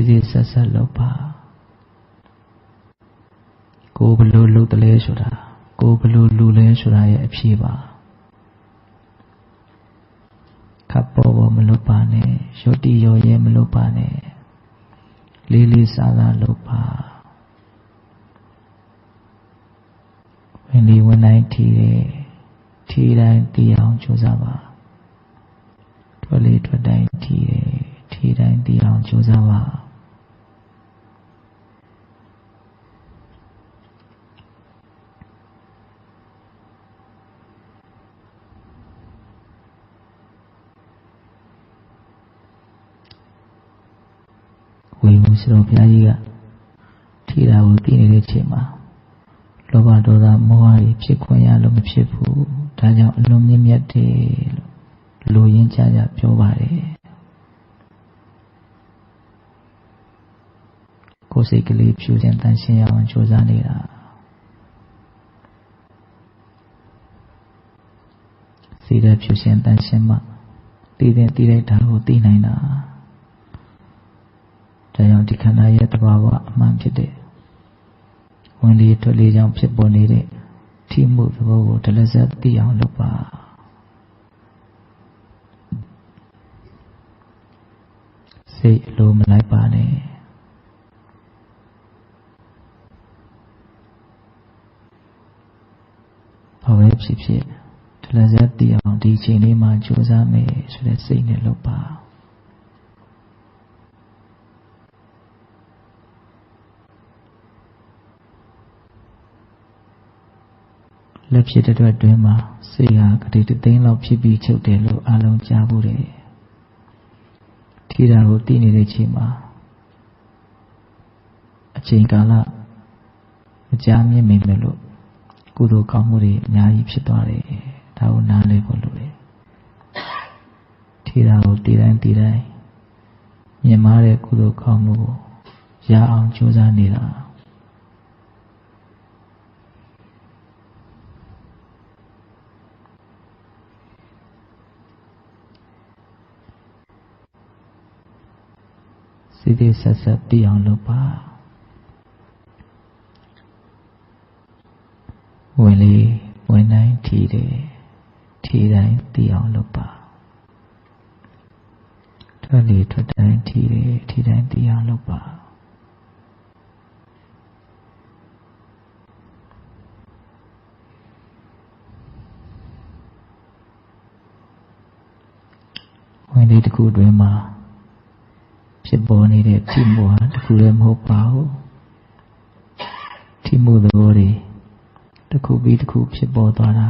Speaker 2: ဆက်လုပ်ပါကိုဘလို့လုပ်တယ်လဲဆိုတာကိုဘလို့လူလဲဆိုတာရဲ့အဖြေပါခပ်ပေါ်မလုပ်ပါနဲ့ရော့တီရော်ရဲမလုပ်ပါနဲ့လေးစားလုပ်ပါဝင်ဒီဝင်တိုင်းထီတိုင်းတည်အောင်ကြိုးစားပါထွက်လေထွက်တိုင်းထီတိုင်းတည်အောင်ကြိုးစားပါဝေမှုစတော်ဘုရားကြီးကထီတာကိုသိနေတဲ့အချိန်မှာလောဘဒေါသမောဟတွေဖြစ်ခွင့်ရလို့မဖြစ်ဘူးဒါကြောင့်အလွန်မြင့်မြတ်တယ်လို့လူရင်းကြပြောပါတယ်ကိုယ်စိတ်ကလေးဖြူစင်တန်ရှင်းအောင်ကြိုးစားနေတာစိတ်ဓာတ်ဖြူစင်တန်ရှင်းမှသိတဲ့ဓာတ်ကိုသိနိုင်တာဒါကြောင့်ဒီခန္ဓာရဲ့သဘာဝအမှန်ဖြစ်တဲ့ဝင်လေထွက်လေကြောင့်ဖြစ်ပေါ်နေတဲ့ထိမှုသဘောကိုတလက်ဆက်သိအောင်လုပ်ပါစိတ်အလိုမလိုက်ပါနဲ့ဘာပဲဖြစ်တလက်ဆက်သိအောင်ဒီချိန်လေးမှာကြိုးစားမယ်ဆိုတဲ့စိတ်နဲ့လုပ်ပါလက်ဖြစ်တဲ့အတွက်တွင်မှာစိတ်ဟာကတိတသိန်းလောက်ဖြစ်ပြီးချုပ်တယ်လို့အလုံးကြားဘူးတယ်ထီတာကိုသိနေတဲ့ချိန်မှာအချိန်ကာလမကြာမြင့်မိမယ်လို့ကုသိုလ်ကောင်းမှုတွေအများကြီးဖြစ်သွားတယ်ဒါကိုနားလည်ဖို့လိုတယ်ထီတာကိုသိတိုင်းမြင်မာတဲ့ကုသိုလ်ကောင်းမှုကိုရအောင်ကြိုးစားနေတာ စိတ်ဆက်ဆက်သိအောင်လုပ်ပါဝင်လေဝင်တိုင်းထီတယ်ထီတိုင်းသိအောင်လုပ်ပါထွက်လေထွက်တိုင်းထီတယ်ထီတိုင်းသိအောင်လုပ်ပါဝင်လေတစ်ခုတွင်မှာဖြစ်ပေါ်နေတဲ့ထိမှုဟာတစ်ခုလည်းမဟုတ်ပါဘူးထိမှုသဘောတွေတစ်ခုပြီးတစ်ခုဖြစ်ပေါ်သွားတာ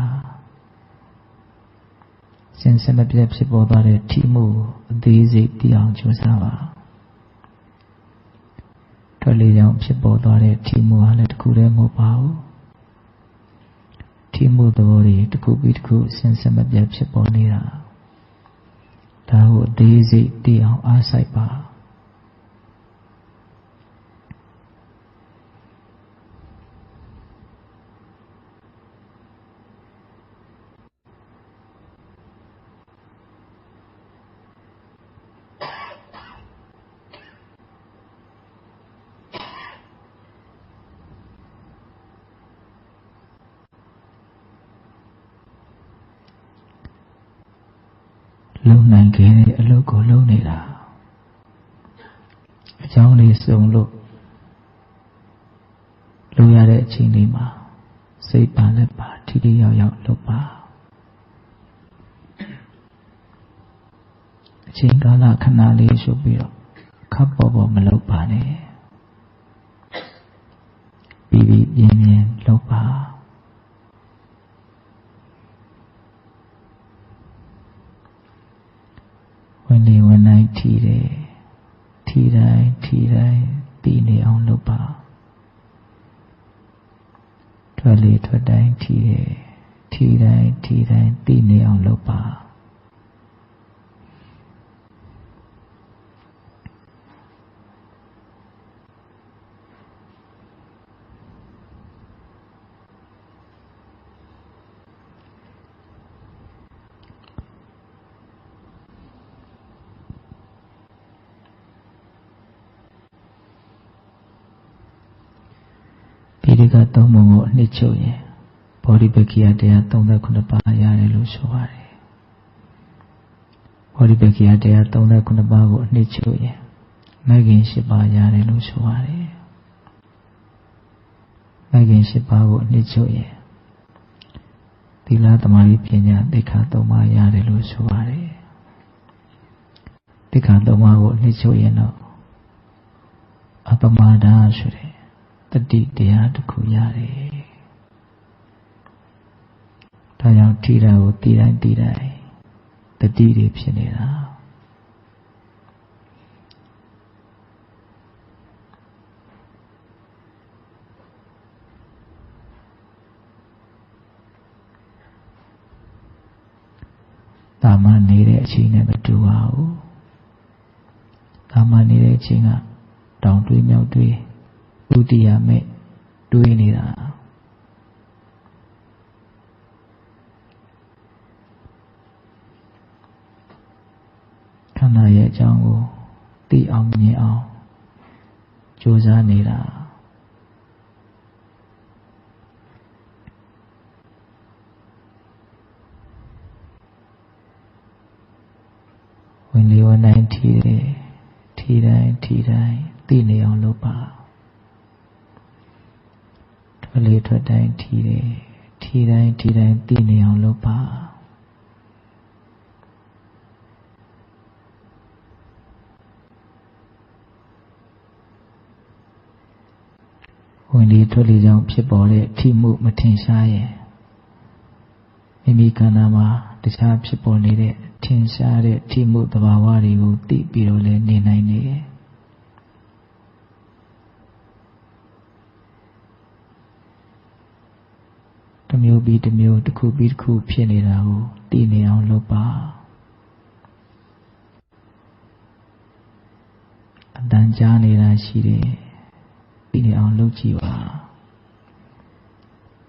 Speaker 2: စင်စစ်မပြတ်ဖြစ်ပေါ်သွားတဲ့ထိမှုအသေးစိတ်သိအောင်ကြိုးစားပါထွက်လေကြောင့်ဖြစ်ပေါ်သွားတဲ့ထိမှုဟာလည်းတစ်ခုလည်းမဟုတ်ပါဘူးထိမှုသဘောတွေတစ်ခုပြီးတစ်ခုစင်စစ်မပြတ်ဖြစ်ပေါ်နေတာဒါကိုအသေးစိတ်သိအောင်အားစိုက်ပါလုံနိုင်ခဲ့တဲ့အလုပ်ကိုလုပ်နေတာအကြောင်းလေးစုံလို့လုပ်ရတဲ့အချိန်လေးမှာစိတ်ပါလက်ပါထိထိရောက်ရောက်လုပ်ပါအချိန်ကာလခဏလေးရှုပ်ပြီးတော့ခပ်ပေါ်ပေါ်မလုပ်ပါနဲ့ပြီးပြီးပြင်းပြင်းလုပ်ပါဝင်လေဝင်တိုင်းထီတယ်ထီတိုင်းသိနေအောင်လုပ်ပါထွက်လေထွက်တိုင်းထီတယ်ထီတိုင်းသိနေအောင်လုပ်ပါဒီကသုံးပုံကိုအနှစ်ချုပ်ရင်ဘောဓိပက္ခိယတရား39ပါးရတယ်လို့ဆိုပါတယ်ဘောဓိပက္ခိယတရား39ပါးကိုအနှစ်ချုပ်ရင်မဂ္ဂင်10ပါးရတယ်လို့ဆိုပါတယ်မဂ္ဂင်10ပါးကိုအနှစ်ချုပ်ရင်သီလသမာဓိပညာသိက္ခာ3ပါးရတယ်လို့ဆိုပါတယ်သိက္ခာ3ပါးကိုအနှစ်ချုပ်ရင်တော့အပမဒါဆိုတဲ့တတိတရားတစ်ခုရတယ်ဒါကြောင့်ထီတာကိုတည်တိုင်းတတိတွေဖြစ်နေတာတာမန်နေတဲ့အချိန်နဲ့မတူပါဘူးတာမန်နေတဲ့အချိန်ကတောင်တွေးမြောက်တွေးဥတ္တရာမဲ့တွေးနေတာခန္ဓာရဲ့အကြောင်းကိုသိအောင်မြင်အောင်ကြိုးစားနေတာဝင်လေဝင်တိုင်းထီတယ်ထီတိုင်းသိနေအောင်လုပ်ပါထွက်လေထွက်တိုင်းထီတယ်ထီတိုင်းသိနေအောင်လုပ်ပါဝင်လေထွက်လေကြောင့်ဖြစ်ပေါ်တဲ့ထိမှုမထင်ရှားရင်မိမိခန္ဓာမှာတခြားဖြစ်ပေါ်နေတဲ့ထင်ရှားတဲ့ထိမှုသဘာဝတွေကိုသိပြီးတော့လည်းနေနိုင်နေတယ်တစ်မျိုးပြီးတစ်မျိုးတစ်ခုပြီးတစ်ခုဖြစ်နေတာကိုသိနေအောင်လုပ်ပါအတန်ကြားနေတာရှိတယ်သိနေအောင်လုပ်ကြည့်ပါ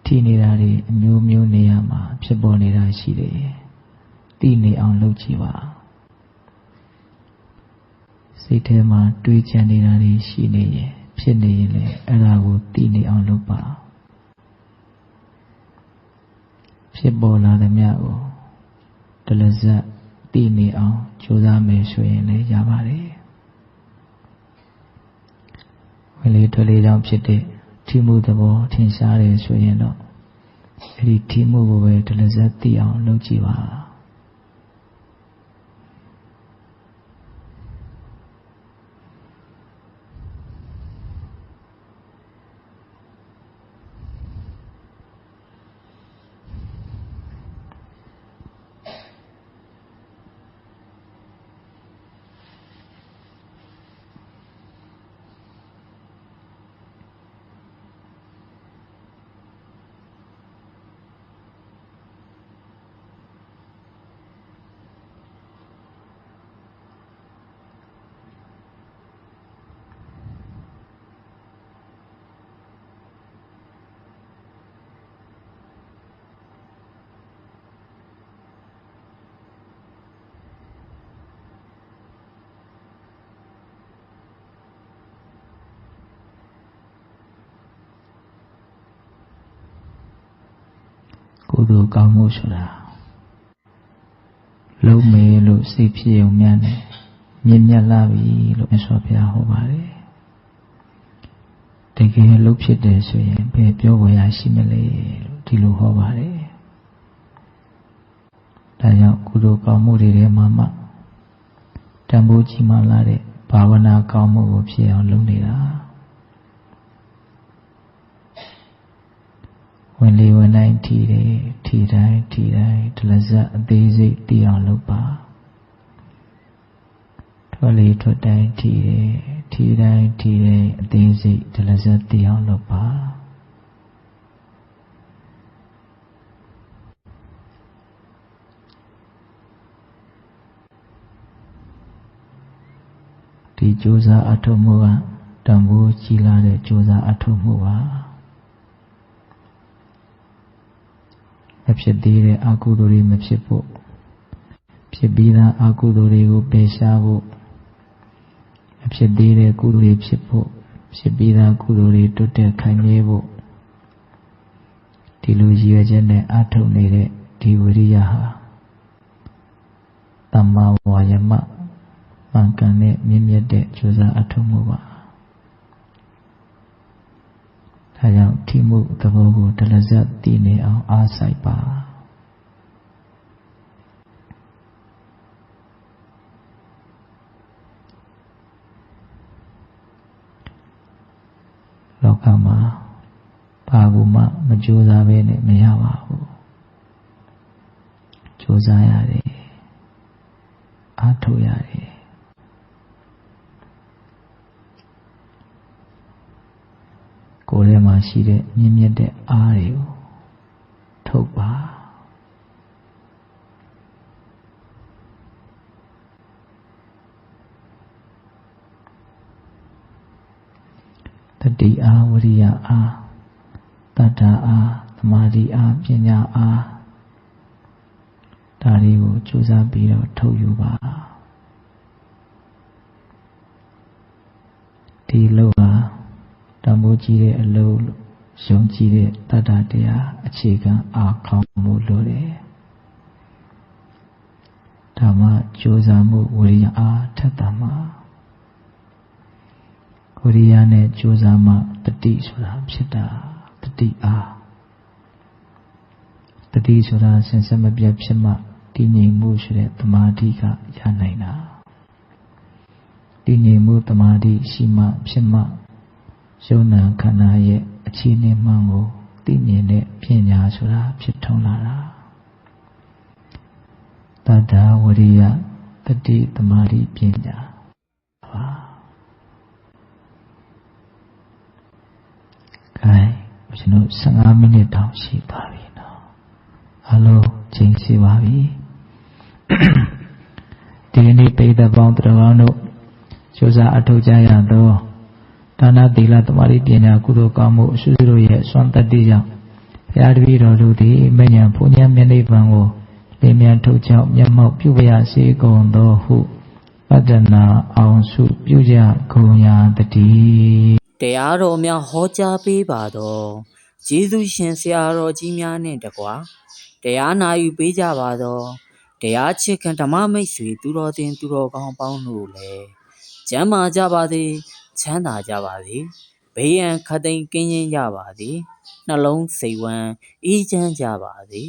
Speaker 2: ထိနေတာတွေအမျိုးမျိုးနေရာမှာဖြစ်ပေါ်နေတာရှိတယ်သိနေအောင်လုပ်ကြည့်ပါ စိတ်ထဲမှာတွေးကြံနေတာတွေရှိနေရင်ဖြစ်နေရင်လည်းအဲ့ဒါကိုသိနေအောင်လုပ်ပါဖြစ်ပေါ်လာသည်များကိုတလဇတ်သိနေအောင်ကြိုးစားမယ်ဆိုရင်လည်းရပါတယ်ဝင်လေထွက်လေကြောင့်ဖြစ်တဲ့ထိမှုသဘောထင်ရှားတယ်ဆိုရင်တော့အဲ့ဒီထိမှုကိုပဲတလဇတ်သိအောင်လုပ်ကြည့်ပါကုသိုလ်ကောင်းမှုဆိုတာလုံးမယ်လို့စိတ်ဖြစ်ုံများနဲ့မြင့်မြတ်လာပြီလို့မြတ်စွာဘုရားဟောပါတယ်တကယ်လို့ဖြစ်တယ်ဆိုရင်ဘယ်ပြောဝယ်ရရှိမလဲလို့ဒီလိုဟောပါတယ်ဒါကြောင့်ကုသိုလ်ကောင်းမှုတွေထဲမှာမှတန်ဖိုးကြီးမှလာတဲ့ဘာဝနာကောင်းမှုကိုဖြစ်အောင်လုပ်နေတာဝင်လေဝင်တိုင်းထီတယ်ထီတိုင်းဒလဇတ်အသေးစိတ်သိအောင်လုပ်ပါထွက်လေထွက်တိုင်းထီတယ်ထီတိုင်းအသေးစိတ်ဒလဇတ်သိအောင်လုပ်ပါဒီကြိုးစားအထောက်မှုကတန်ဖိုးကြီးလာတဲ့ကြိုးစားအထောက်မှုပါမဖြစ်သေးတဲ့အကုသိုလ်တွေမဖြစ်ဖို့ဖြစ်ပြီးသားအကုသိုလ်တွေကိုပယ်ရှားဖို့မဖြစ်သေးတဲ့ကုသိုလ်တွေဖြစ်ဖို့ဖြစ်ပြီးသားကုသိုလ်တွေတိုးတက်ခိုင်မြဲဖို့ဒီလိုရည်ရွယ်ချက်နဲ့အထောက်နေတဲ့ဒီဝိရိယဟာသမ္မာဝါယမမှန်ကန်တဲ့မြင့်မြတ်တဲ့ကြိုးစားအထောက်မှုပါဒါကြောင့်ထိမှုသဘောကိုတလဇတ်သိနေအောင်အားစိုက်ပါလောကမှာဘာကူမှမကြိုးစားဘဲနဲ့မရပါဘူးကြိုးစားရတယ်အားထုတ်ရတယ်ကိုယ်ထဲမှာရှိတဲ့မြင့်မြတ်တဲ့အားတွေကိုထုတ်ပါတတိအားဝိရိယအားတတ္တအားသမာဓိအားပညာအားဒါတွေကိုကြိုးစားပြီးတော့ထုတ်ယူပါဒီလိုပါတန်ဖိုးကြီးတဲ့အလုပ်ယုံကြည်တဲ့တတ္တတရားအခြေခံအားကောင်းမှုလိုတယ်ဓမ္မကြိုးစားမှုဝိရိယအားထက်သန်မှာဝိရိယနဲ့ကြိုးစားမှတတိဆိုတာဖြစ်တာတတိအားတတိဆိုတာစင်စစ်မပြတ်ဖြစ်မှတည်ငြိမ်မှုဆိုတဲ့သမာဓိကရနိုင်တာတည်ငြိမ်မှုသမာဓိရှိမှဖြစ်မှယုံနာခန္ဓာရဲ့အခြေအနေမှန်ကိုသိမြင်တဲ့ပညာဆိုတာဖြစ်ထွန်းလာတာတတ္တဝရိယတတိသမာဓိပညာပါခိုင်ကျွန်တော်15မိနစ်တောင်ရှိပါပြီနော်အားလုံးချိန်ရှိပါပြီဒီကနေ့ပိဋကပေါင်းတော်ကောင်းတို့ကြိုးစားအထောက်ကြရသောဒါနသီလသမာဓိပညာကုသိုလ်ကောင်းမှုအစွတ်တို့ရဲ့စွမ်းတတ္တိကြောင့်ဘုရားတပည့်တော်တို့သည်မဉ္ဇဉ်ဘုံဉာဏ်မြတ်နိဗ္ဗာန်ကိုလင်းမြန်ထုတ်ကြောင်းမျက်မှောက်ပြုပါရစေကုန်သောဟု ပတ္တနာအောင်စုပြုကြကုန်ရာတည်း
Speaker 1: တရားတော်များဟောကြားပေးပါတော့ကျေးဇူးရှင်ဆရာတော်ကြီးများနှင့်တကွာတရားနာယူပေးကြပါတော့တရားချစ်ခင်ဓမ္မမိတ်ဆွေသူတော်တင်သူတော်ကောင်းပေါင်းတို့လည်းကျမ်းမာကြပါစေချမ်းသာကြပါစေဘေးရန်ခတ်သိမ်းကင်းခြင်းကြပါစေနှလုံးစိတ်ဝမ်းအေးချမ်းကြပါစေ